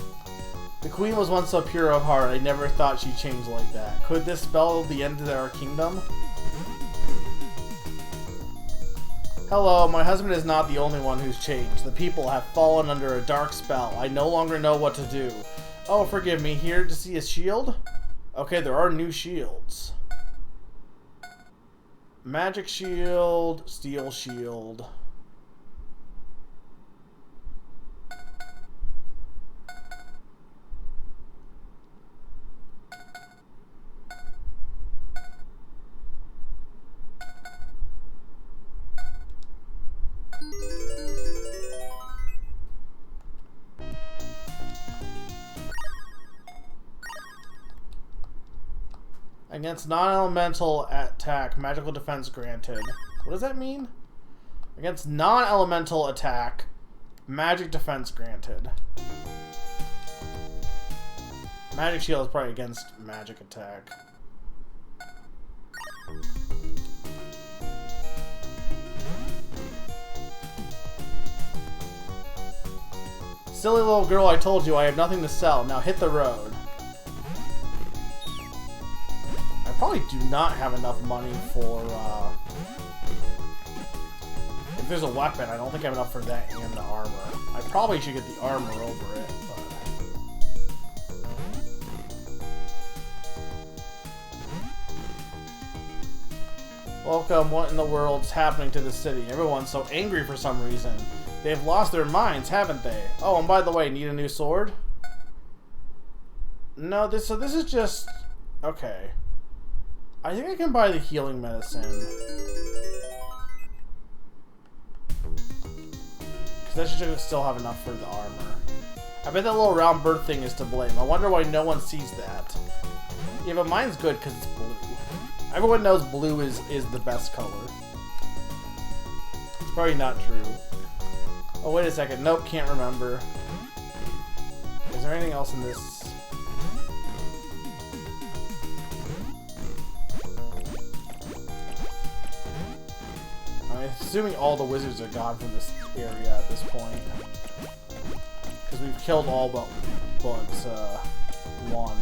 The queen was once so pure of heart, I never thought she'd change like that. Could this spell the end of our kingdom? Hello, my husband is not the only one who's changed. The people have fallen under a dark spell. I no longer know what to do. Oh, forgive me. Here to see a shield? Okay, there are new shields. Magic shield, steel shield. Against non-elemental attack, magical defense granted. What does that mean? Against non-elemental attack, magic defense granted. Magic shield is probably against magic attack. Silly little girl, I told you I have nothing to sell. Now hit the road. Probably do not have enough money for, if there's a weapon, I don't think I have enough for that and the armor. I probably should get the armor over it, but... Welcome, what in the world's happening to the city? Everyone's so angry for some reason. They've lost their minds, haven't they? Oh, and by the way, need a new sword? No, this is just... Okay. I think I can buy the healing medicine. Because that should still have enough for the armor. I bet that little round bird thing is to blame. I wonder why no one sees that. Yeah, but mine's good because it's blue. Everyone knows blue is the best color. It's probably not true. Oh, wait a second. Nope, can't remember. Is there anything else in this? I'm assuming all the wizards are gone from this area at this point. Because we've killed all but one.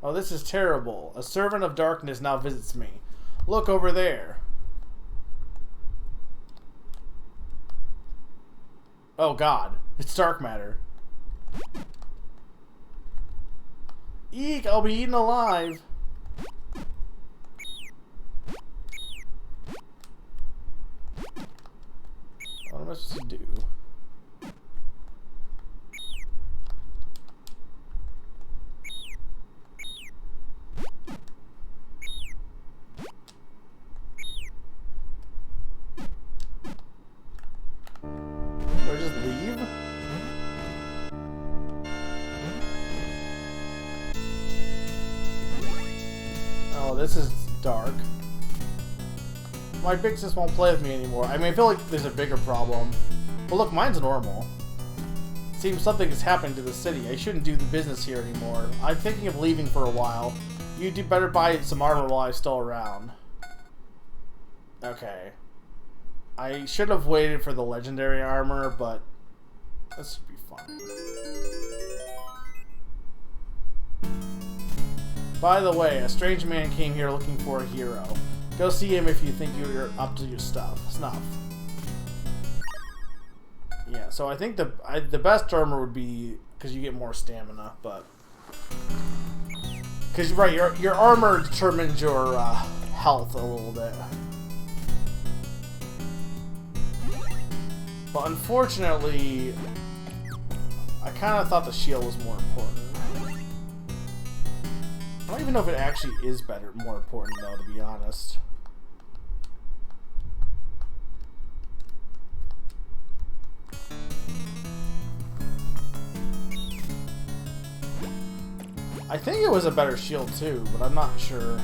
Oh, this is terrible. A servant of darkness now visits me. Look over there. Oh god, it's dark matter. Eek, I'll be eaten alive. What am I supposed to do? Do I just leave? Oh, this is dark. My Bix just won't play with me anymore. I mean, I feel like there's a bigger problem. But look, mine's normal. Seems something is happening to the city. I shouldn't do the business here anymore. I'm thinking of leaving for a while. You do better buy some armor while I'm still around. Okay. I should have waited for the legendary armor, but this should be fun. By the way, a strange man came here looking for a hero. Go see him if you think you're up to your snuff. Yeah, so I think the best armor would be because you get more stamina, but because right, your armor determines your health a little bit. But unfortunately, I kind of thought the shield was more important. I don't even know if it actually is more important though, to be honest. I think it was a better shield too, but I'm not sure.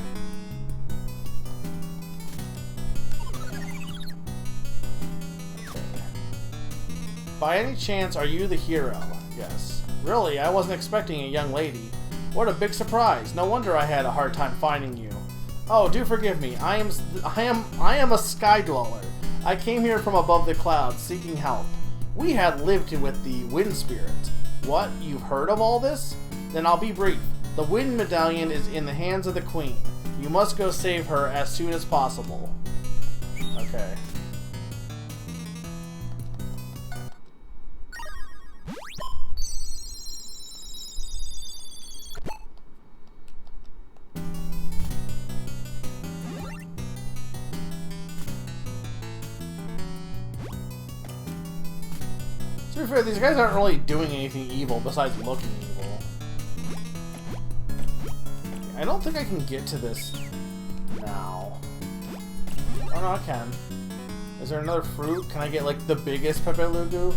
By any chance, are you the hero? Yes. Really? I wasn't expecting a young lady. What a big surprise. No wonder I had a hard time finding you. Oh, do forgive me. I am a sky dweller. I came here from above the clouds, seeking help. We had lived with the wind spirit. What? You've heard of all this? Then I'll be brief. The wind medallion is in the hands of the queen. You must go save her as soon as possible. Okay. To be fair, these guys aren't really doing anything evil besides looking evil. I don't think I can get to this now. Oh no, I can. Is there another fruit? Can I get like the biggest Pepe Lugu?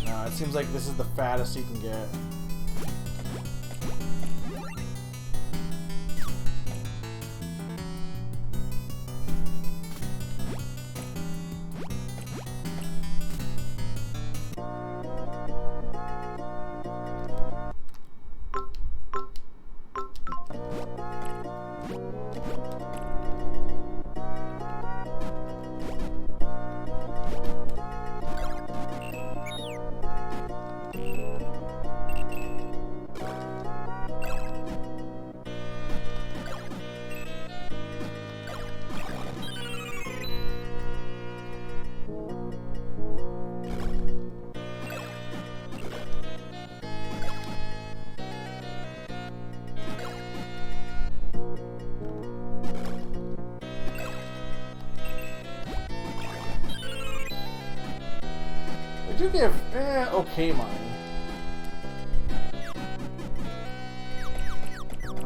No, it seems like this is the fattest you can get. I do give okay money.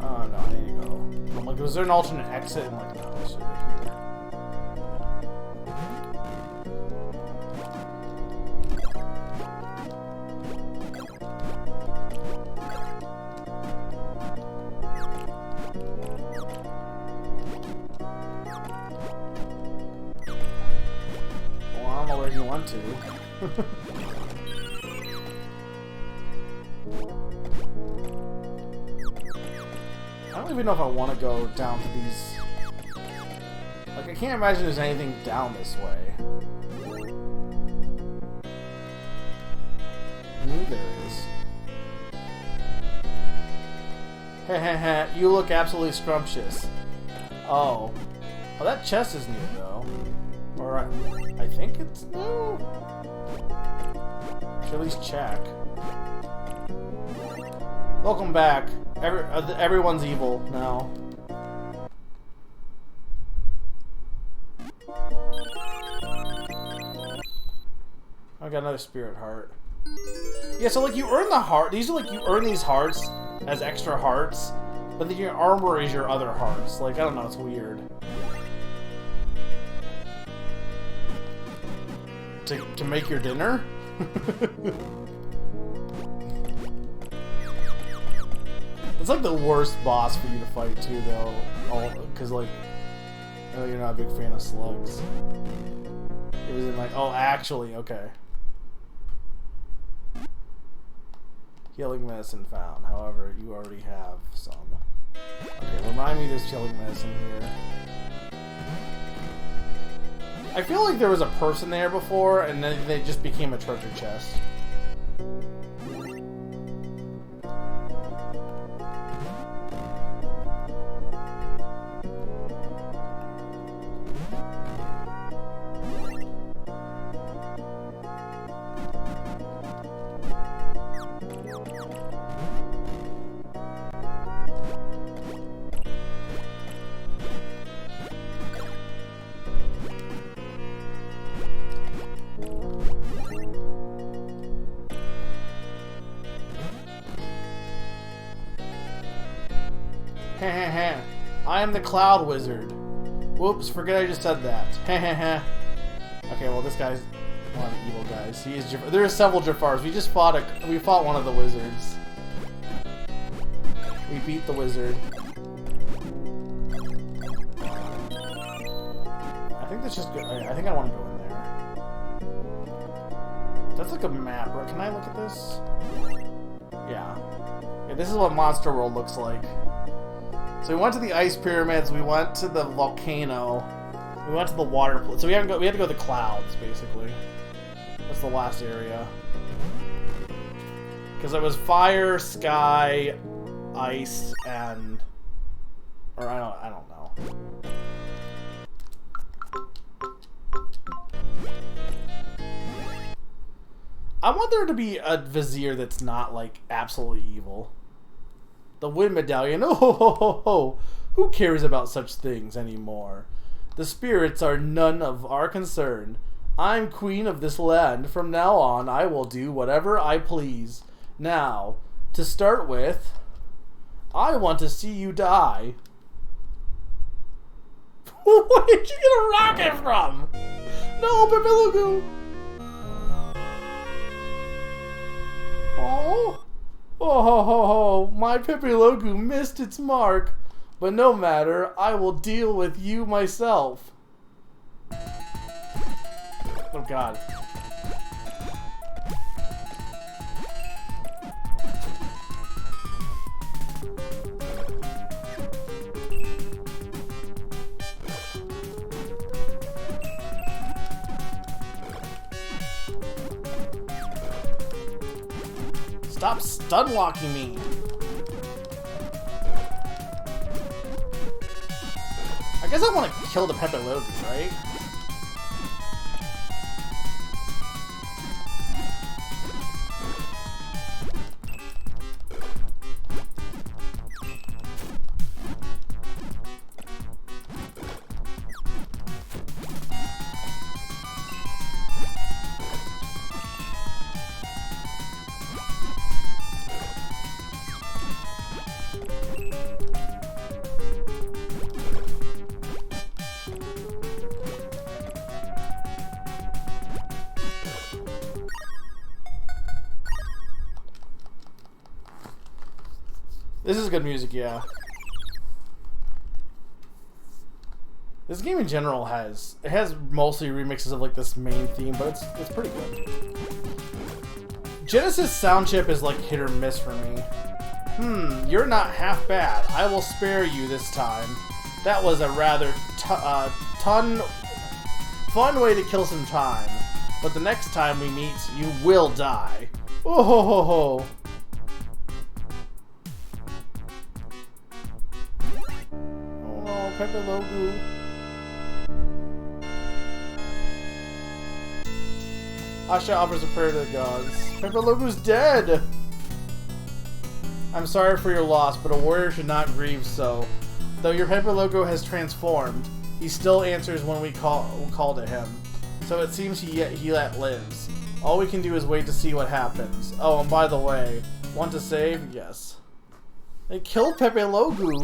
Oh no, I need to go. I'm like, was there an alternate exit? I'm like, no, it's right here. Well, I don't know where you want to. I don't even know if I want to go down to these. Like, I can't imagine there's anything down this way. There is. Heh, you look absolutely scrumptious. Oh. Oh, that chest is new, though. Or I think it's new? Should at least check. Welcome back. Everyone's evil now. I got another spirit heart. Yeah, so like you earn the heart. These are like you earn these hearts as extra hearts, but then your armor is your other hearts. Like I don't know, it's weird. To make your dinner? It's like the worst boss for you to fight too, though. Because like, I know you're not a big fan of slugs. It was in like, oh, actually, okay. Healing medicine found. However, you already have some. Okay, remind me there's healing medicine here. I feel like there was a person there before, and then they just became a treasure chest. I am the Cloud Wizard. Whoops, forget I just said that. Okay, well this guy's one of the evil guys. He is there are several Jafars. We fought one of the wizards. We beat the wizard. I think that's just good. I think I want to go in there. That's like a map, bro. Can I look at this? Yeah. Yeah, this is what Monster World looks like. So we went to the ice pyramids, we went to the volcano, we went to the water. So we had to go to the clouds, basically. That's the last area. Because it was fire, sky, ice, and or I don't know. I want there to be a vizier that's not like absolutely evil. The Wind Medallion, oh ho ho ho ho! Who cares about such things anymore? The spirits are none of our concern. I'm queen of this land. From now on, I will do whatever I please. Now, to start with, I want to see you die. Where did you get a rocket from? No, Peppelugu! Oh! Oh ho ho ho, my Pippilogu missed its mark, but no matter, I will deal with you myself. Oh god. Stop stun locking me! I guess I want to kill the Peppelogu, right? This is good music, yeah. This game in general has mostly remixes of like this main theme, but it's pretty good. Genesis sound chip is like hit or miss for me. You're not half bad. I will spare you this time. That was a rather fun way to kill some time. But the next time we meet, you will die. Oh ho ho ho. Peppelogu. Asha offers a prayer to the gods. Peppelogu's dead! I'm sorry for your loss, but a warrior should not grieve so. Though your Peppelogu has transformed, he still answers when we call to him. So it seems he yet lives. All we can do is wait to see what happens. Oh, and by the way, want to save? Yes. They killed Peppelogu!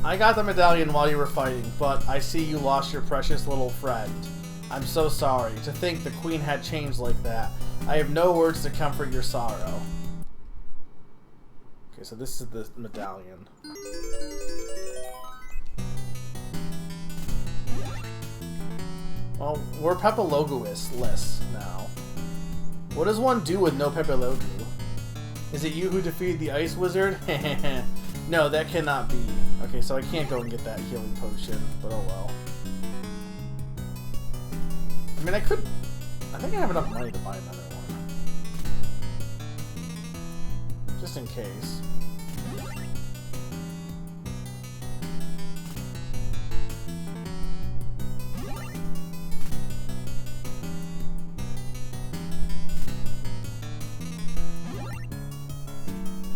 I got the medallion while you were fighting, but I see you lost your precious little friend. I'm so sorry. To think the queen had changed like that. I have no words to comfort your sorrow. Okay, so this is the medallion. Well, we're Pepalogu-less now. What does one do with no Pepalogu? Is it you who defeated the ice wizard? No, that cannot be. Okay, so I can't go and get that healing potion, but oh well. I mean, I think I have enough money to buy another one. Just in case.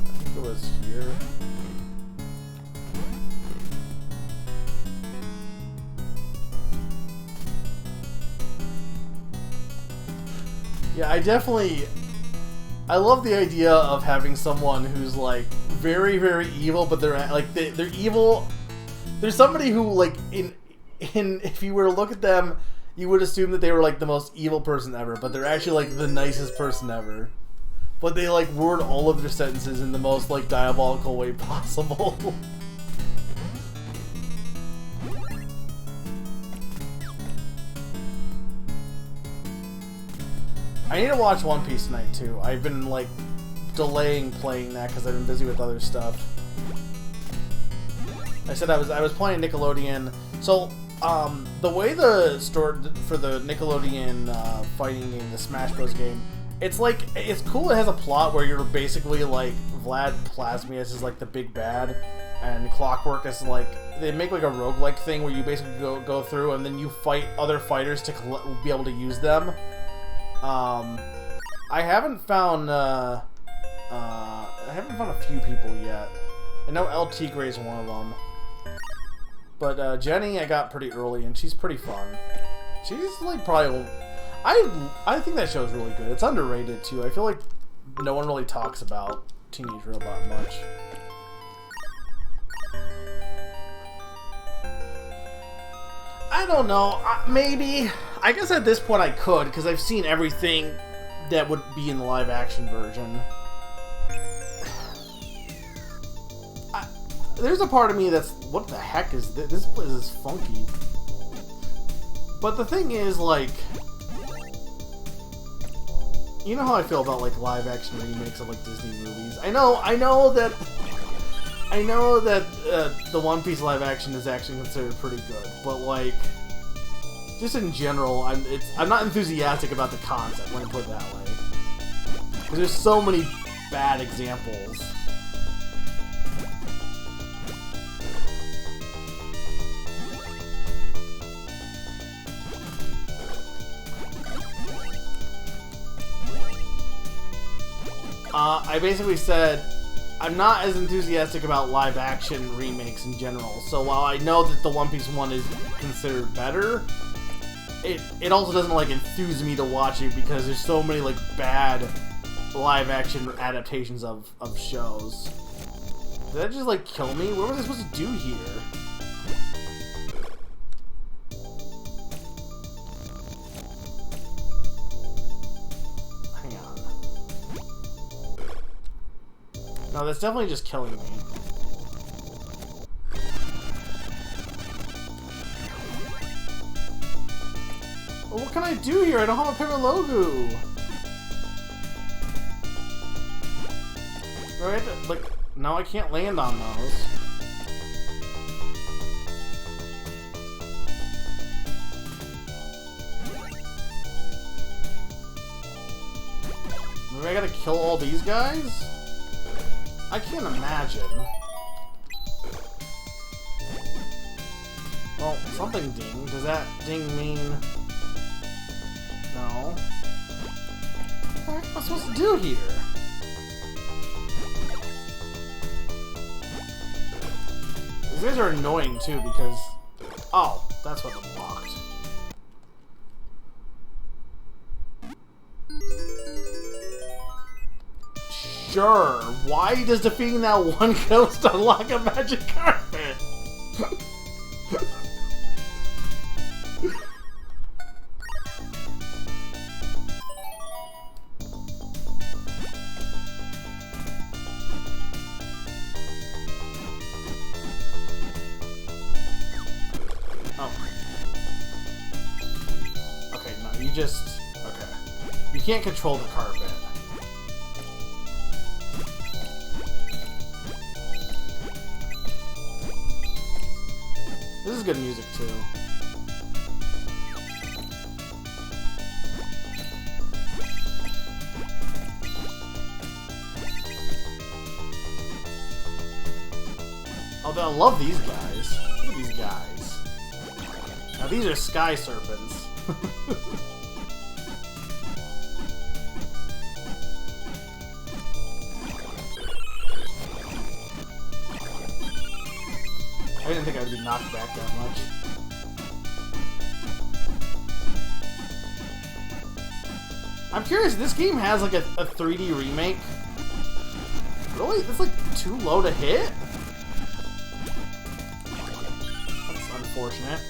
I think it was here. Yeah, I love the idea of having someone who's like very, very evil, but they're like they're evil. There's somebody who like in if you were to look at them, you would assume that they were like the most evil person ever, but they're actually like the nicest person ever. But they like word all of their sentences in the most like diabolical way possible. I need to watch One Piece tonight too. I've been like delaying playing that because I've been busy with other stuff. I said I was playing Nickelodeon. So the way the store for the Nickelodeon fighting game, the Smash Bros game, it's like it's cool. It has a plot where you're basically like Vlad Plasmius is like the big bad, and Clockwork is like they make like a roguelike thing where you basically go through and then you fight other fighters to be able to use them. I haven't found a few people yet. I know El Tigre is one of them. But Jenny I got pretty early and she's pretty fun. She's like probably I think that show's really good. It's underrated too. I feel like no one really talks about Teenage Robot much. I don't know. Maybe. I guess at this point I could, because I've seen everything that would be in the live-action version. There's a part of me that's... What the heck is this? This place is funky. But the thing is, like... You know how I feel about, like, live-action remakes of, like, Disney movies? I know that the One Piece live action is actually considered pretty good, but like, just in general, I'm not enthusiastic about the concept. Let me put it that way, because there's so many bad examples. I basically said I'm not as enthusiastic about live-action remakes in general, so while I know that the One Piece one is considered better, it also doesn't, like, enthuse me to watch it because there's so many, like, bad live-action adaptations of shows. Did that just, like, kill me? What was I supposed to do here? No, that's definitely just killing me. Well, what can I do here? I don't have a Pepalogu! Right? Like, no, I can't land on those. Maybe I gotta kill all these guys? I can't imagine. Well, something ding. Does that ding mean... No. What am I supposed to do here? These guys are annoying too because... Oh, that's what I'm blocked. Sure. Why does defeating that one ghost unlock a magic carpet? just... Okay. You can't control the carpet. This is good music, too. Although I love these guys. Look at these guys. Now these are sky serpents. I didn't think I would be knocked back that much. I'm curious, this game has like a 3D remake. Really? That's like too low to hit? That's unfortunate.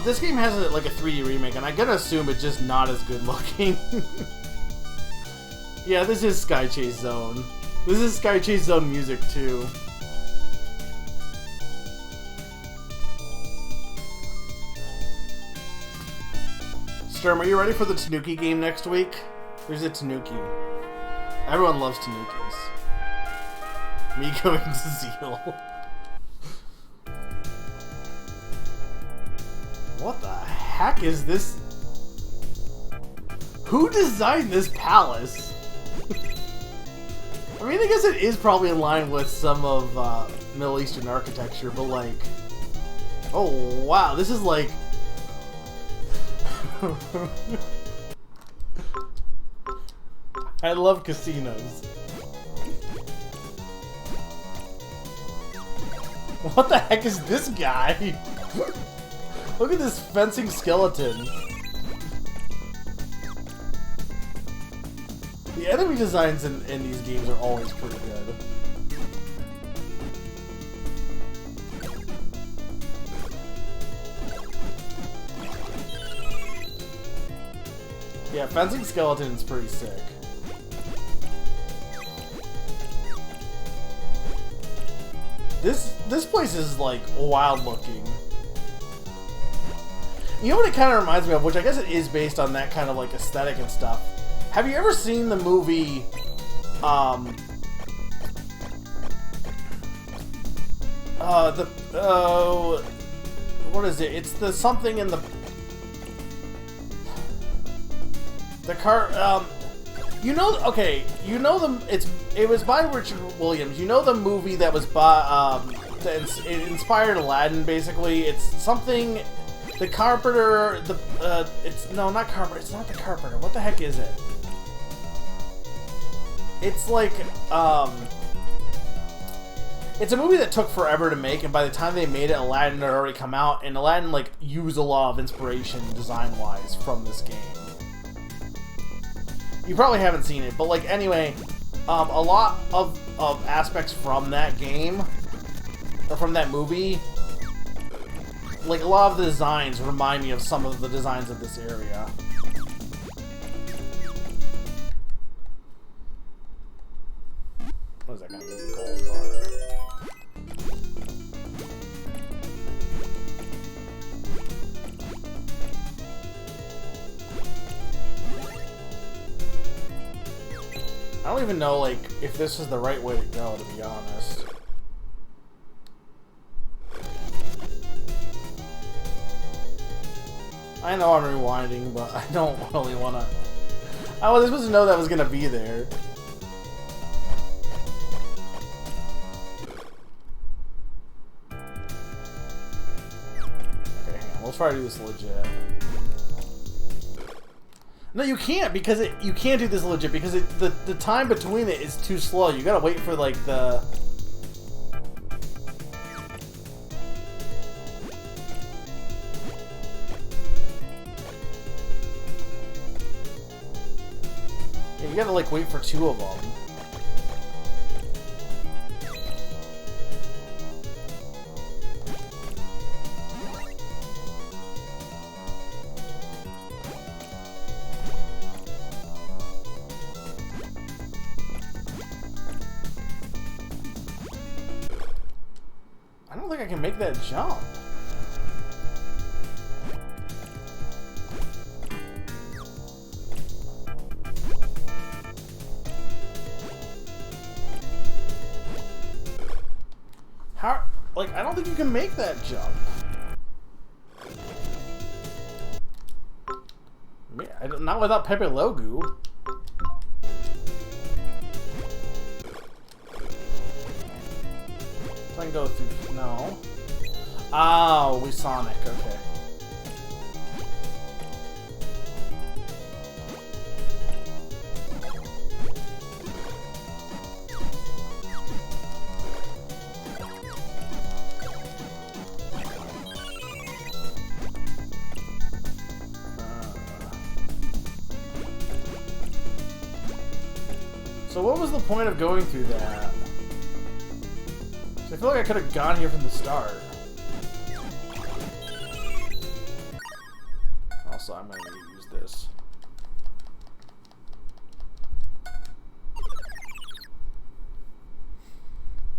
This game has like a 3D remake, and I gotta assume it's just not as good looking. Yeah, this is Sky Chase Zone. This is Sky Chase Zone music too. Sturm, are you ready for the Tanuki game next week? There's a Tanuki. Everyone loves Tanukis. Miko and Zeal. What the heck is this? Who designed this palace? I mean, I guess it is probably in line with some of Middle Eastern architecture, but like... Oh, wow, this is like... I love casinos. What the heck is this guy? Look at this fencing skeleton. The enemy designs in these games are always pretty good. Yeah, fencing skeleton's pretty sick. This place is like wild looking. You know what it kind of reminds me of, which I guess it is based on that kind of like aesthetic and stuff. Have you ever seen the movie what is it? It's the something in the car, you know, okay, you know it was by Richard Williams. You know the movie that was by, it inspired Aladdin, basically. It's something, the Carpenter, no, not Carpenter, it's not the Carpenter. What the heck is it? It's like, it's a movie that took forever to make, and by the time they made it, Aladdin had already come out, and Aladdin, like, used a lot of inspiration design-wise from this game. You probably haven't seen it, but like anyway, a lot of aspects from that game, or from that movie, like a lot of the designs remind me of some of the designs of this area. What is that gonna be? Gold bar. I don't even know, like, if this is the right way to go, to be honest. I know I'm rewinding, but I don't really want to... I was supposed to know that was going to be there. Okay, hang on. We'll try to do this legit. No, you can't, because you can't do this legit, because the time between it is too slow. You gotta wait for, like, the... Yeah, you gotta, like, wait for two of them. I don't think I can make that jump. Like, I don't think you can make that jump. Not without Pepe Logu. I can go through. No. Oh, we Sonic. Okay. So what was the point of going through that? I feel like I could have gone here from the start. Also, I'm going to use this.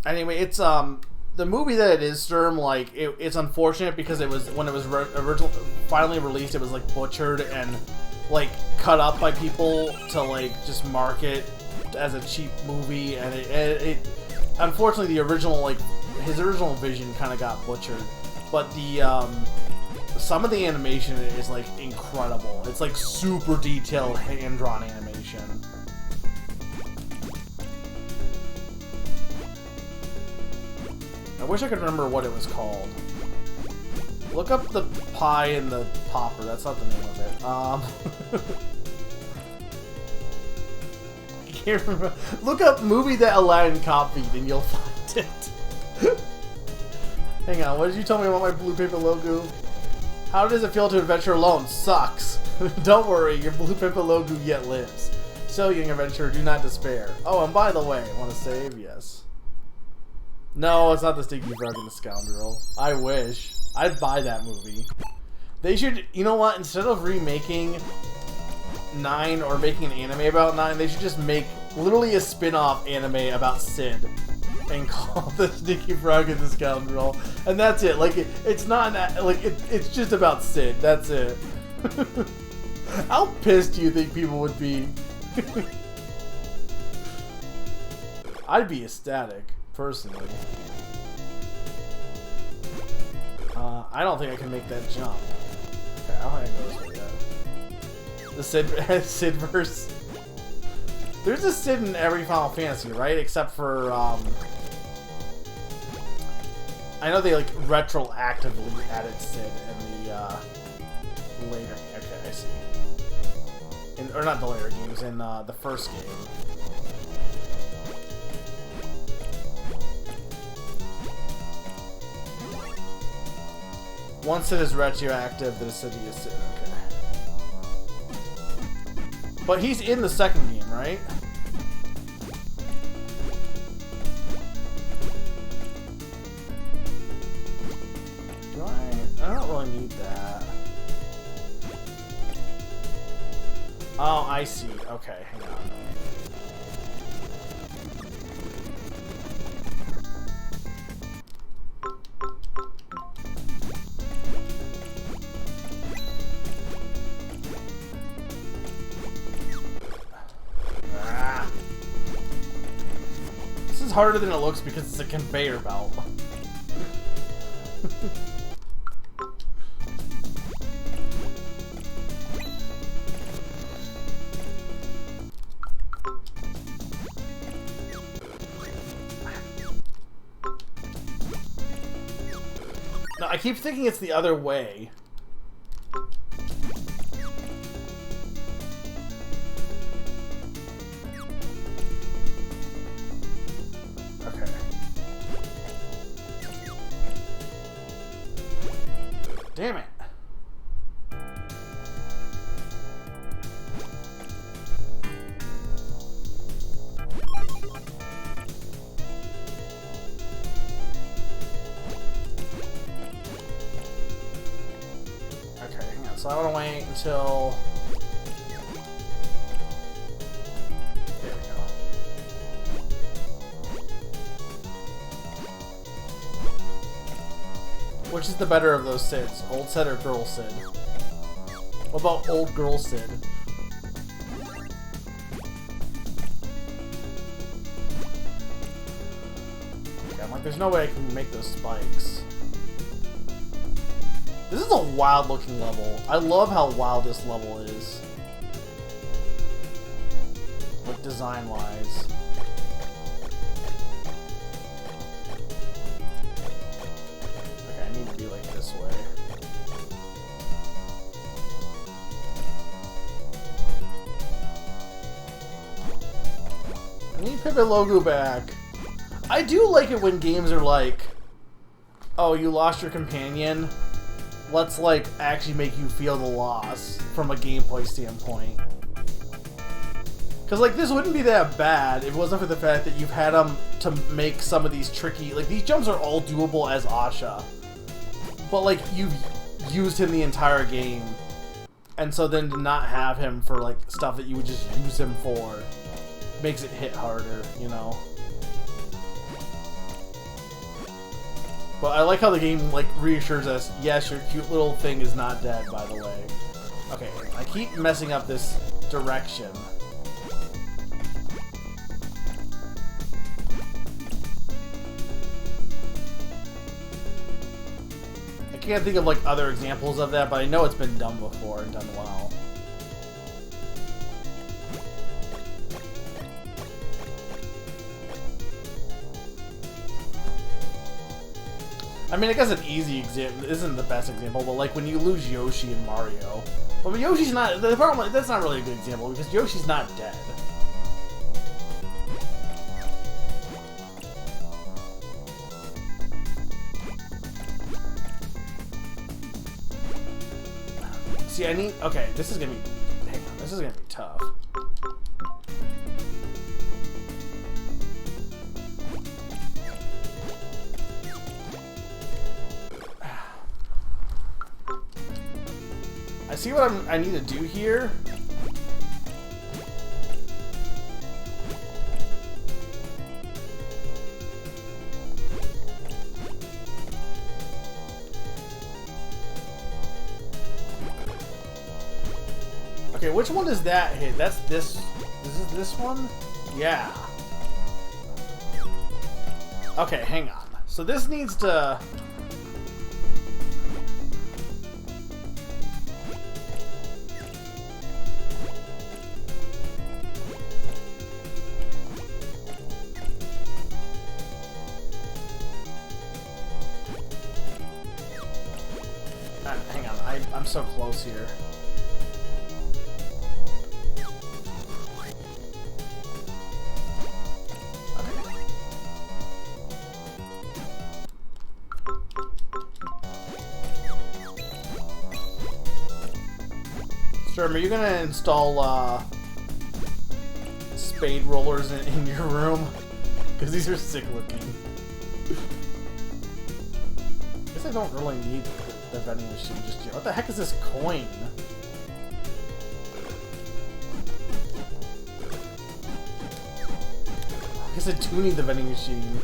Anyway, it's the movie that it is, Sturm, like it's unfortunate because it was when it was finally released, it was like butchered and like cut up by people to like just market as a cheap movie, and it unfortunately the original, like his original vision kind of got butchered, but the some of the animation is like incredible. It's like super detailed hand-drawn animation. I wish I could remember what it was called. Look up the pie and the popper. That's not the name of it. I can't remember. Look up movie that Aladdin copied and you'll find it. Hang on, what did you tell me about my blue paper logo? How does it feel to adventure alone? Sucks. Don't worry, your blue paper logo yet lives. So, young adventurer, do not despair. Oh, and by the way, want to save? Yes. No, it's not the Stinky Frog and the Scoundrel. I wish. I'd buy that movie. They should, you know what, instead of remaking 9 or making an anime about 9, they should just make literally a spin-off anime about Sid and call the Stinky Frog and the Scoundrel. And that's it. Like, it's not, like, it's just about Sid. That's it. How pissed do you think people would be? I'd be ecstatic. Personally. I don't think I can make that jump. Okay, I don't think I can go this way yet. The Sid verse. There's a Sid in every Final Fantasy, right? Except for, I know they, like, retroactively added Sid in the, later... Okay, I see. Or not the later games, in, the first game. Once Sid is retroactive, the city is Sid. Okay. But he's in the second game, right? Do I don't really need that. Oh, I see. Okay, hang on. Harder than it looks because it's a conveyor belt. No, I keep thinking it's the other way. Damn it. Okay, hang on. So I want to wait until... There we go. Which is the better of those Sids? Old Sid or Girl Sid? What about Old Girl Sid? Okay, I'm like there's no way I can make those spikes. This is a wild looking level. I love how wild this level is. Like design wise. Okay, I need to be like this way. I need Pepe Logu back. I do like it when games are like, oh, you lost your companion. Let's like actually make you feel the loss from a gameplay standpoint. Because like this wouldn't be that bad if it wasn't for the fact that you've had them to make some of these tricky, like these jumps are all doable as Asha, but like you've used him the entire game, and so then to not have him for like stuff that you would just use him for makes it hit harder, you know. But I like how the game like reassures us, yes, your cute little thing is not dead, by the way. Okay, I keep messing up this direction. I can't think of like other examples of that, but I know it's been done before and done well. I mean, I guess an easy example isn't the best example, but like when you lose Yoshi in Mario. But Yoshi's not, the problem, that's not really a good example because Yoshi's not dead. See, I need, okay, this is gonna be, hang on, this is gonna be tough. I see what I need to do here. Okay, which one does that hit? That's this. Is it this one? Yeah. Okay, hang on. So this needs to... Hang on, I'm so close here. Sherm, are you gonna install spade rollers in your room? Because these are sick looking. I guess I don't really need the vending machine just yet. What the heck is this coin? I guess I do need the vending machine.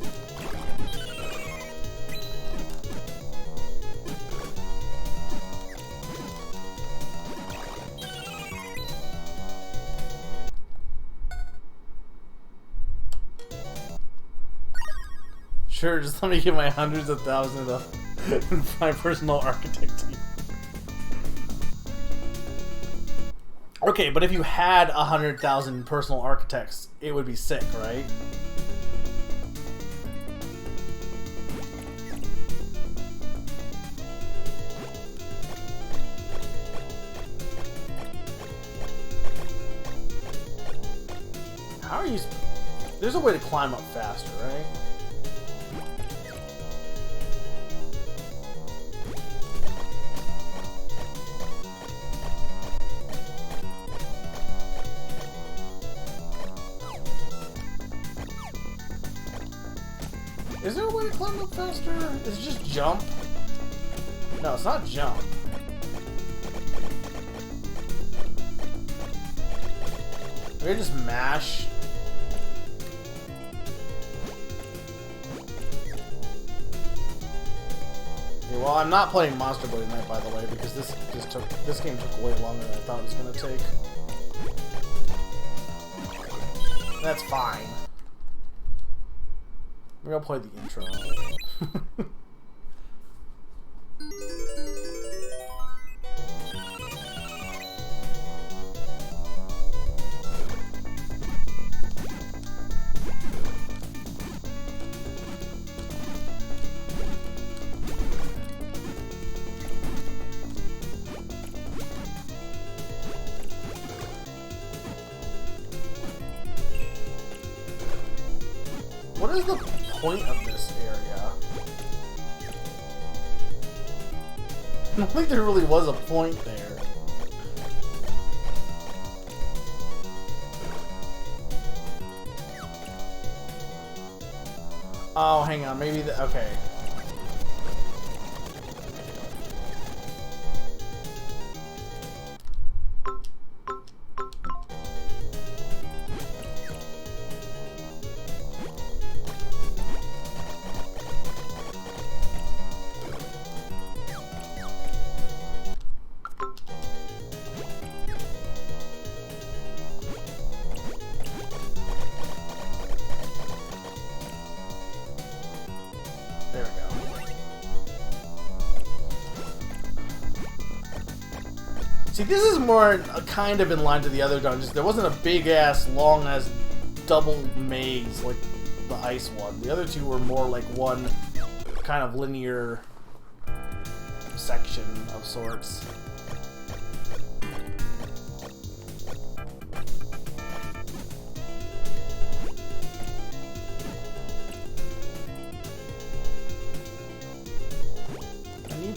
Sure, just let me get my hundreds of thousands of my personal architect team. Okay, but if you had 100,000 personal architects, it would be sick, right? How are you... There's a way to climb up faster, right? Is there a way to climb up faster? Is it just jump? No, it's not jump. Maybe just mash. Okay, well, I'm not playing Monster Boy tonight, by the way, because this game took way longer than I thought it was gonna take. That's fine. Maybe I'll play the intro. What is the point of this area? I don't think there really was a point there. Oh, hang on, maybe the... okay. There we go. See, this is more kind of in line to the other dungeons. There wasn't a big-ass, long-ass double maze like the ice one. The other two were more like one kind of linear section of sorts.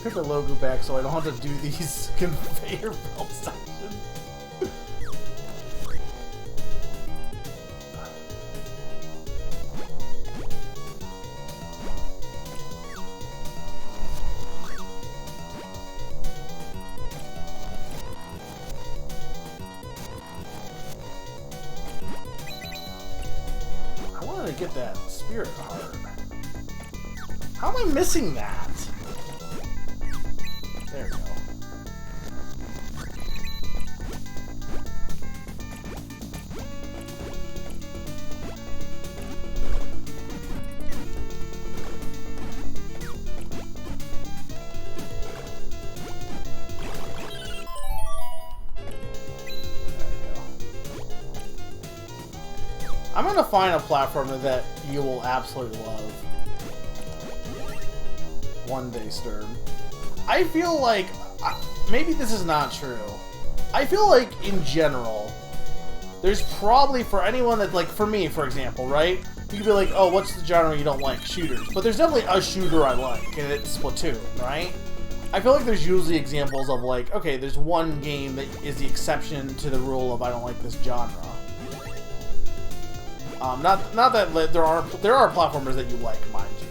Pick a logo back so I don't have to do these conveyor belt sections. I wanted to get that spirit heart. How am I missing that? There we go. I'm gonna find a platformer that you will absolutely love. One day, Sturm. I feel like, maybe this is not true. I feel like, in general, there's probably, for anyone that, like, for me, for example, right? You could be like, oh, what's the genre you don't like? Shooters. But there's definitely a shooter I like, and it's Splatoon, right? I feel like there's usually examples of, like, okay, there's one game that is the exception to the rule of I don't like this genre. Not that there are platformers that you like, mind you.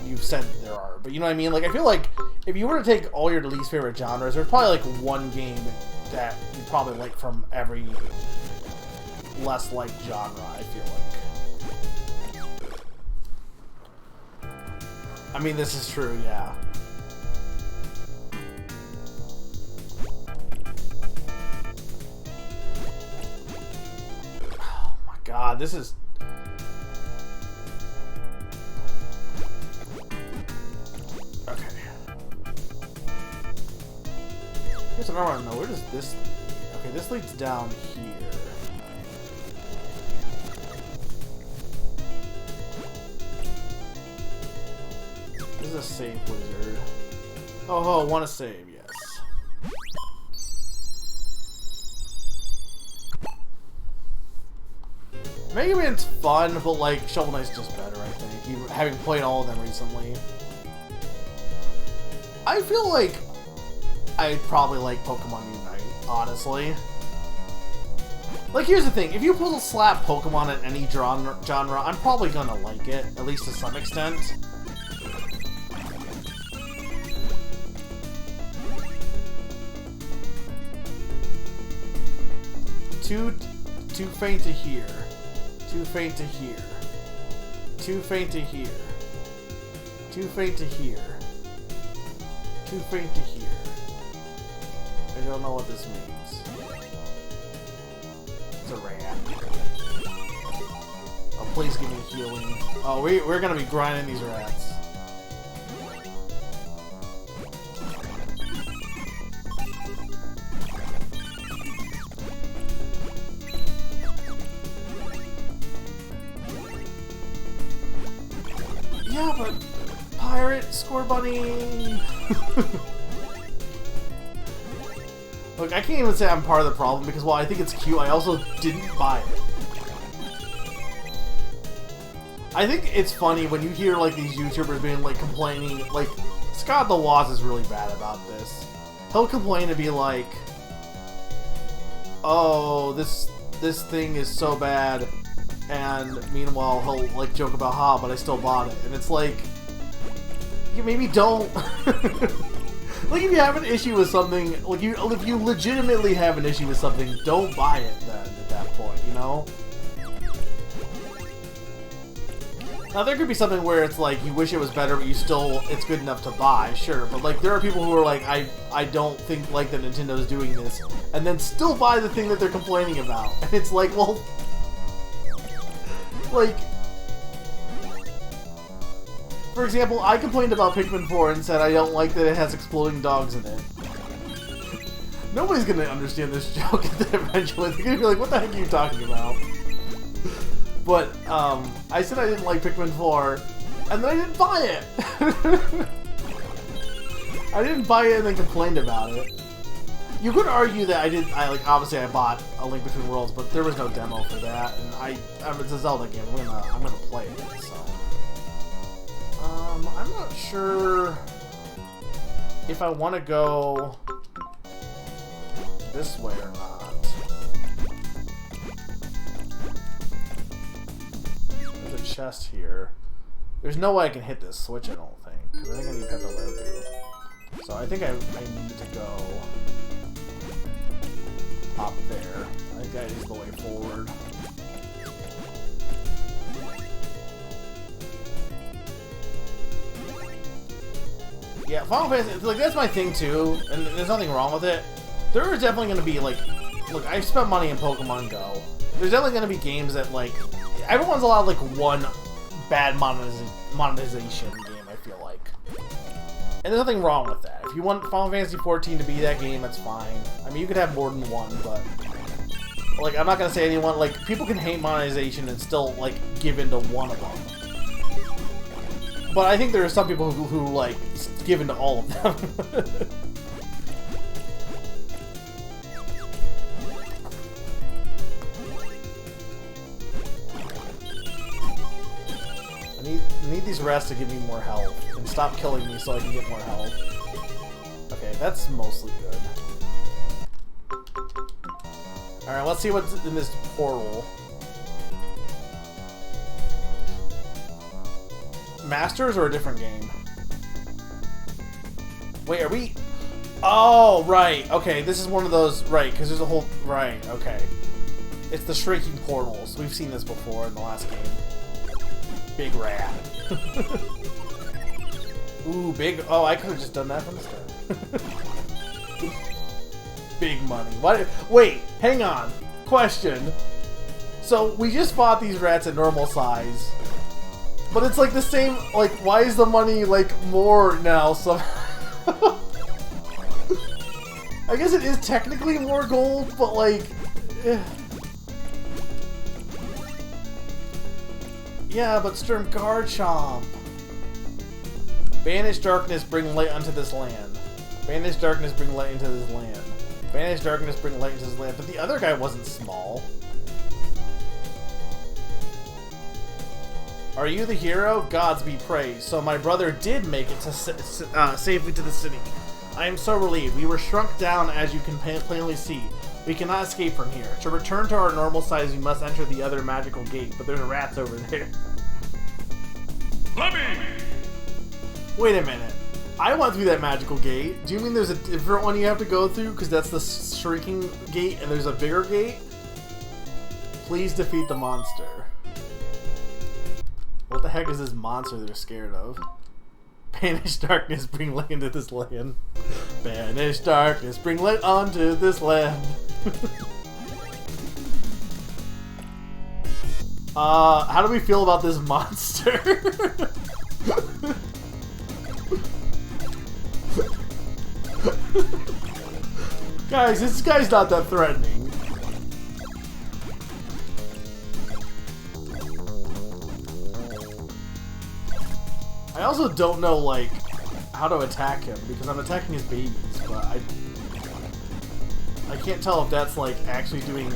You've said there are, but you know what I mean? Like, I feel like if you were to take all your least favorite genres, there's probably like one game that you probably like from every less liked genre, I feel like. I mean, this is true, yeah. Oh my god, this is... okay. Here's what I want to know. Where does this lead? Okay, this leads down here. This is a save wizard. Oh, want to save, yes. Mega Man's fun, but like Shovel Knight's just better, I think. Even having played all of them recently. I feel like I'd probably like Pokemon Unite, honestly. Like, here's the thing. If you put a slap Pokemon in any genre, I'm probably gonna like it, at least to some extent. Too faint to hear. Too faint to hear. Too faint to hear. Too faint to hear. Too faint to hear. I don't know what this means. It's a rat. Please give me healing. Oh, we're gonna be grinding these rats. Yeah, but pirate score bunny. Look, I can't even say I'm part of the problem because while I think it's cute, I also didn't buy it. I think it's funny when you hear like these YouTubers being like complaining, like Scott the Woz is really bad about this. He'll complain and be like, "Oh, this thing is so bad," and meanwhile he'll like joke about, "Ha, but I still bought it," and it's like, you maybe don't. Like, if you have an issue with something, like if you legitimately have an issue with something, don't buy it then at that point, you know? Now, there could be something where it's like, you wish it was better, but it's good enough to buy, sure. But, like, there are people who are like, I don't think, like, that Nintendo's doing this, and then still buy the thing that they're complaining about. And it's like, well, like, for example, I complained about Pikmin 4 and said I don't like that it has exploding dogs in it. Nobody's gonna understand this joke eventually. They're gonna be like, what the heck are you talking about? But, I said I didn't like Pikmin 4, and then I didn't buy it! I didn't buy it and then complained about it. You could argue that obviously I bought A Link Between Worlds, but there was no demo for that, and it's a Zelda game, I'm gonna play it, so. I'm not sure if I want to go this way or not. There's a chest here. There's no way I can hit this switch, I don't think, because I think I need Pepe Le Pew. So I think I need to go up there. I think that is the way forward. Yeah, Final Fantasy, like, that's my thing too, and there's nothing wrong with it. There are definitely going to be, like, look, I've spent money in Pokemon Go. There's definitely going to be games that, like, everyone's allowed, like, one bad monetization game, I feel like. And there's nothing wrong with that. If you want Final Fantasy XIV to be that game, that's fine. I mean, you could have more than one, but, like, I'm not going to say anyone, like, people can hate monetization and still, like, give into one of them. But I think there are some people who like, give into all of them. I need these rats to give me more health. And stop killing me so I can get more health. Okay, that's mostly good. Alright, let's see what's in this portal. Masters or a different game? Wait, are we... Oh, right. Okay, this is one of those... Right, because there's a whole... Right, okay. It's the shrinking portals. We've seen this before in the last game. Big rat. Ooh, big... Oh, I could have just done that from the start. Big money. What? Wait, hang on. Question. So, we just fought these rats at normal size. But it's like the same, like, why is the money, like, more now somehow? I guess it is technically more gold, but, like... Yeah, but Sturm Garchomp. Banish darkness, bring light unto this land. Banish darkness, bring light into this land. Banish darkness, bring light into this land. But the other guy wasn't small. Are you the hero? Gods be praised. So my brother did make it to safely to the city. I am so relieved. We were shrunk down, as you can plainly see. We cannot escape from here. To return to our normal size, we must enter the other magical gate, but there's rats over there. Let me! Wait a minute. I went through that magical gate. Do you mean there's a different one you have to go through? Because that's the shrinking gate and there's a bigger gate? Please defeat the monster. What the heck is this monster they're scared of? Banish darkness, bring light into this land. Banish darkness, bring light onto this land. How do we feel about this monster? Guys, this guy's not that threatening. I also don't know, like, how to attack him, because I'm attacking his babies, but I can't tell if that's, like, actually doing...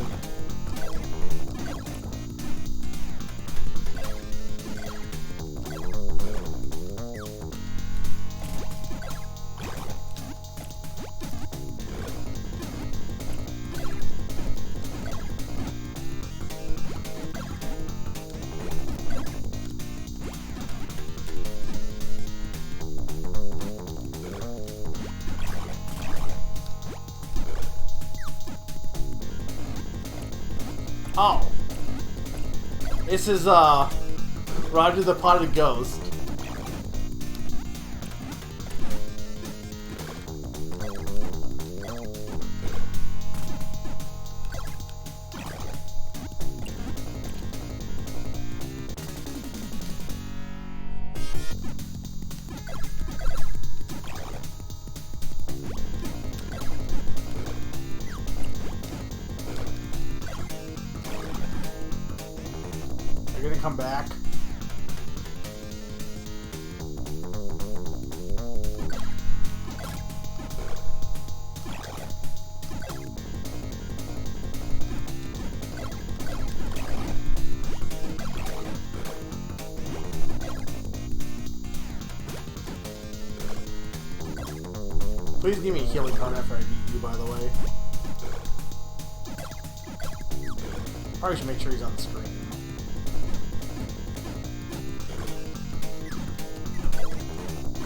Oh. This is, Roger the Potted Ghost. Are you gonna come back? Please give me a healing card after I beat you, by the way. Probably should make sure he's on the screen.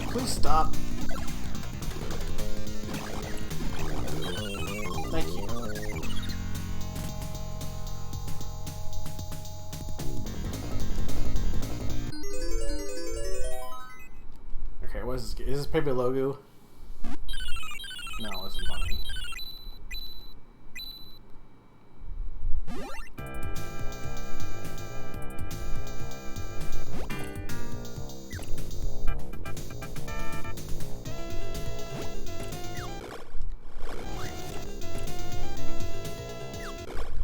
Please stop. Thank you. Okay, what is this? Is this Pepe Logu? No, this is money.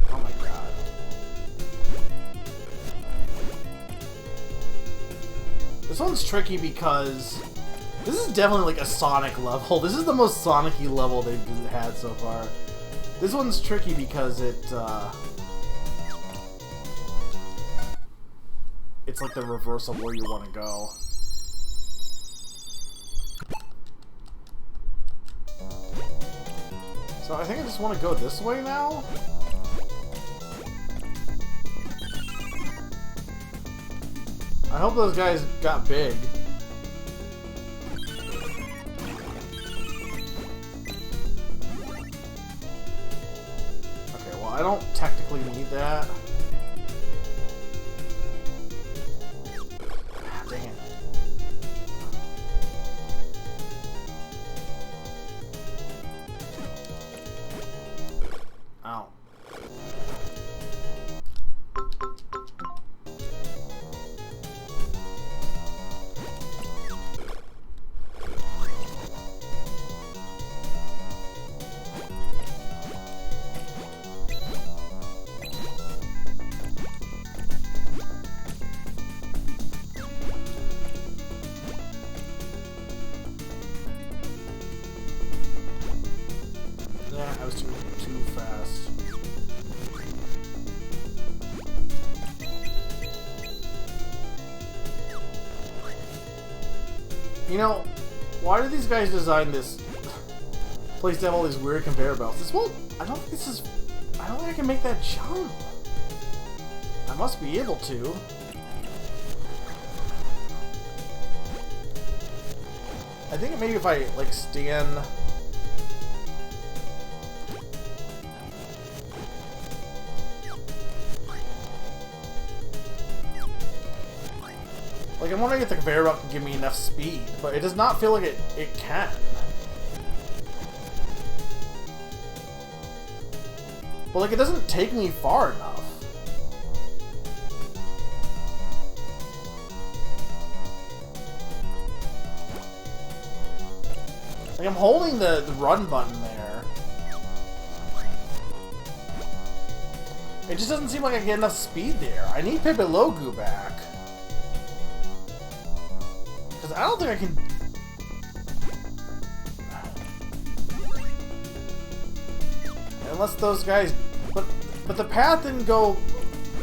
Oh my god. This one's tricky because this is definitely like a Sonic level. This is the most Sonic-y level they've had so far. This one's tricky because it's like the reverse of where you want to go. So I think I just want to go this way now. I hope those guys got big. Okay, well I don't technically need that. Ah, dang it. Ow. Yeah, I was too fast. You know, why did these guys design this place to have all these weird conveyor belts? This won't. I don't think this is. I don't think I can make that jump. I must be able to. I think maybe if I like stand. Like, I'm wondering if the conveyor belt can give me enough speed, but it does not feel like it can. But, like, it doesn't take me far enough. Like, I'm holding the run button there. It just doesn't seem like I get enough speed there. I need Piplup back. Because I don't think I can... Unless those guys... But the path didn't go...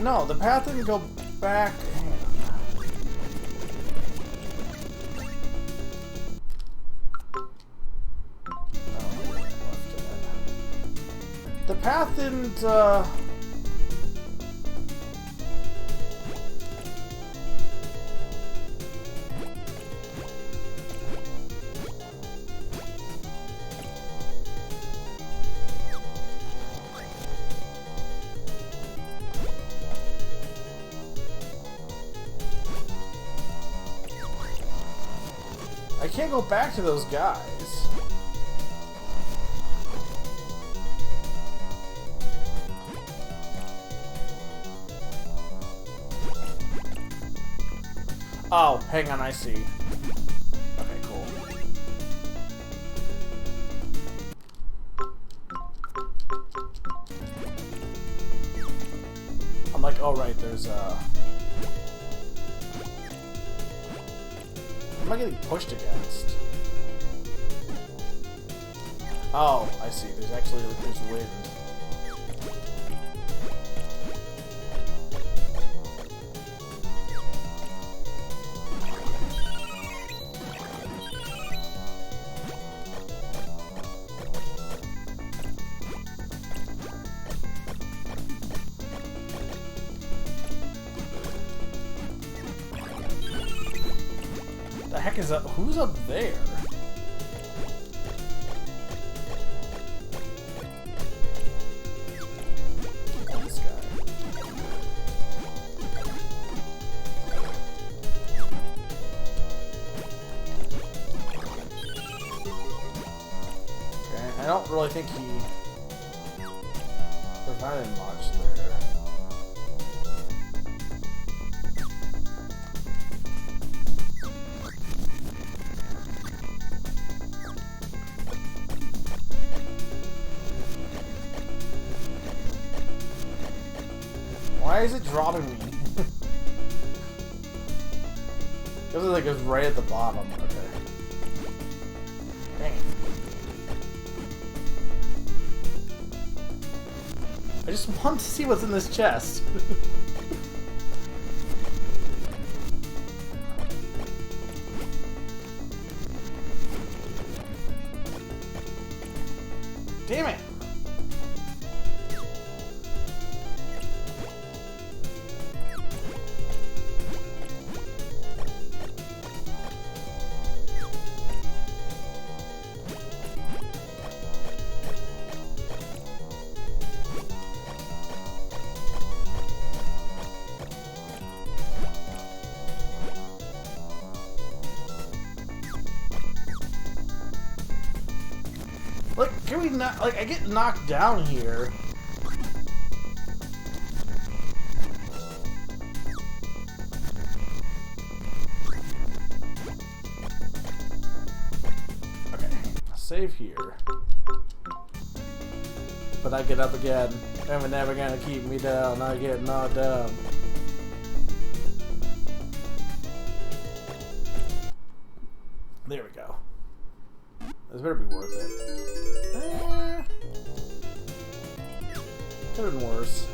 No, the path didn't go back... The path didn't, I can't go back to those guys. Oh, hang on, I see. Okay, cool. I'm like, oh right, there's what am I getting pushed against? Oh, I see. There's actually wind. The heck is up? Who's up there? Oh, this guy. Okay, I don't really think he provided much there. Why is it dropping me? It was like it was right at the bottom. Okay. Dang. I just want to see what's in this chest. Damn it! Like, can we not, like, I get knocked down here. Okay, save here. But I get up again, and we're never gonna keep me down. I get knocked down. There we go. This better be worth it. Could have been worse.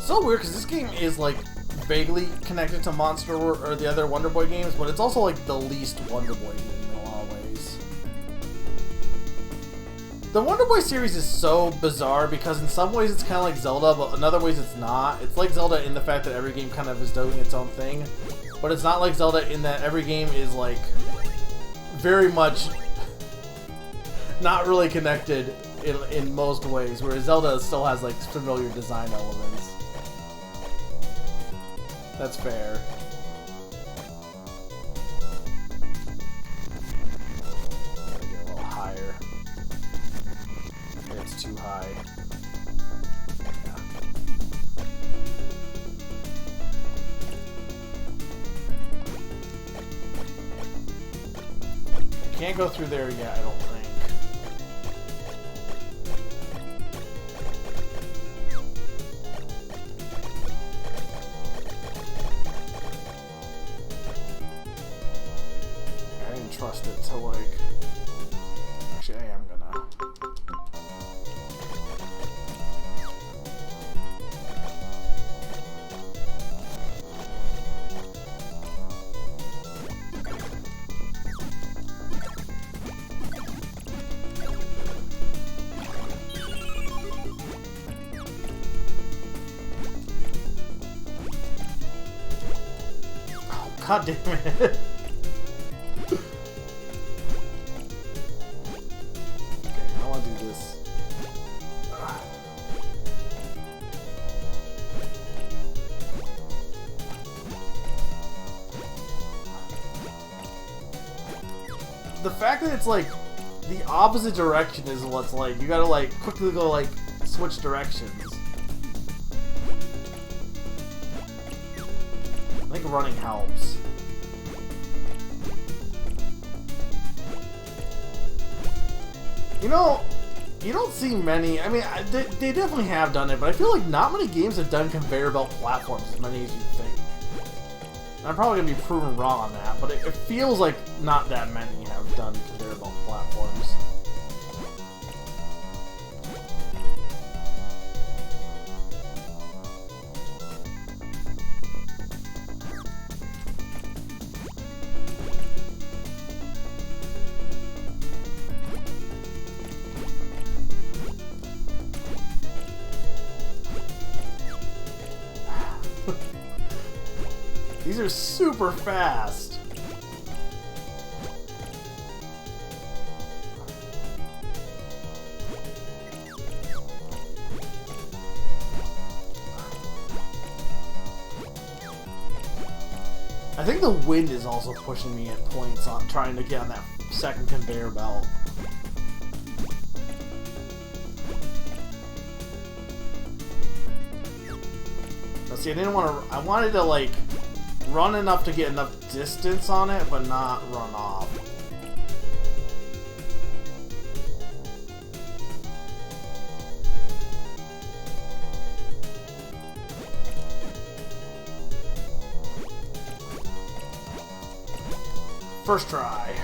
So weird because this game is like vaguely connected to Monster World or the other Wonder Boy games, but it's also like the least Wonder Boy game in a lot of ways. The Wonder Boy series is so bizarre because in some ways it's kind of like Zelda, but in other ways it's not. It's like Zelda in the fact that every game kind of is doing its own thing, but it's not like Zelda in that every game is like very much not really connected in most ways, whereas Zelda still has like familiar design elements. That's fair. try. Can't go through there yet, I don't think. I didn't trust it to like... Actually, I am gonna... God damn it. Okay, I want to do this. The fact that it's like the opposite direction is what's like, you gotta like quickly go like switch directions. I think running helps. You know, you don't see many. I mean, they definitely have done it, but I feel like not many games have done conveyor belt platforms as many as you think. And I'm probably gonna be proven wrong on that, but it feels like not that many have done conveyor belt platforms. These are super fast. I think the wind is also pushing me at points on trying to get on that second conveyor belt. Now, see, I didn't want to. I wanted to like run enough to get enough distance on it, but not run off. First try.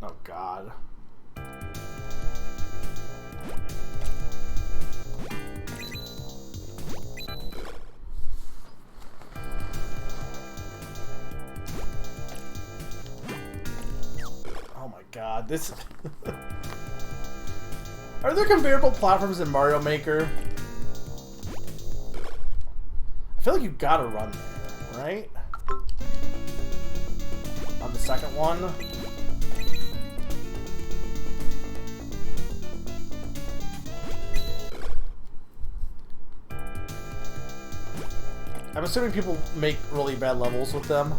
Oh God. Oh my God, this... Are there conveyor belt platforms in Mario Maker? I feel like you gotta run there, right? On the second one? I'm assuming people make really bad levels with them.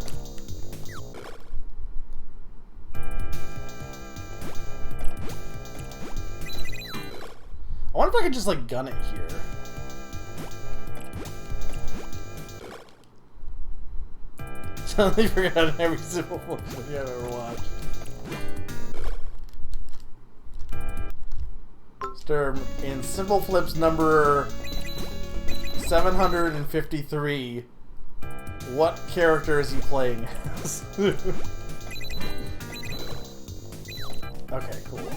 I wonder if I could just like gun it here. Suddenly forgot every single movie I've ever watched. Sturm, in Simple Flips number 753, what character is he playing as? Okay, cool.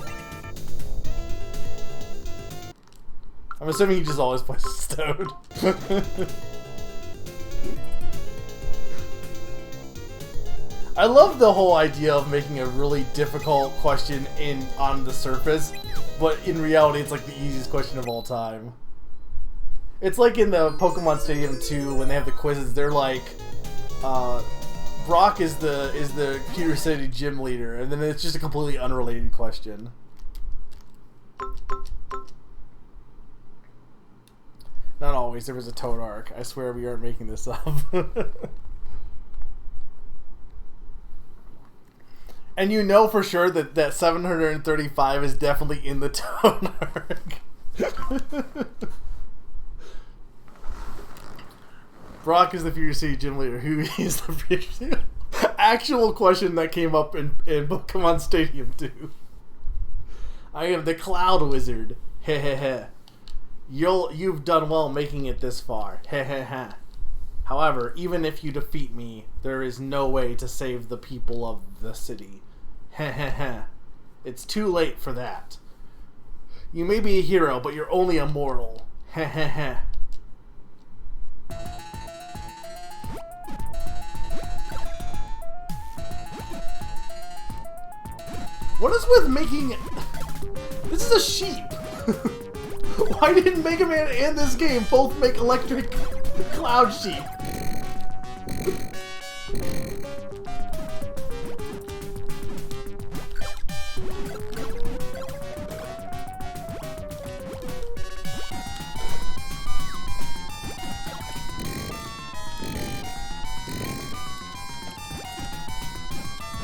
I'm assuming he just always plays Toad. I love the whole idea of making a really difficult question on the surface, but in reality it's like the easiest question of all time. It's like in the Pokemon Stadium 2 when they have the quizzes, they're like, Brock is the Computer City gym leader, and then it's just a completely unrelated question. Not always. There was a Toad arc. I swear we aren't making this up. And you know for sure that 735 is definitely in the Toad arc. Brock is the Future City gym leader. Who is the Future City? Actual question that came up in Pokemon Stadium 2. I am the Cloud Wizard. Hehehe. You've done well making it this far. Hehehe. However, even if you defeat me, there is no way to save the people of the city. Hehehe. It's too late for that. You may be a hero, but you're only a mortal. Hehehe. What is with making... This is a sheep. Why didn't Mega Man and this game both make electric cloud sheep?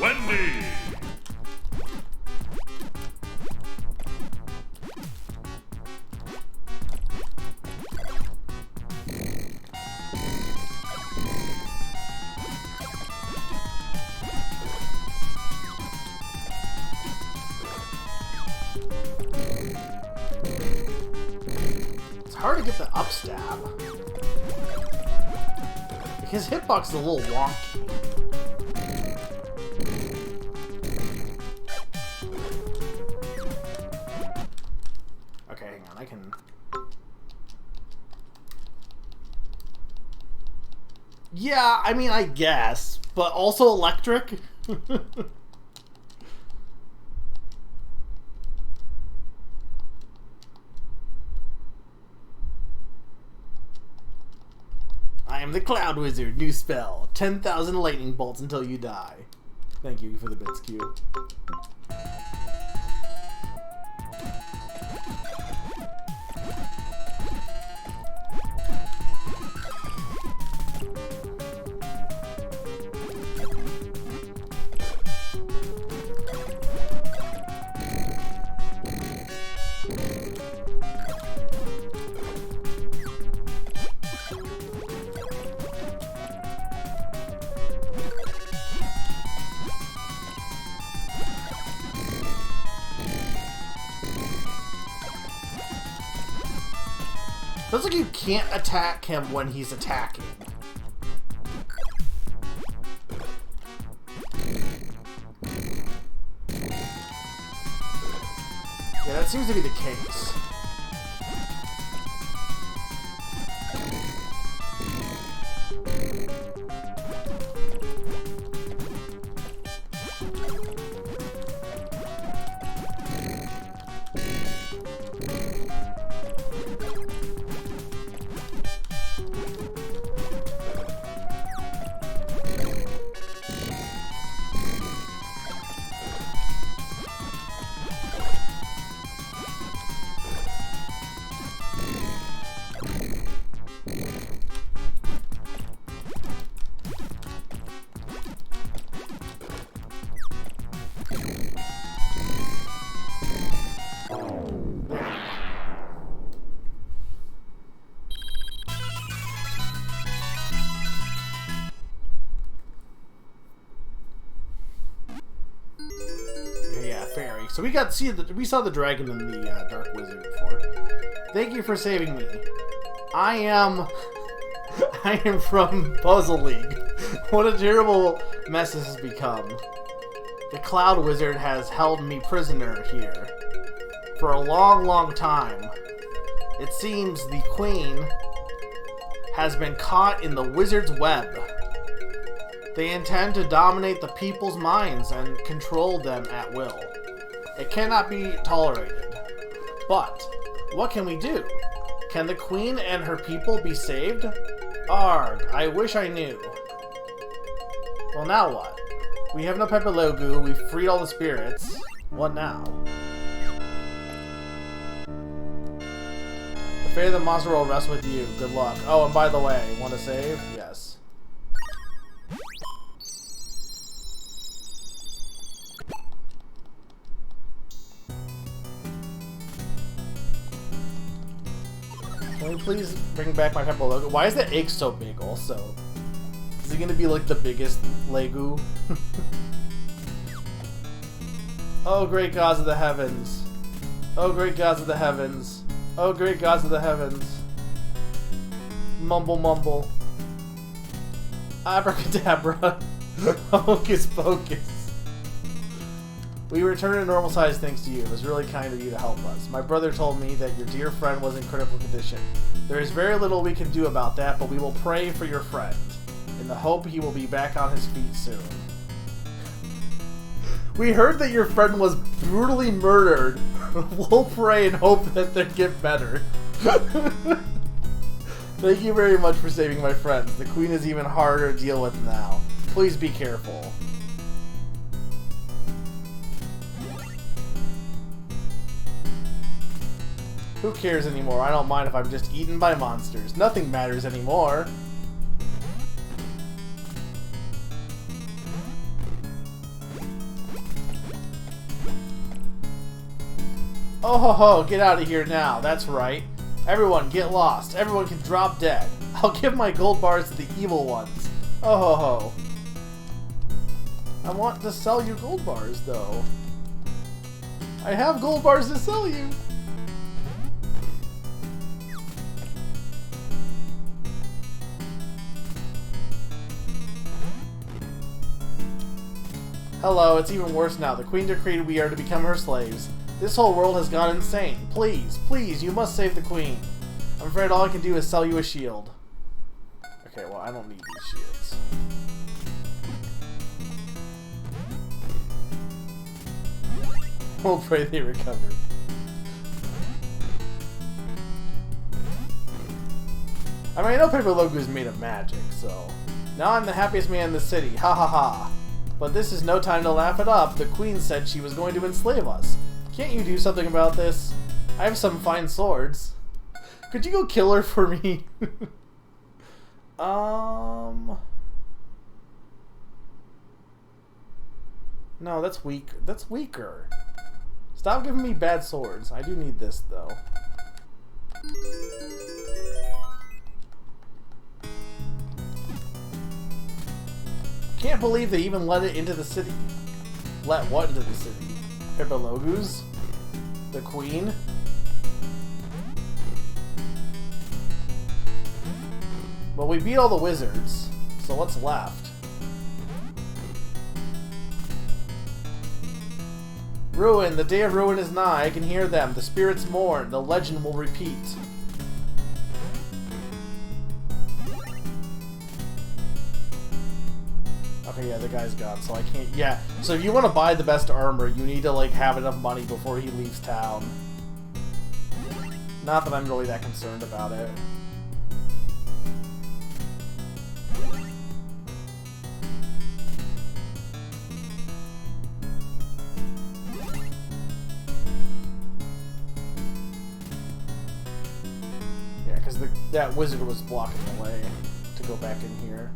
Wendy! It's hard to get the up stab. His hitbox is a little wonky. Okay, hang on, I can... Yeah, I mean, I guess, but also electric? I am the Cloud Wizard. New spell. 10,000 lightning bolts until you die. Thank you for the bits, Q. Feels like you can't attack him when he's attacking. Yeah, that seems to be the case. Fairy. So we saw the dragon in the Dark Wizard before. Thank you for saving me. I am from Puzzle League. What a terrible mess this has become. The Cloud Wizard has held me prisoner here for a long, long time. It seems the Queen has been caught in the Wizard's web. They intend to dominate the people's minds and control them at will. It cannot be tolerated. But, what can we do? Can the Queen and her people be saved? Arg, I wish I knew. Well, now what? We have no Pepe Logu, we've freed all the spirits. What now? The Fate of the Monster World rests with you. Good luck. Oh, and by the way, want to save? Yes. Can we please bring back my Pepper logo? Why is that egg so big also? Is it gonna be like the biggest Legu? Oh great gods of the heavens. Oh great gods of the heavens. Oh great gods of the heavens. Mumble mumble. Abracadabra. Hocus pocus. We returned to normal size thanks to you. It was really kind of you to help us. My brother told me that your dear friend was in critical condition. There is very little we can do about that, but we will pray for your friend, in the hope he will be back on his feet soon. We heard that your friend was brutally murdered. We'll pray and hope that they get better. Thank you very much for saving my friends. The queen is even harder to deal with now. Please be careful. Who cares anymore? I don't mind if I'm just eaten by monsters. Nothing matters anymore. Oh ho ho, get out of here now. That's right. Everyone get lost. Everyone can drop dead. I'll give my gold bars to the evil ones. Oh ho ho. I want to sell you gold bars though. I have gold bars to sell you. Hello, it's even worse now. The queen decreed we are to become her slaves. This whole world has gone insane. Please, please, you must save the queen. I'm afraid all I can do is sell you a shield. Okay, well, I don't need these shields. We'll pray they recover. I mean, I know Paper Logo is made of magic, so... Now I'm the happiest man in the city. Ha ha ha. But this is no time to laugh it up. The queen said she was going to enslave us. Can't you do something about this? I have some fine swords. Could you go kill her for me? No, that's weak. That's weaker. Stop giving me bad swords. I do need this, though. Can't believe they even let it into the city. Let what into the city? Hippologus? The queen? Well, we beat all the wizards, so what's left? Ruin! The day of ruin is nigh. I can hear them. The spirits mourn. The legend will repeat. Okay, yeah, the guy's gone, so I can't... Yeah, so if you want to buy the best armor, you need to, like, have enough money before he leaves town. Not that I'm really that concerned about it. Yeah, because that wizard was blocking the way to go back in here.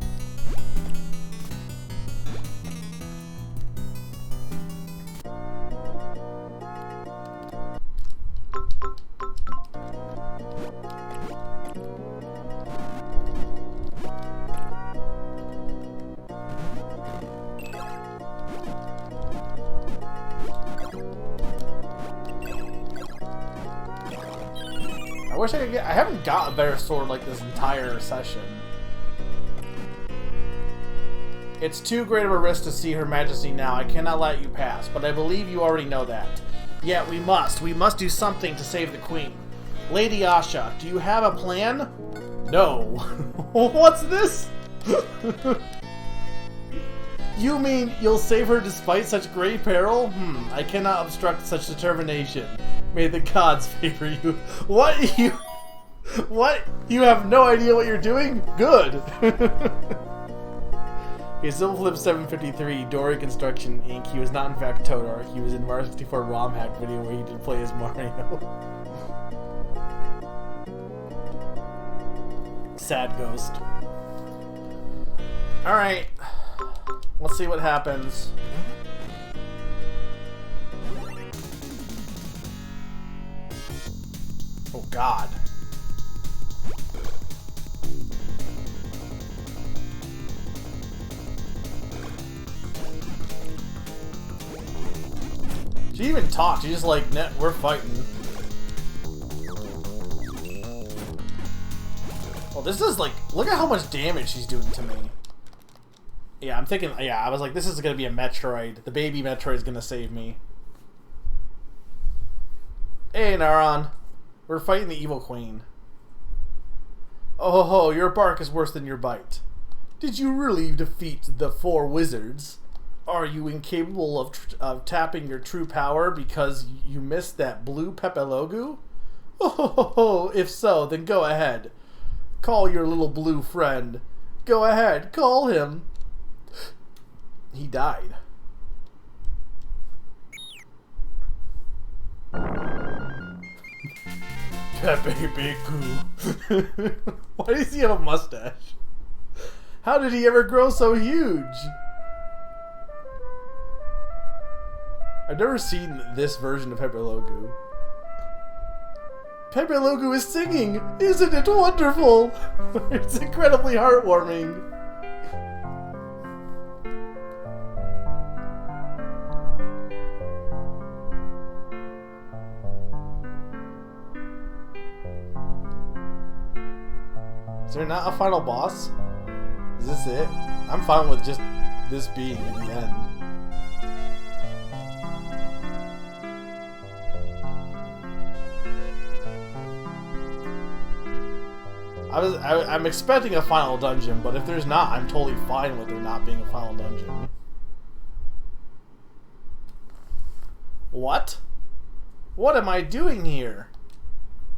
I wish I could get... I haven't got a better sword like this entire session. It's too great of a risk to see Her Majesty now. I cannot let you pass, but I believe you already know that. Yet we must. We must do something to save the Queen. Lady Asha, do you have a plan? No. What's this? You mean you'll save her despite such great peril? I cannot obstruct such determination. May the gods favor you. What? You... What? You have no idea what you're doing? Good! Okay, Silver Flip 753, Dory Construction Inc. He was not in fact Todar. He was in Mario 64 ROM hack video where he did play as Mario. sad ghost. Alright. Let's see what happens. Oh god. She even talked. She's just like, we're fighting. Well, this is like, look at how much damage she's doing to me. Yeah, I'm thinking, yeah, I was like, this is gonna be a Metroid. The baby Metroid is gonna save me. Hey, Naron. We're fighting the Evil Queen. Oh ho ho, your bark is worse than your bite. Did you really defeat the 4 wizards? Are you incapable of tapping your true power because you missed that blue Pepe Logu? Oh ho ho ho, if so, then go ahead. Call your little blue friend. Go ahead, call him. He died. Pepe Big Poo. Why does he have a mustache? How did he ever grow so huge? I've never seen this version of Pepe Logu. Pepe Logu is singing! Isn't it wonderful? It's incredibly heartwarming. Is there not a final boss? Is this it? I'm fine with just this being the end. I'm expecting a final dungeon, but if there's not, I'm totally fine with there not being a final dungeon. What? What am I doing here?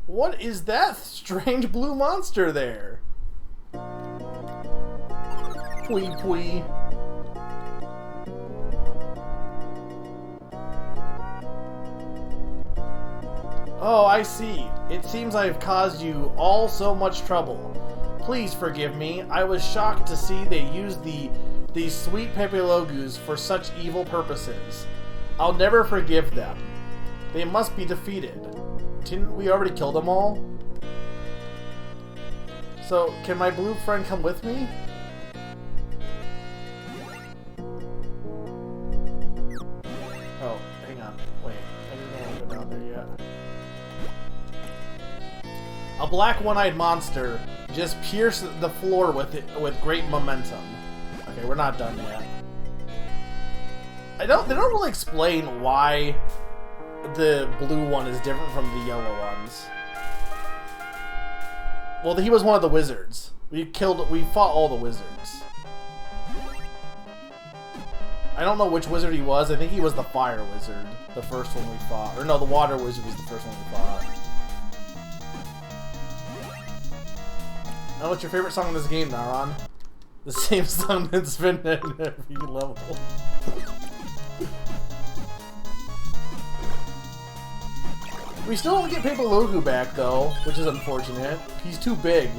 What is that strange blue monster there? Pwee pwee. Oh, I see. It seems I have caused you all so much trouble. Please forgive me. I was shocked to see they used these sweet Pepe Logus for such evil purposes. I'll never forgive them. They must be defeated. Didn't we already kill them all? So, can my blue friend come with me? Oh, hang on. Wait, I didn't go down there yet. A black one-eyed monster just pierced the floor with great momentum. Okay, we're not done yet. They don't really explain why the blue one is different from the yellow ones. Well, he was one of the wizards. We fought all the wizards. I don't know which wizard he was. I think he was the fire wizard, the first one we fought. Or no, the water wizard was the first one we fought. Now, what's your favorite song in this game, Naron? The same song that's been in every level. We still don't get Pepe Logu back, though, which is unfortunate. He's too big.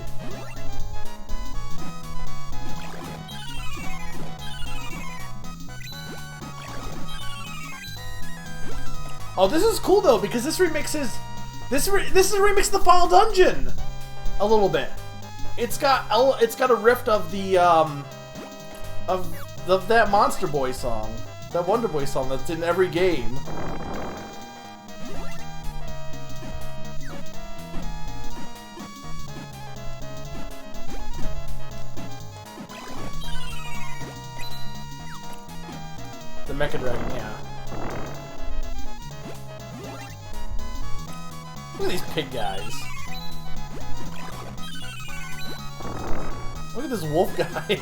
Oh, this is cool though because this remixes. This is a remix of the final dungeon, a little bit. It's got a riff of the of that Monster Boy song, that Wonder Boy song that's in every game. The Mecha Dragon, yeah. Look at these pig guys. Look at this wolf guy.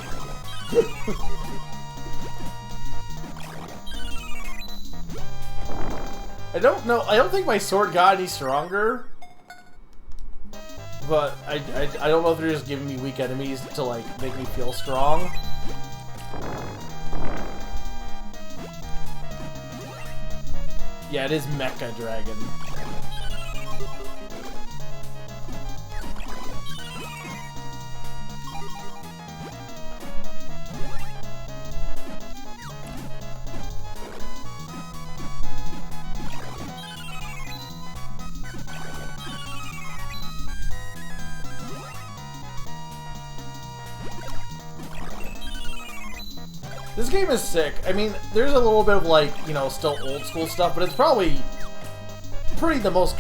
I don't know. I don't think my sword got any stronger. But I don't know if they're just giving me weak enemies to like make me feel strong. Yeah, it is Mecha Dragon. This game is sick. I mean, there's a little bit of like, you know, still old school stuff, but it's probably the most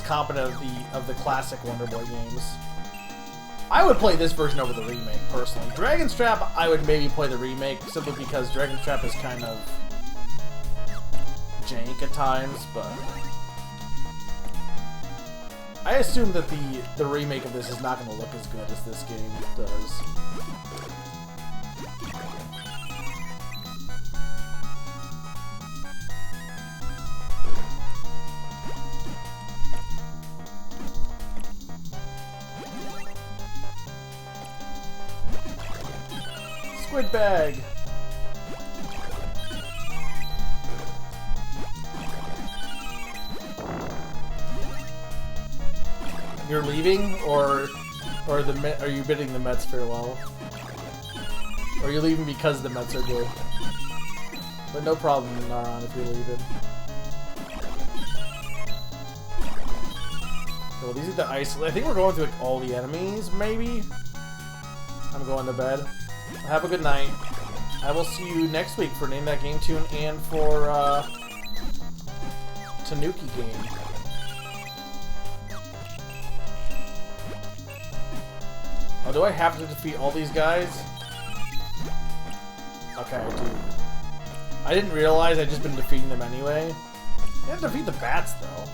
competent of the classic Wonder Boy games. I would play this version over the remake, personally. Dragon's Trap, I would maybe play the remake, simply because Dragon's Trap is kind of jank at times, but I assume that the remake of this is not going to look as good as this game does. Squid bag. You're leaving, or are you bidding the Mets farewell? Or are you leaving because the Mets are good? But no problem, Naran, if you're leaving. Okay, well, these are the isolate. I think we're going through like all the enemies, maybe. I'm going to bed. Have a good night. I will see you next week for Name That Game Tune and for Tanuki Game. Oh, do I have to defeat all these guys? Okay, I do. I didn't realize I'd just been defeating them anyway. You have to defeat the bats, though.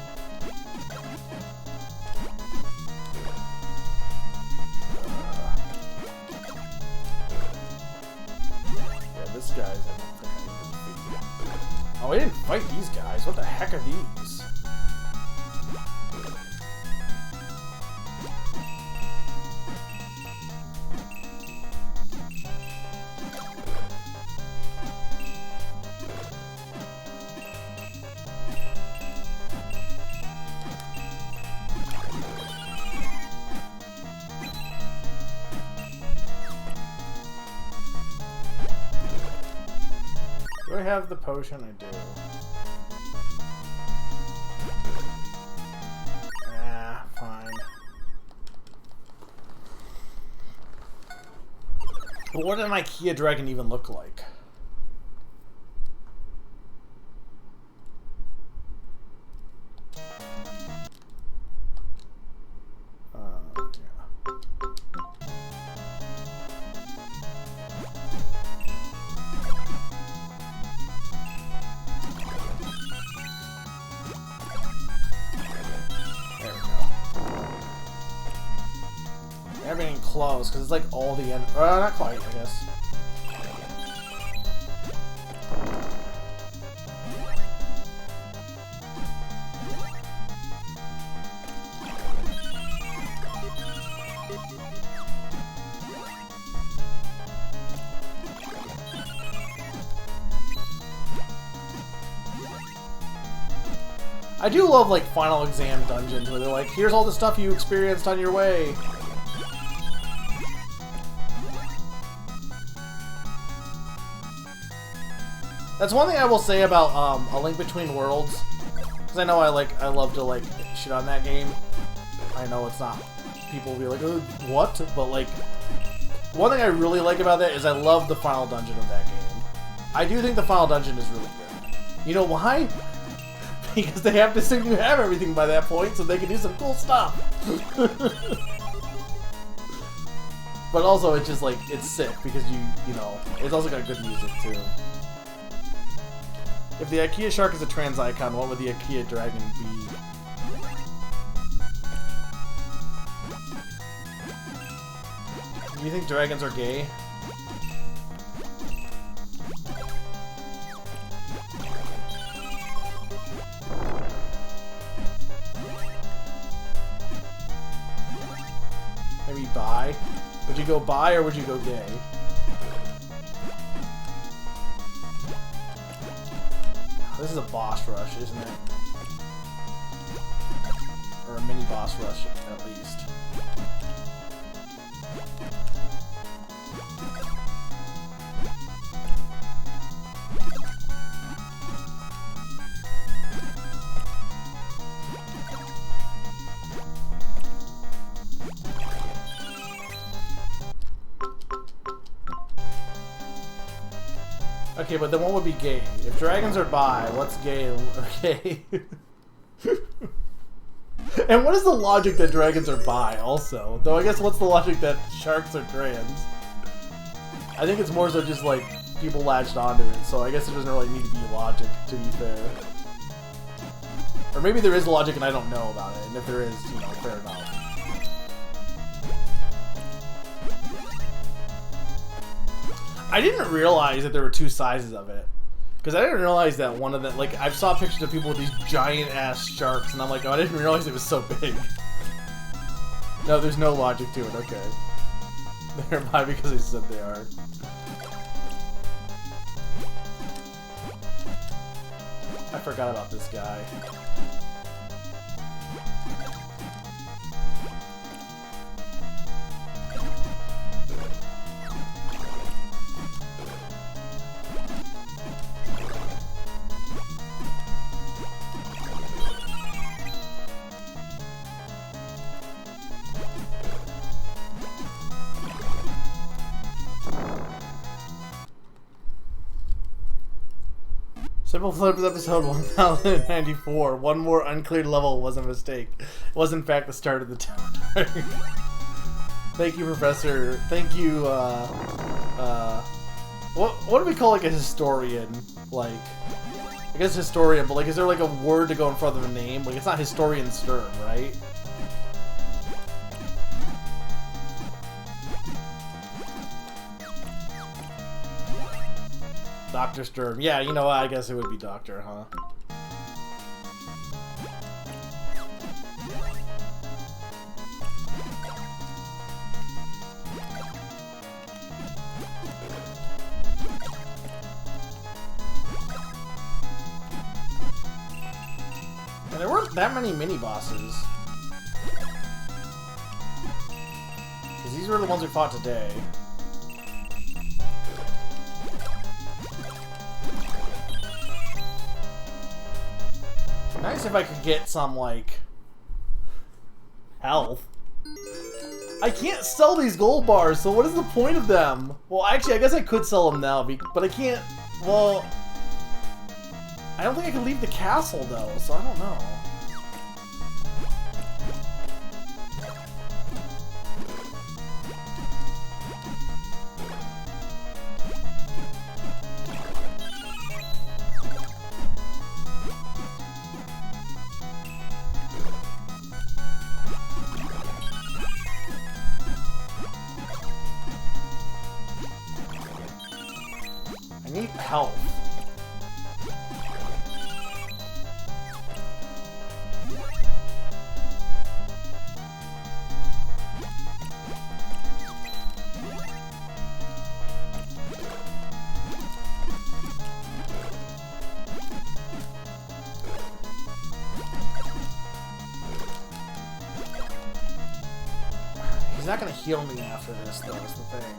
Yeah, this guy's I don't think I need to defeat. Oh, I didn't fight these guys. What the heck are these? Do I have the potion? I do. Ah, fine. But what did an IKEA dragon even look like? Yeah. Everything close, because it's like all the end. Not quite, I guess. I do love like final exam dungeons where they're like, here's all the stuff you experienced on your way. That's one thing I will say about A Link Between Worlds, because I know I love to like shit on that game. I know it's not, people will be like, what? But like, one thing I really like about that is I love the final dungeon of that game. I do think the final dungeon is really good. You know why? Because they have to assume you have everything by that point, so they can do some cool stuff. But also, it's just like, it's sick because you know, it's also got good music too. If the IKEA shark is a trans icon, what would the IKEA dragon be? Do you think dragons are gay? Maybe bi? Would you go bi or would you go gay? This is a boss rush, isn't it? Or a mini boss rush, at least. Okay, but then what would be gay? If dragons are bi, what's gay? Okay. And what is the logic that dragons are bi, also? Though I guess what's the logic that sharks are trans? I think it's more so just like people latched onto it, so I guess it doesn't really need to be logic, to be fair. Or maybe there is logic and I don't know about it, and if there is, you know, fair enough. I didn't realize that there were 2 sizes of it. Because I didn't realize that one of them, like, I saw pictures of people with these giant-ass sharks, and I'm like, oh, I didn't realize it was so big. No, there's no logic to it, okay. They're bi because they said they are. I forgot about this guy. Simple Flips episode 1094. One more uncleared level was a mistake. It was in fact the start of the tower. Thank you, Professor. Thank you, what do we call like a historian? Like, I guess historian, but like is there like a word to go in front of a name? Like it's not historian Sturm, right? Dr. Sturm. Yeah, you know what? I guess it would be Doctor, huh? And there weren't that many mini-bosses. Because these were the ones we fought today. Nice if I could get some, like, health. I can't sell these gold bars, so what is the point of them? Well, actually, I guess I could sell them now, but I can't, well... I don't think I can leave the castle, though, so I don't know. I need health. He's not gonna heal me after this, though, is the thing.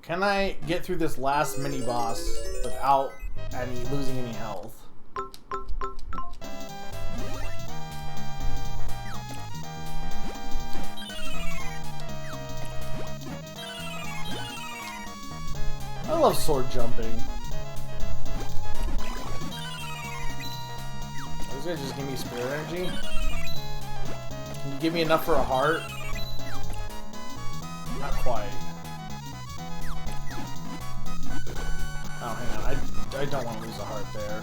Can I get through this last mini-boss without losing any health? I love sword jumping. Those guys just give me spirit energy? Can you give me enough for a heart? Not quite. Oh, hang on. I don't want to lose a heart there.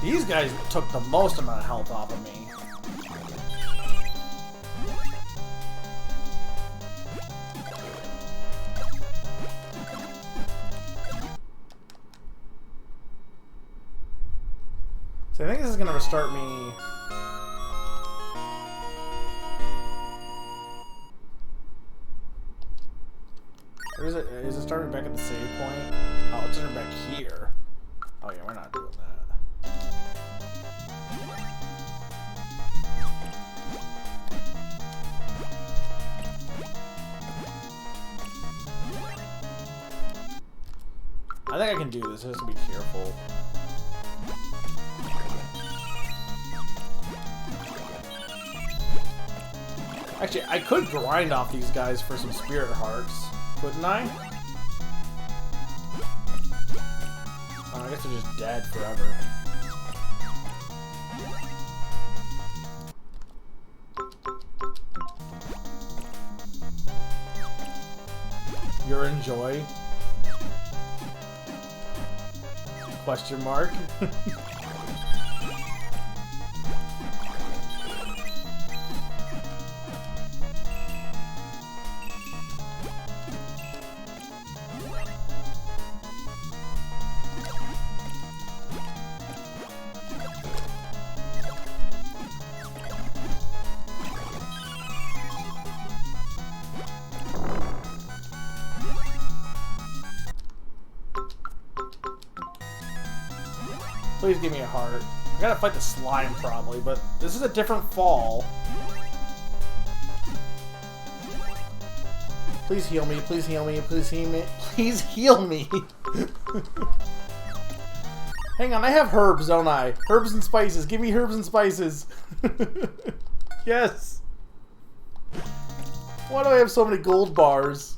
These guys took the most amount of health off of me. So I think this is going to restart me. Or is it starting back at the save point? Oh, it's starting back here. Oh yeah, we're not doing that. can do this. I just have to be careful. Actually, I could grind off these guys for some spirit hearts, couldn't I? Oh, I guess they're just dead forever. You're enjoy? Question mark. Please give me a heart. I gotta fight the slime probably, but this is a different fall. Please heal me, please heal me, please heal me, please heal me. Hang on, I have herbs, don't I? Herbs and spices, give me herbs and spices. Yes. Why do I have so many gold bars?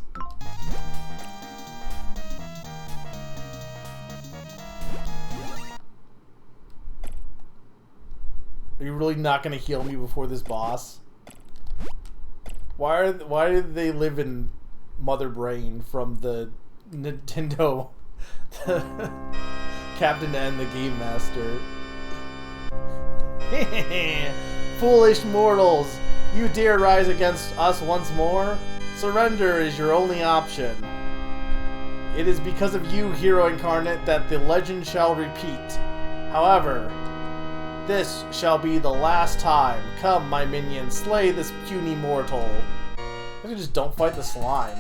Are you really not gonna heal me before this boss? Why did they live in Mother Brain from the Nintendo Captain N, the Game Master? Foolish mortals, you dare rise against us once more? Surrender is your only option. It is because of you, Hero Incarnate, that the legend shall repeat. However, this shall be the last time. Come, my minion, slay this puny mortal. Maybe just don't fight the slime.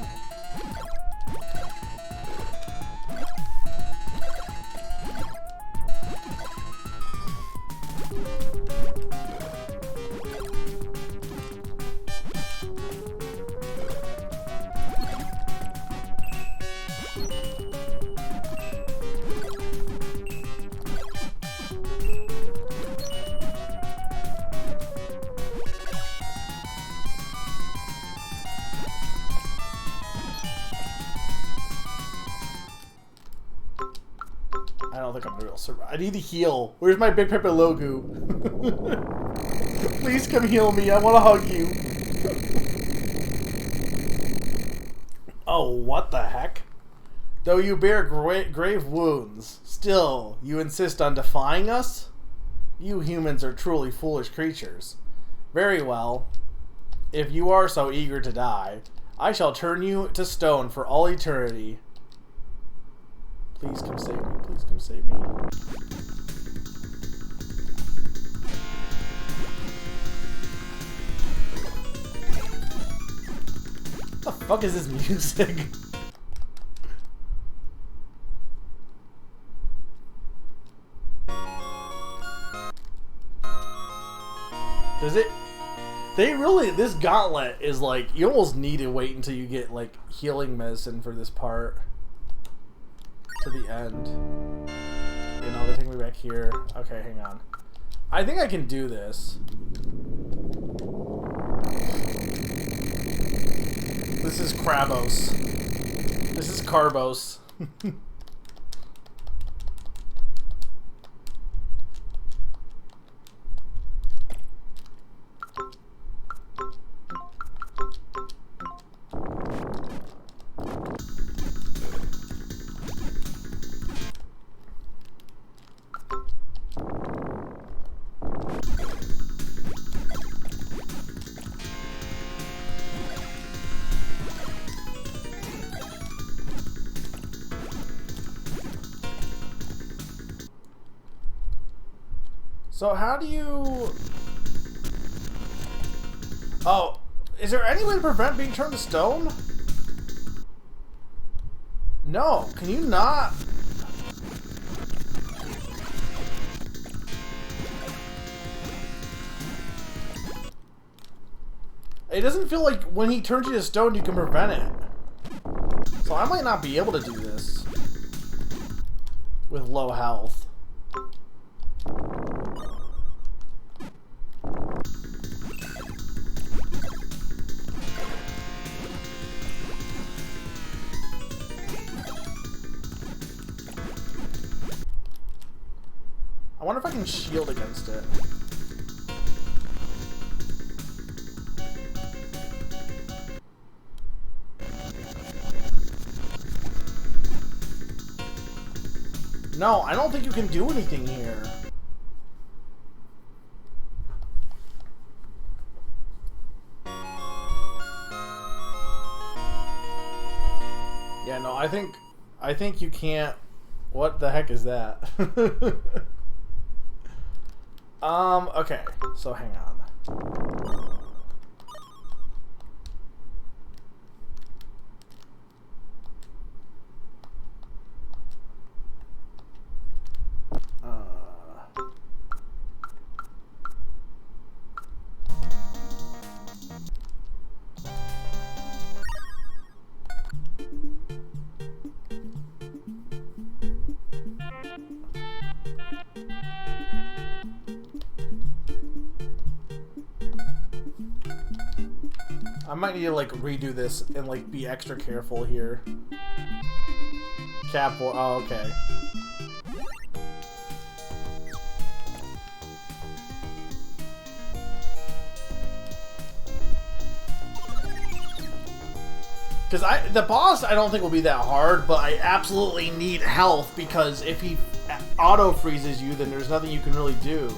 I don't think I'm gonna be able to survive. I need to heal. Where's my Big Pepper Logu? Please come heal me. I want to hug you. Oh, what the heck? Though you bear grave wounds, still you insist on defying us? You humans are truly foolish creatures. Very well. If you are so eager to die, I shall turn you to stone for all eternity. Please come save me. Please come save me. What the fuck is this music? Does it? They really, this gauntlet is like, you almost need to wait until you get like healing medicine for this part. To the end. You know, they take me back here. Okay, hang on. I think I can do this. This is Krabos. This is Carbos. So how do you... Oh, is there any way to prevent being turned to stone? No, can you not? It doesn't feel like when he turns you to stone you can prevent it. So I might not be able to do this. with low health. I wonder if I can shield against it. No, I don't think you can do anything here. Yeah, no, I think you can't. What the heck is that? Okay, so hang on. I might need to like redo this and like be extra careful here. Cap. Oh, okay. Because the boss I don't think will be that hard, but I absolutely need health because if he auto freezes you, then there's nothing you can really do.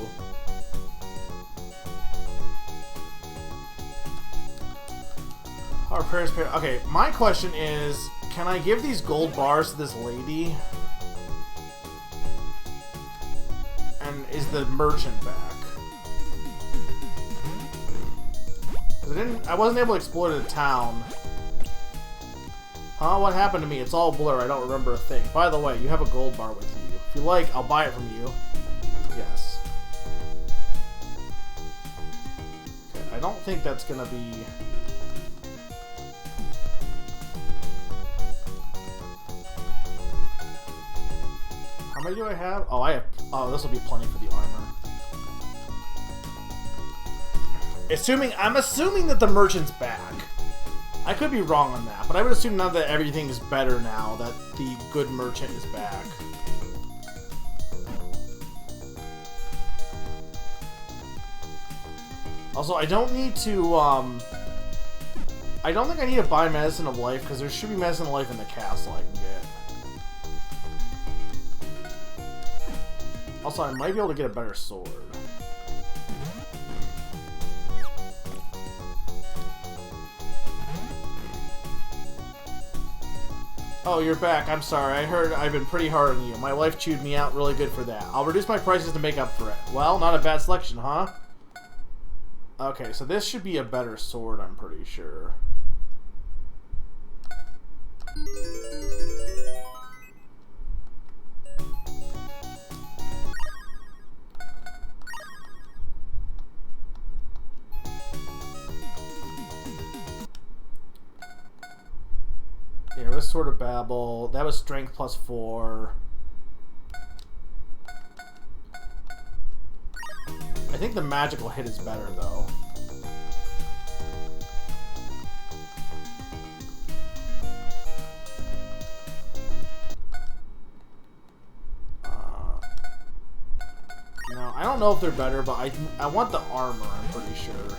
Our prayers. Okay, my question is, can I give these gold bars to this lady? And is the merchant back? I wasn't able to explore the town. Huh? What happened to me? It's all blur. I don't remember a thing. By the way, you have a gold bar with you. If you like, I'll buy it from you. Yes. Okay, I don't think that's gonna be... How many do I have? Oh, I have... Oh, this will be plenty for the armor. I'm assuming that the merchant's back. I could be wrong on that, but I would assume now that everything is better now, that the good merchant is back. Also, I don't need to, I don't think I need to buy Medicine of Life, because there should be Medicine of Life in the castle I can get. Also, I might be able to get a better sword. Oh, you're back. I'm sorry. I heard I've been pretty hard on you. My wife chewed me out really good for that. I'll reduce my prices to make up for it. Well, not a bad selection, huh? Okay, so this should be a better sword, I'm pretty sure. Yeah, it was Sword of Babel. That was Strength plus 4. I think the magical hit is better, though. No, I don't know if they're better, but I want the armor, I'm pretty sure.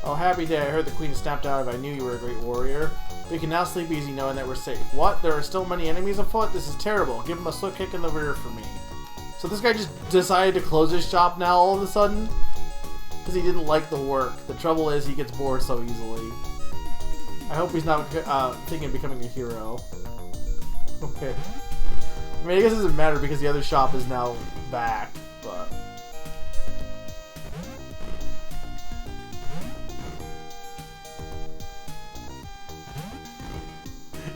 Oh, happy day. I heard the queen snapped out of I knew you were a great warrior. We can now sleep easy knowing that we're safe. What? There are still many enemies afoot? This is terrible. Give him a swift kick in the rear for me. So this guy just decided to close his shop now all of a sudden? Because he didn't like the work. The trouble is he gets bored so easily. I hope he's not thinking of becoming a hero. Okay. I mean, I guess it doesn't matter because the other shop is now back, but...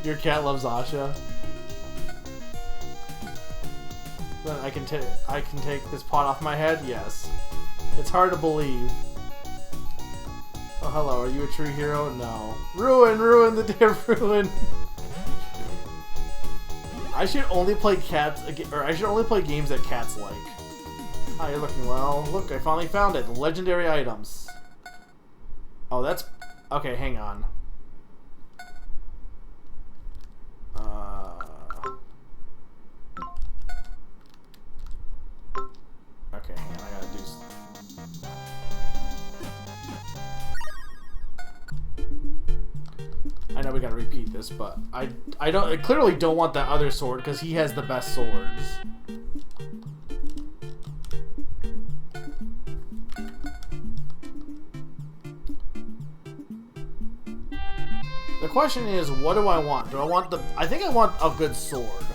Your cat loves Asha. Then I can take this pot off my head? Yes. It's hard to believe. Oh, hello. Are you a true hero? No. Ruin the damn ruin. I should only play I should only play games that cats like. Hi, you're looking well. Look, I finally found it. Legendary items. Oh, that's... Okay, hang on. Okay, hang on. I gotta do... I know we gotta repeat this, but I clearly don't want that other sword because he has the best swords. The question is, what do I want? Do I want the... I think I want a good sword.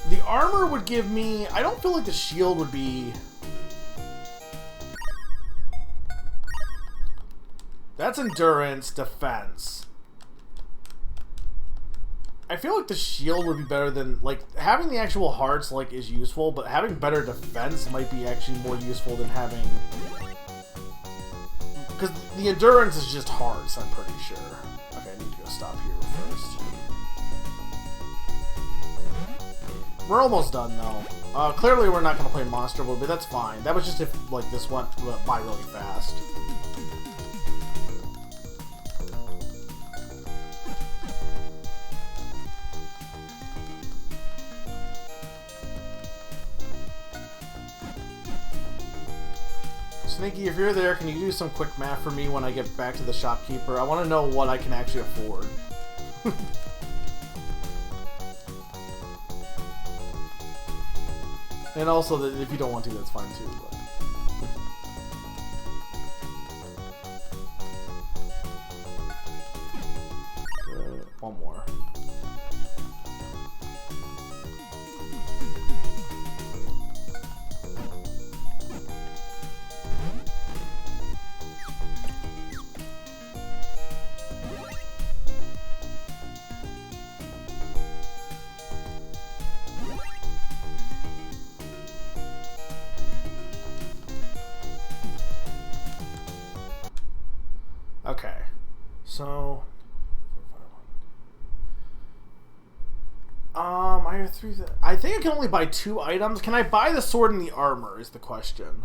The armor would give me... I don't feel like the shield would be... That's endurance, defense. I feel like the shield would be better than, like, having the actual hearts, like, is useful, but having better defense might be actually more useful than having... Because the endurance is just hearts, I'm pretty sure. Okay, I need to go stop here first. We're almost done, though. Clearly we're not going to play Monster World, but that's fine. That was just if, like, this went by really fast. Sneaky, if you're there, can you do some quick math for me when I get back to the shopkeeper? I want to know what I can actually afford. And also, that if you don't want to, that's fine too. But... one more. Okay, so I think I can only buy 2 items. Can I buy the sword and the armor is the question.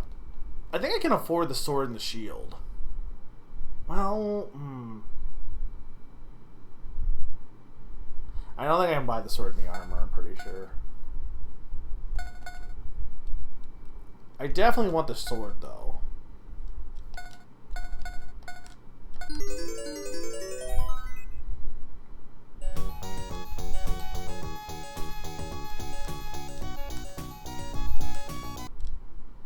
I think I can afford the sword and the shield. Well, I don't think I can buy the sword and the armor, I'm pretty sure. I definitely want the sword, though.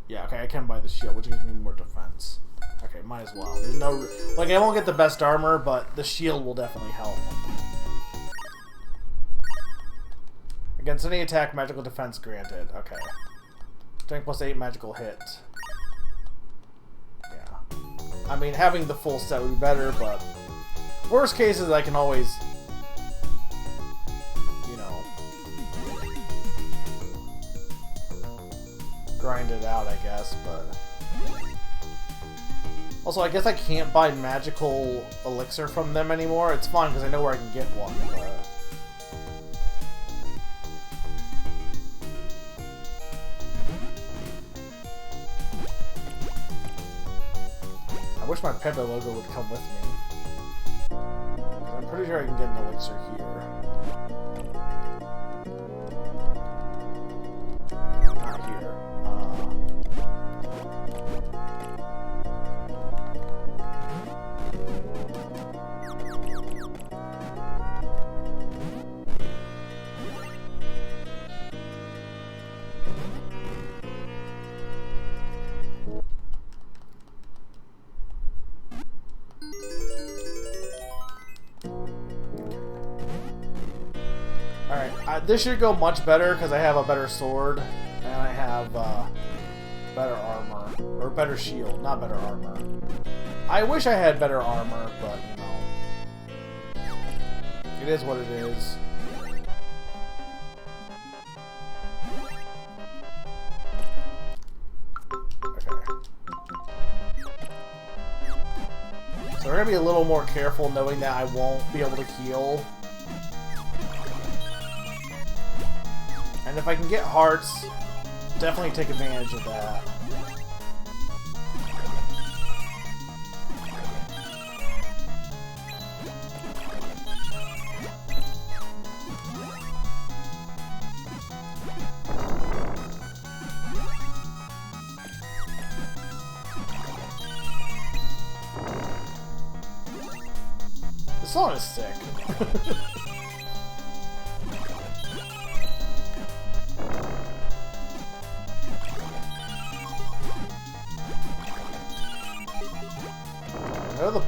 Yeah, okay, I can buy the shield, which gives me more defense. Okay, might as well. There's no... Like, I won't get the best armor, but the shield will definitely help. Against any attack, magical defense granted. Okay. Strength plus 8 magical hit. Yeah. I mean, having the full set would be better, but... Worst case is I can always... You know... grind it out, I guess, but... Also, I guess I can't buy magical elixir from them anymore. It's fine, because I know where I can get one, but... I wish my Panda logo would come with me. I'm pretty sure I can get an elixir here. Not here. Alright, this should go much better because I have a better sword and I have better armor. Or better shield, not better armor. I wish I had better armor, but you know. It is what it is. Okay. So we're gonna be a little more careful knowing that I won't be able to heal. And if I can get hearts, definitely take advantage of that. This song is sick. I know the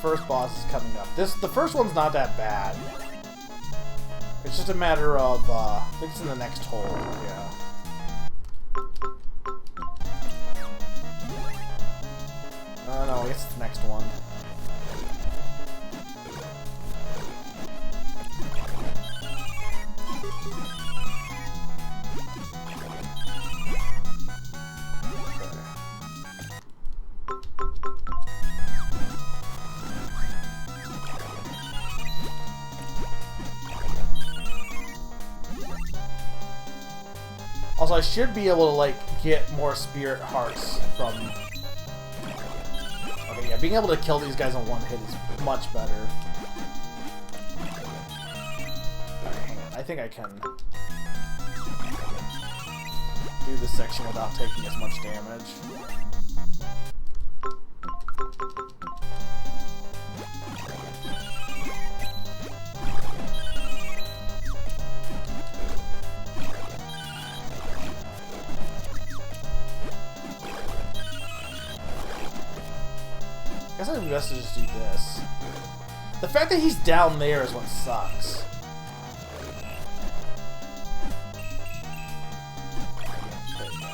first boss is coming up. The first one's not that bad. It's just a matter of I think it's in the next hole. Yeah. No, I guess it's the next one. Also, I should be able to, like, get more spirit hearts from... Okay, yeah, being able to kill these guys in one hit is much better. Alright, hang on. I think I can do this section without taking as much damage. I guess I'd best to just do this. The fact that he's down there is what sucks. There we go.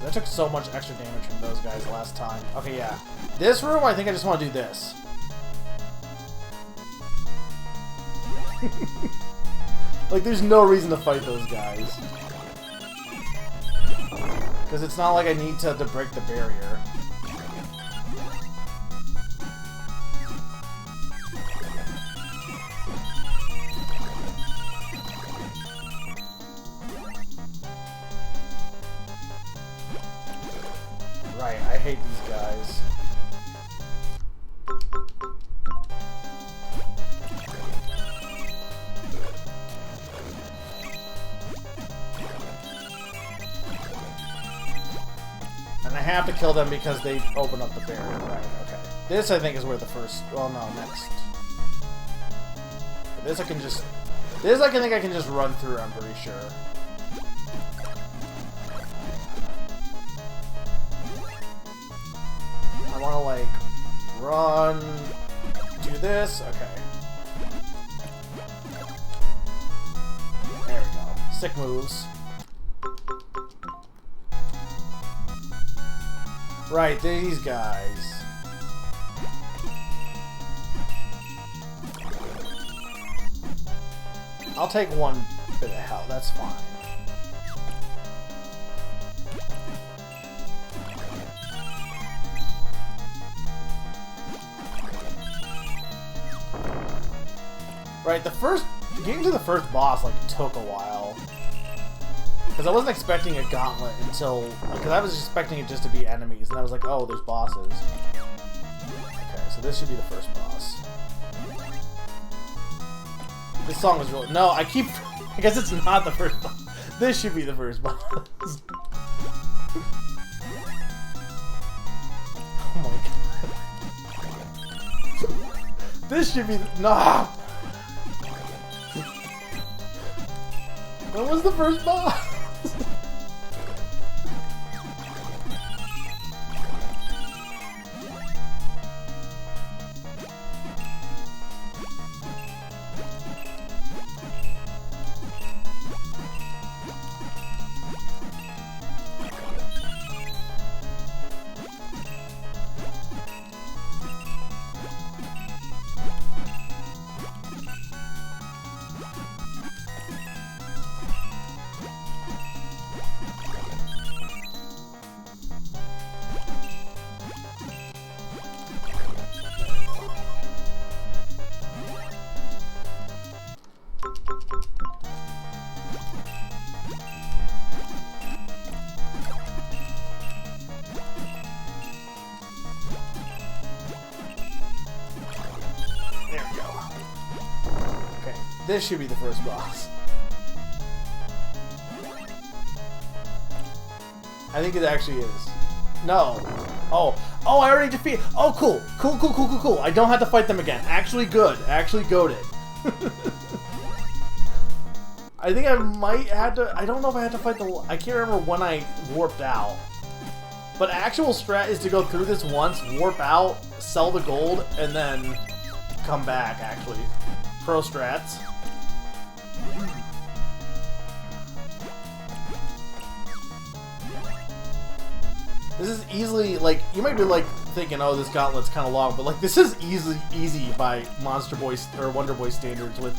I took so much extra damage from those guys last time. Okay, yeah. This room, I think I just want to do this. Like, there's no reason to fight those guys. Because it's not like I need to break the barrier. Right, I hate these guys. And I have to kill them because they open up the barrier. Right, okay. This, I think, is where the first... Well, no, next. This I can just... This I think I can just run through, I'm pretty sure. I want to, like, run... Do this? Okay. There we go. Sick moves. Right, these guys. I'll take one bit of health, that's fine. Right, getting to the first boss, like, took a while. Because I wasn't expecting a gauntlet until... Because I was expecting it just to be enemies, and I was like, oh, there's bosses. Okay, so this should be the first boss. This song is really... No, I guess it's not the first boss. This should be the first boss. Oh my god. This should be... No! When was the first boss? This should be the first boss. I think it actually is. No. Oh, I already defeated. Oh, cool. Cool. I don't have to fight them again. Actually good. Actually goated. I think I might have to. I don't know if I had to fight the. I can't remember when I warped out. But actual strat is to go through this once, warp out, sell the gold, and then come back, actually. Pro strats. This is easily, like, you might be, like, thinking, oh, this gauntlet's kind of long, but, like, this is easy by Monster Boy, or Wonder Boy standards with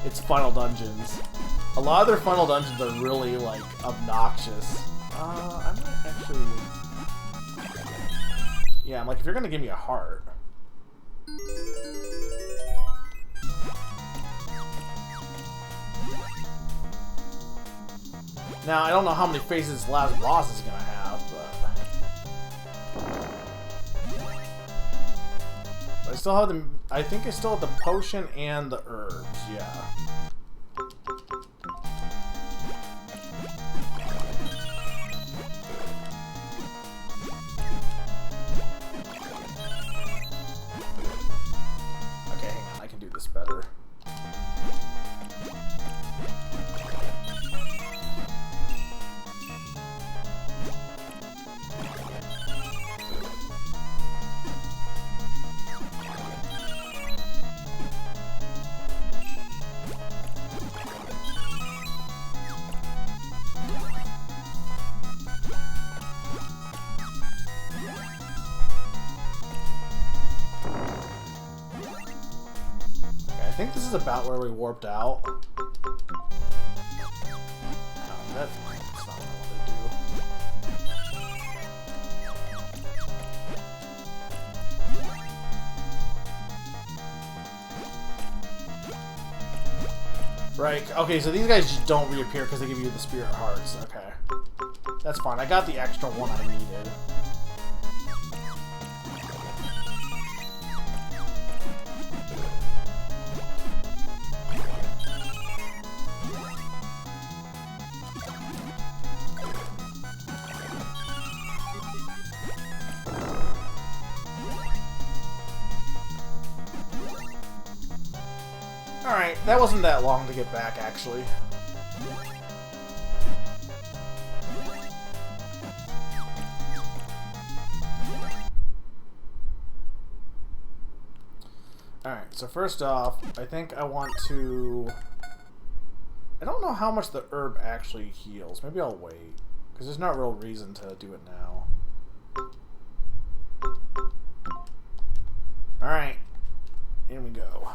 its final dungeons. A lot of their final dungeons are really, like, obnoxious. I might actually... Yeah, I'm like, if you're gonna give me a heart... Now, I don't know how many faces this last boss is gonna have, but I still have the... I think I still have the potion and the herbs, yeah. Okay, hang on, I can do this better. I think this is about where we warped out. No, that's not what I want to do. Right, okay, so these guys just don't reappear because they give you the spirit hearts. Okay. That's fine. I got the extra one I needed. Alright, that wasn't that long to get back, actually. Alright, so first off, I think I want to... I don't know how much the herb actually heals. Maybe I'll wait, because there's not real reason to do it now. Alright, in we go.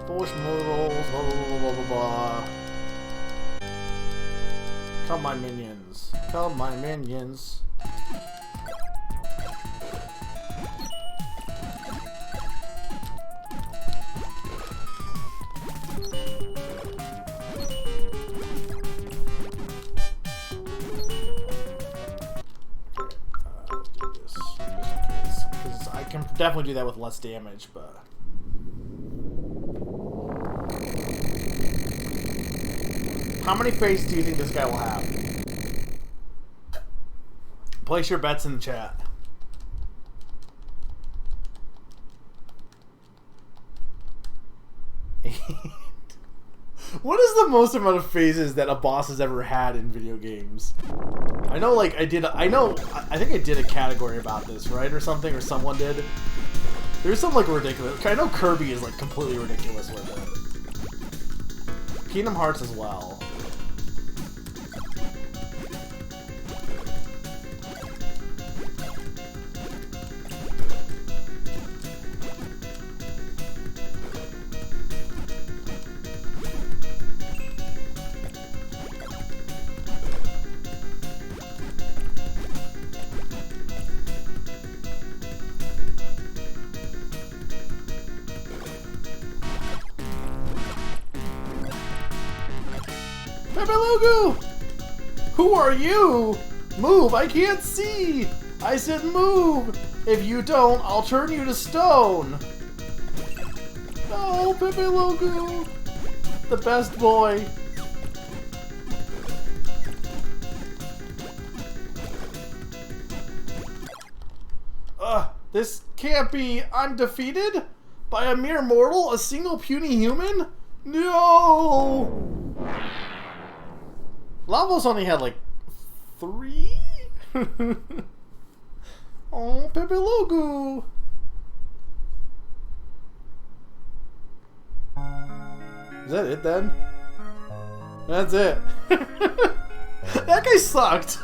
Foolish mortals, blah blah blah blah blah blah. Come my minions. Come my minions. Definitely do that with less damage, but... How many faces do you think this guy will have? Place your bets in the chat. What is the most amount of phases that a boss has ever had in video games? I know, like, I think I did a category about this, right? Or something, or someone did. There's some, like, ridiculous... I know Kirby is, like, completely ridiculous with it. Kingdom Hearts as well. Pepe Logo! Who are you? Move, I can't see! I said move! If you don't, I'll turn you to stone! No, Pepe Logu! The best boy! This can't be. I'm defeated? By a mere mortal? A single puny human? No! Lavos only had like 3? Oh, Pepe Logu! Is that it then? That's it. That guy sucked.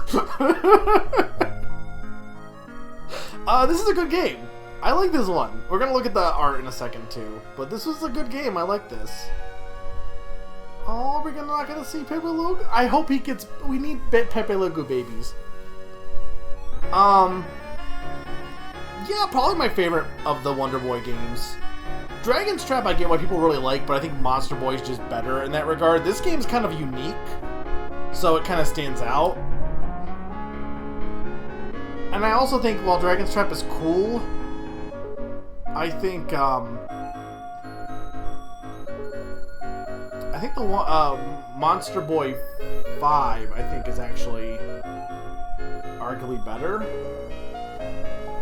This is a good game. I like this one. We're gonna look at the art in a second too, but this was a good game. I like this. Oh, we're not gonna see Pepe Logu? I hope he gets. We need Pepe Logu babies. Yeah, probably my favorite of the Wonder Boy games. Dragon's Trap, I get why people really like, but I think Monster Boy is just better in that regard. This game's kind of unique, so it kind of stands out. And I also think while Dragon's Trap is cool, I think the Monster Boy 5 I think is actually arguably better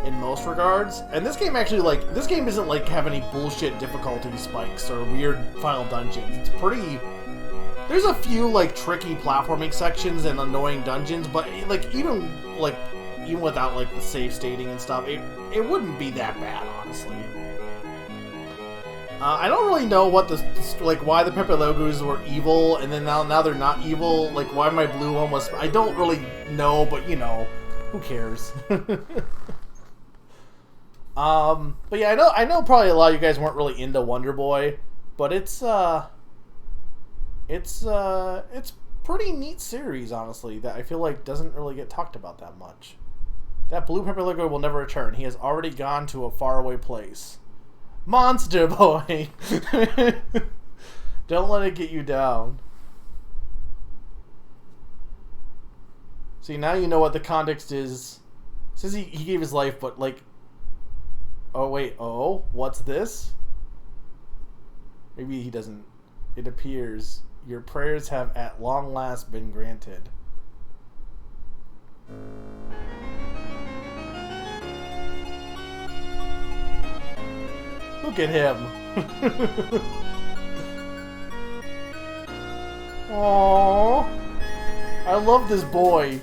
in most regards. And this game actually, like, this game isn't like have any bullshit difficulty spikes or weird final dungeons. It's pretty. There's a few like tricky platforming sections and annoying dungeons, but like even without like the save stating and stuff, it wouldn't be that bad, honestly. I don't really know what why the Pepe Logus were evil, and then now they're not evil. Like why my blue one was. I don't really know, but you know, who cares? But yeah, I know probably a lot of you guys weren't really into Wonder Boy, but it's pretty neat series, honestly, that I feel like doesn't really get talked about that much. That blue Pepe Logo will never return. He has already gone to a faraway place. Monster Boy! Don't let it get you down. See, now you know what the context is. Says he gave his life, but like... Oh, wait. Oh? What's this? Maybe he doesn't. It appears your prayers have at long last been granted. Look at him. Aww. I love this boy.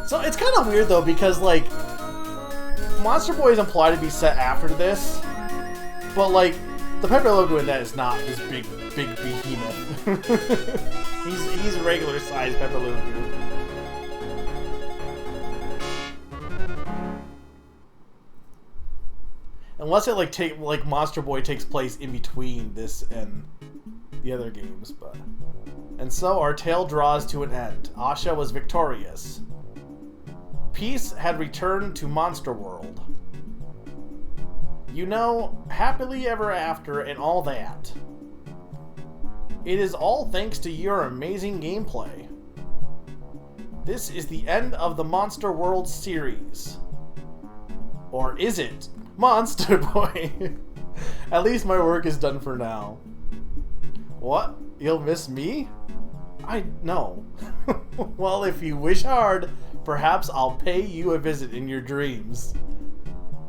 So it's kind of weird though, because like Monster Boy is implied to be set after this, but like the Pepe Logo in that is not this big behemoth. he's a regular sized Pepe Logo. Unless it like Monster Boy takes place in between this and the other games, but. And so our tale draws to an end. Asha was victorious. Peace had returned to Monster World. You know, happily ever after and all that. It is all thanks to your amazing gameplay. This is the end of the Monster World series. Or is it? Monster Boy! At least my work is done for now. What? You'll miss me? No. Well, if you wish hard, perhaps I'll pay you a visit in your dreams.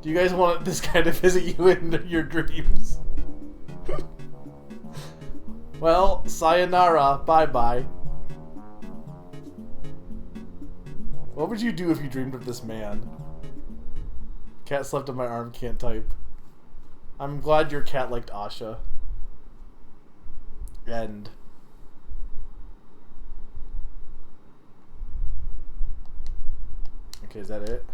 Do you guys want this guy to visit you in your dreams? Well, sayonara, bye-bye. What would you do if you dreamed of this man? Cat slept on my arm, can't type. I'm glad your cat liked Asha. End. Okay, is that it?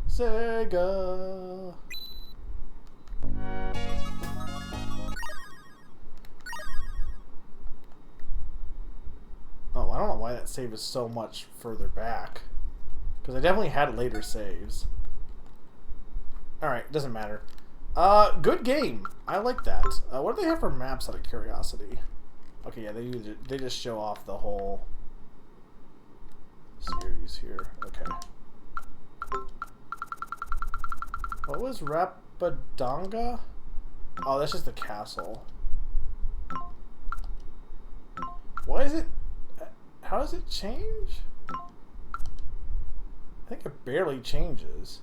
Sega! Oh, I don't know why that save is so much further back. Because I definitely had later saves. Alright, doesn't matter. Good game. I like that. What do they have for maps out of curiosity? Okay, yeah, they just show off the whole series here. Okay. What was Rapadonga? Oh, that's just the castle. Why is it... How does it change? I think it barely changes.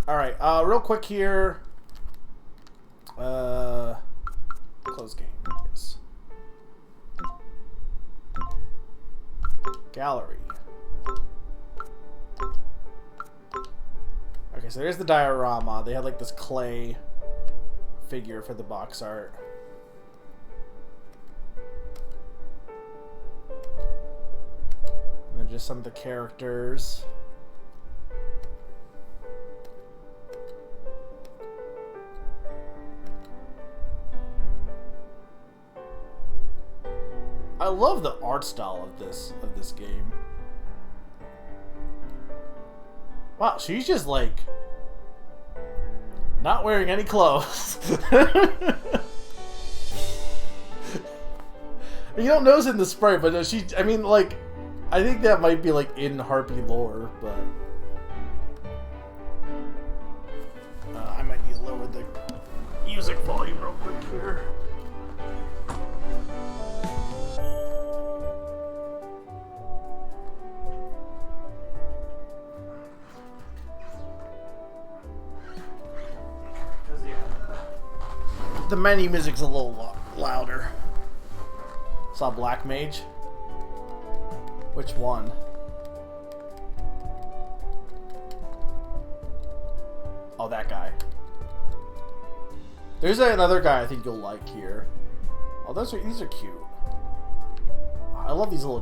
Alright, real quick here. Close game, yes. Gallery. Okay, so there's the diorama. They had like this clay figure for the box art. And then just some of the characters. I love the art style of this game. Wow, she's just like not wearing any clothes. You don't notice it in the sprite, but she, I mean, like, I think that might be like in Harpy lore, but I might need to lower the music volume real quick here. The menu music's a little louder. Saw Black Mage? Which one? Oh, that guy. There's another guy I think you'll like here. Oh, these are cute. I love these little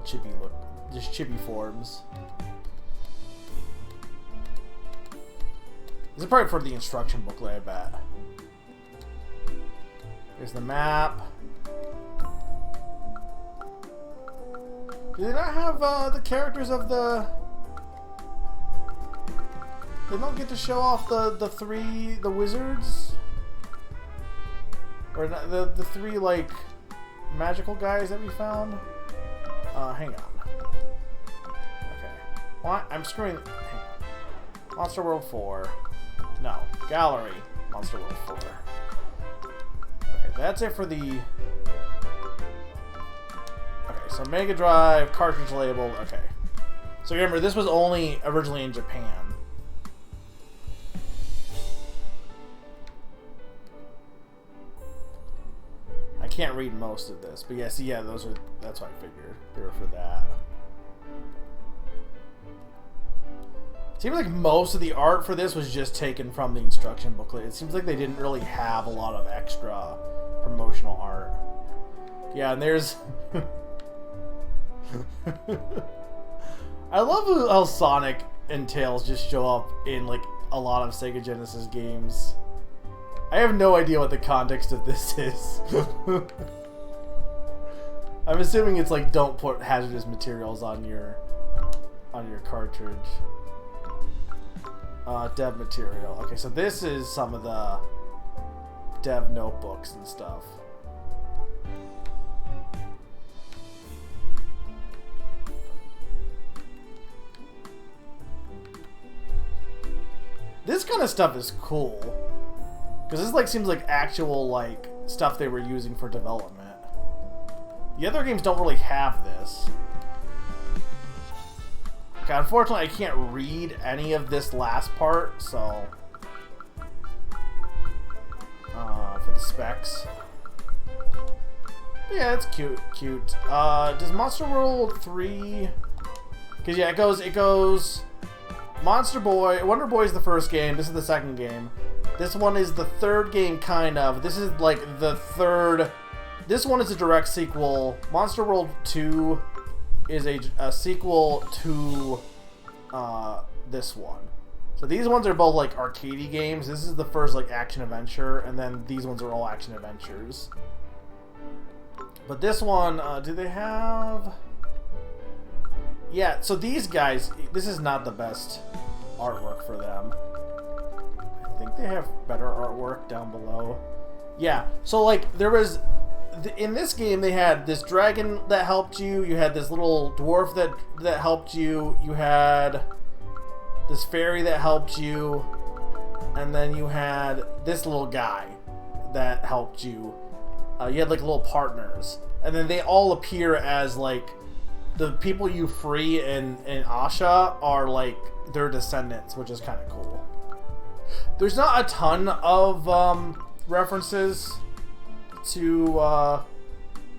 just chibi forms. This is probably for the instruction booklet, I bet. Here's the map. Do they not have the characters of the... They don't get to show off the wizards? Or the three, like, magical guys that we found? Hang on. Okay. What? I'm screwing... Hang on. Monster World 4. No. Gallery. Monster World 4. That's it for the... Okay, so Mega Drive, cartridge labeled, okay. So remember, this was only originally in Japan. I can't read most of this, but yes, yeah, that's what I figured. They were for that. Seems like most of the art for this was just taken from the instruction booklet. It seems like they didn't really have a lot of extra promotional art. Yeah, and there's... I love how Sonic and Tails just show up in, like, a lot of Sega Genesis games. I have no idea what the context of this is. I'm assuming it's like, don't put hazardous materials on your cartridge. Dev material. Okay, so this is some of the dev notebooks and stuff. This kind of stuff is cool. Because this like seems like actual like stuff they were using for development. The other games don't really have this. Okay, unfortunately I can't read any of this last part, so... for the specs. But yeah, it's cute. Does Monster World 3... Because yeah, it goes... Monster Boy... Wonder Boy is the first game, this is the second game. This one is the third game, kind of. This is like the third... This one is a direct sequel. Monster World 2 is a sequel to this one. So these ones are both like arcadey games. This is the first like action adventure, and then these ones are all action adventures. But this one, do they have... Yeah, so these guys, this is not the best artwork for them. I think they have better artwork down below. Yeah, so like there was in this game they had this dragon that helped you. You had this little dwarf that helped you. You had this fairy that helped you, and then you had this little guy that helped you. You had like little partners, and then they all appear as like the people you free in Asha are like their descendants, which is kind of cool. There's not a ton of references to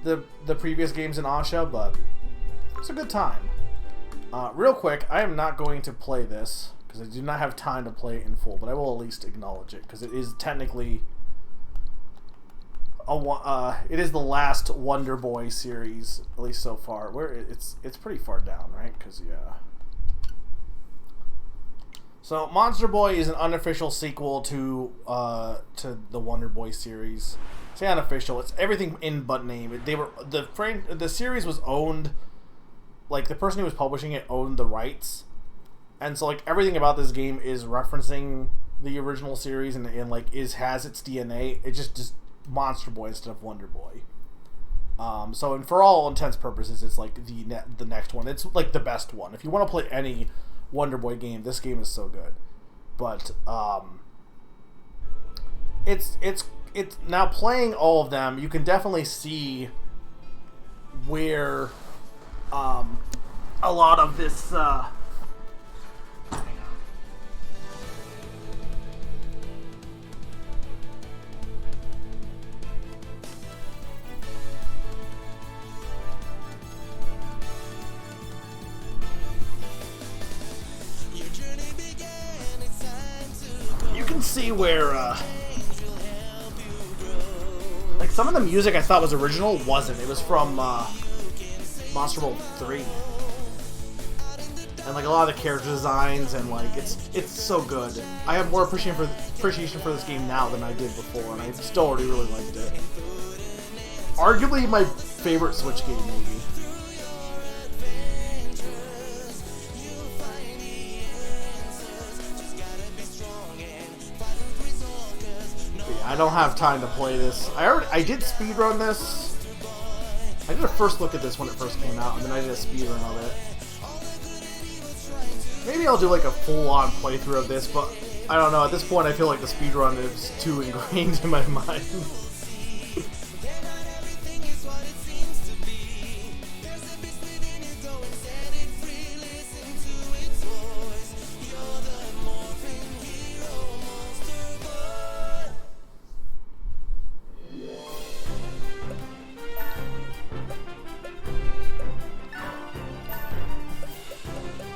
the previous games in Asha, but it's a good time. Real quick, I am not going to play this because I do not have time to play it in full, but I will at least acknowledge it because it is technically it is the last Wonder Boy series, at least so far. Where it's pretty far down, right? Because yeah. So Monster Boy is an unofficial sequel to the Wonder Boy series. Say unofficial. It's everything in but name. The series was owned, like the person who was publishing it owned the rights, and so like everything about this game is referencing the original series and like has its DNA. It just Monster Boy instead of Wonder Boy. So and for all intents and purposes, it's like the next one. It's like the best one. If you want to play any Wonder Boy game, this game is so good. But it's now playing all of them, you can definitely see where a lot of this see where like some of the music I thought was original wasn't. It was from Monster World 3. And like a lot of the character designs and like it's so good. I have more appreciation for this game now than I did before, and I still already really liked it. Arguably my favorite Switch game maybe. I don't have time to play this. I did speedrun this. I did a first look at this when it first came out, and then I did a speedrun of it. Maybe I'll do like a full-on playthrough of this, but I don't know. At this point, I feel like the speedrun is too ingrained in my mind.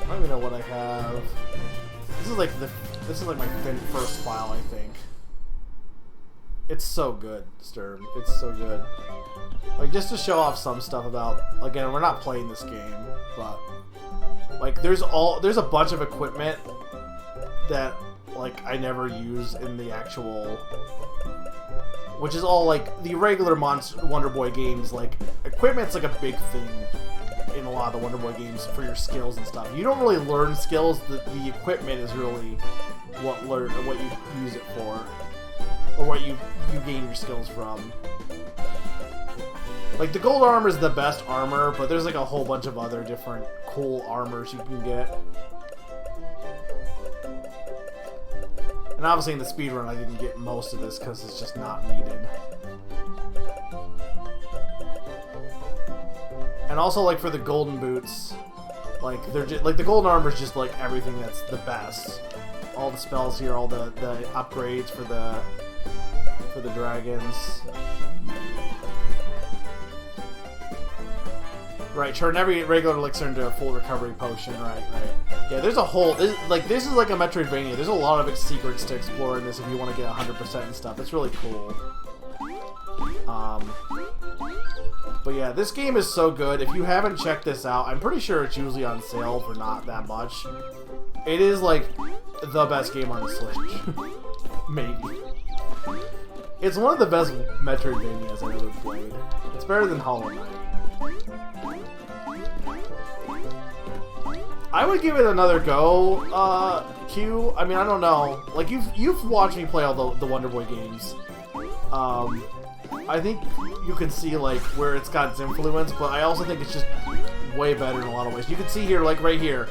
I don't even know what I have. This is like my first file, I think. It's so good, Sturm. It's so good. Like, just to show off some stuff about, again, we're not playing this game, but like there's a bunch of equipment that like I never use in the actual, which is all like the regular Wonder Boy games. Like, equipment's like a big thing in a lot of the Wonder Boy games for your skills and stuff. You don't really learn skills. The equipment is really what you use it for, or what you gain your skills from. Like, the gold armor is the best armor, but there's like a whole bunch of other different cool armors you can get. And obviously in the speedrun I didn't get most of this because it's just not needed. And also, like, for the golden boots, like, they're just, like, the golden armor is just like everything that's the best. All the spells here, all the upgrades for the dragons. Right, turn every regular elixir into a full recovery potion. Right. Yeah, there's a whole this is like a Metroidvania. There's a lot of secrets to explore in this if you want to get 100% and stuff. It's really cool. But yeah, this game is so good. If you haven't checked this out, I'm pretty sure it's usually on sale for not that much. It is like the best game on the Switch. Maybe. It's one of the best Metroidvanias I've ever played. It's better than Hollow Knight. I would give it another go, Q. I mean, I don't know. Like, you've watched me play all the Wonder Boy games. I think you can see like where it's got its influence, but I also think it's just way better in a lot of ways. You can see here, like right here,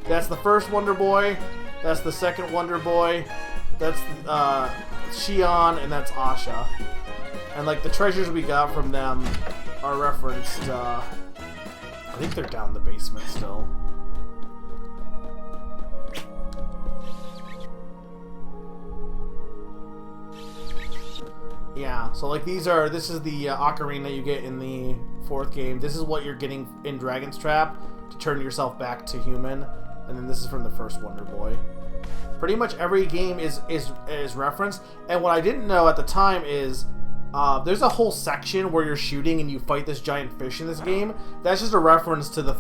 that's the first Wonder Boy, that's the second Wonder Boy, that's Xion, and that's Asha. And like the treasures we got from them are referenced, I think they're down in the basement still. Yeah, so like this is the ocarina you get in the 4th game. This is what you're getting in Dragon's Trap to turn yourself back to human. And then this is from the first Wonder Boy. Pretty much every game is referenced. And what I didn't know at the time is there's a whole section where you're shooting and you fight this giant fish in this game. That's just a reference to the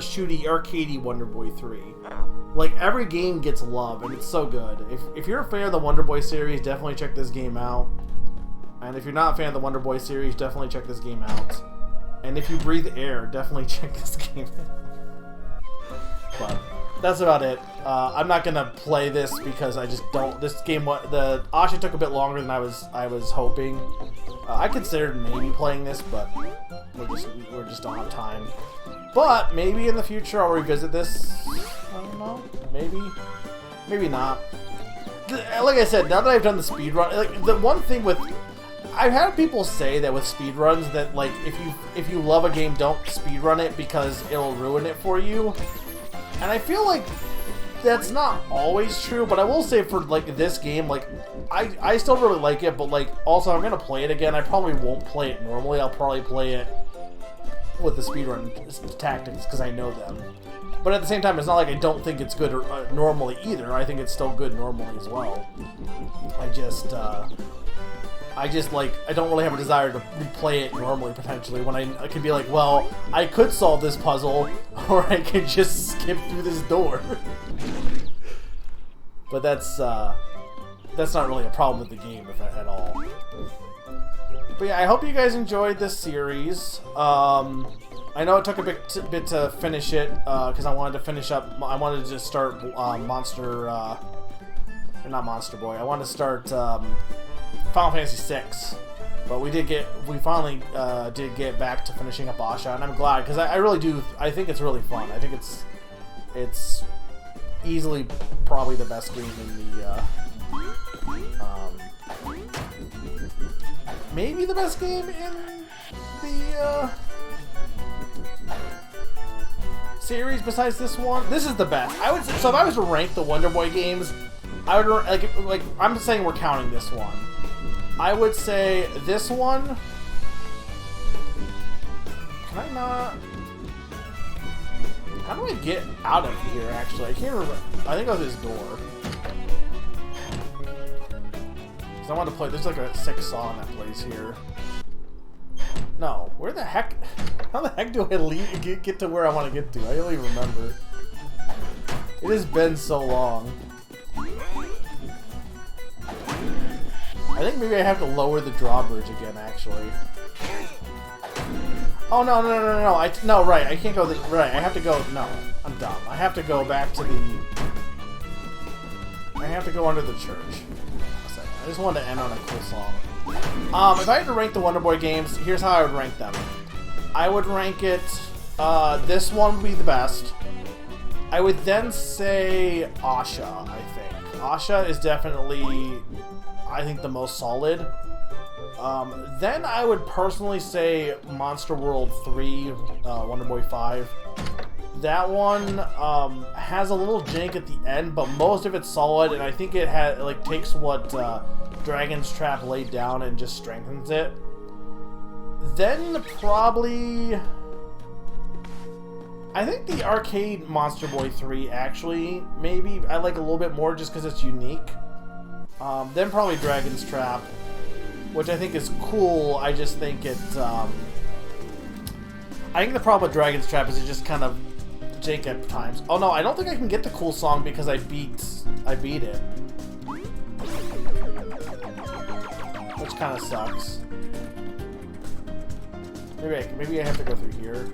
shooty arcadey Wonder Boy 3. Like, every game gets love, and it's so good. If you're a fan of the Wonder Boy series, definitely check this game out. And if you're not a fan of the Wonder Boy series, definitely check this game out. And if you breathe air, definitely check this game out. But that's about it. I'm not gonna play this because I just don't. This game, the Asha took a bit longer than I was hoping. I considered maybe playing this, but we just don't have time. But maybe in the future I'll revisit this. I don't know. Maybe not. Like I said, now that I've done the speedrun, like the one thing with, I've had people say that with speedruns that like if you love a game, don't speedrun it because it'll ruin it for you. And I feel like that's not always true, but I will say for like this game, like I still really like it, but like also I'm gonna play it again. I probably won't play it normally. I'll probably play it with the speedrun tactics because I know them. But at the same time, it's not like I don't think it's good normally either. I think it's still good normally as well. I just like, I don't really have a desire to replay it normally, potentially, when I can be like, well, I could solve this puzzle, or I could just skip through this door. But that's not really a problem with the game at all. But yeah, I hope you guys enjoyed this series. I know it took a bit to finish it, because I wanted to finish up, I wanted to just start not Monster Boy, I wanted to start Final Fantasy VI, but we finally did get back to finishing up Asha, and I'm glad, because I really do, I think it's really fun. I think it's easily probably the best game in the, maybe the best game in the, series besides this one. This is the best. I would say, so if I was to rank the Wonder Boy games, I would like I'm saying we're counting this one. I would say this one. Can I not? How do I get out of here? Actually, I can't remember. I think it was this door. Cause I want to play. There's like a sick song that plays here. No, where the heck? How the heck do I get to where I want to get to? I don't even remember. It has been so long. I think maybe I have to lower the drawbridge again, actually. Oh, no. No, right, I can't go right, I have to go, no, I'm dumb. I have to go back to I have to go under the church. I just wanted to end on a cool song. If I had to rank the Wonder Boy games, here's how I would rank them. I would rank it, this one would be the best. I would then say Asha, I think. Asha is definitely, I think, the most solid. Then I would personally say Monster World 3, Wonder Boy 5. That one has a little jank at the end, but most of it's solid, and I think it takes what Dragon's Trap laid down and just strengthens it. Then probably, I think the arcade Monster Boy 3 actually maybe I like a little bit more just because it's unique. Then probably Dragon's Trap, which I think is cool. I just think it. I think the problem with Dragon's Trap is it just kind of jank at times. Oh no, I don't think I can get the cool song because I beat it. Which kind of sucks. Maybe I have to go through here.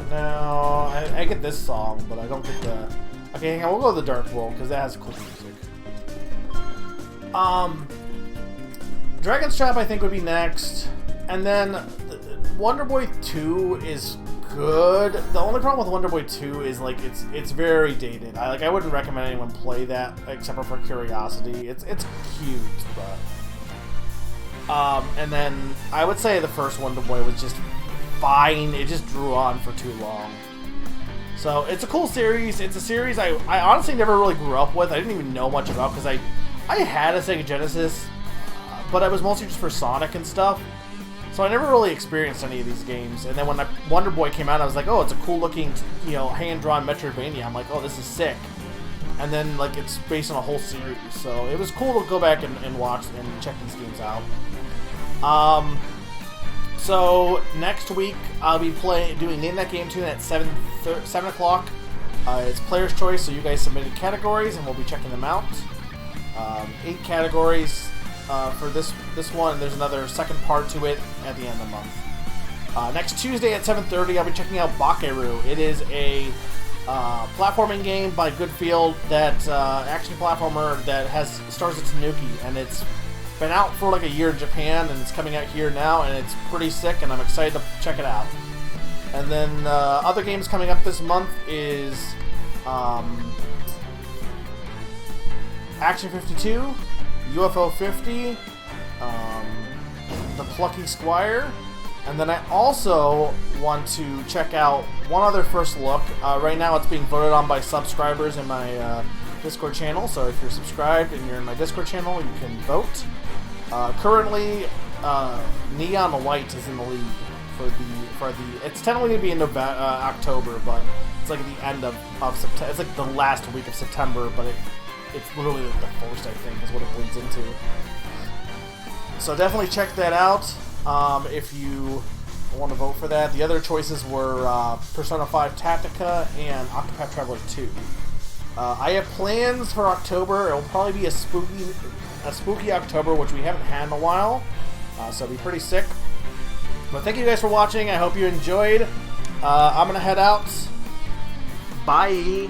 No, I get this song, but I don't get the... Okay, hang on, we'll go to the Dark World, because that has cool music. Dragon's Trap I think would be next, and then Wonder Boy 2 is good. The only problem with Wonder Boy 2 is like it's very dated. I wouldn't recommend anyone play that except for curiosity. It's cute, but and then I would say the first Wonder Boy was just fine. It just drew on for too long. So it's a cool series. It's a series I honestly never really grew up with. I didn't even know much about because I had a Sega Genesis, but I was mostly just for Sonic and stuff. So I never really experienced any of these games. And then when Wonder Boy came out, I was like, oh, it's a cool looking, hand-drawn Metroidvania. I'm like, oh, this is sick. And then, like, it's based on a whole series. So it was cool to go back and watch and check these games out. So next week, I'll be doing Name That Game Tune at 7 o'clock. It's player's choice, so you guys submitted categories, and we'll be checking them out. 8 categories. For this one, there's another second part to it at the end of the month. Next Tuesday at 7:30, I'll be checking out Bakeru. It is a platforming game by Goodfield, that action platformer that stars at Tanuki, and it's been out for like a year in Japan, and it's coming out here now, and it's pretty sick, and I'm excited to check it out. And then other games coming up this month is Action 52, UFO 50, The Plucky Squire, and then I also want to check out one other first look. Right now it's being voted on by subscribers in my Discord channel, so if you're subscribed and you're in my Discord channel, you can vote. Currently, Neon White is in the lead for the. It's technically going to be in October, but it's like at the end of September. It's like the last week of September, but it's literally like the first, I think, is what it bleeds into. So definitely check that out if you want to vote for that. The other choices were Persona 5 Tactica and Octopath Traveler 2. I have plans for October. It will probably be a spooky October, which we haven't had in a while. So it'll be pretty sick. But thank you guys for watching. I hope you enjoyed. I'm going to head out. Bye.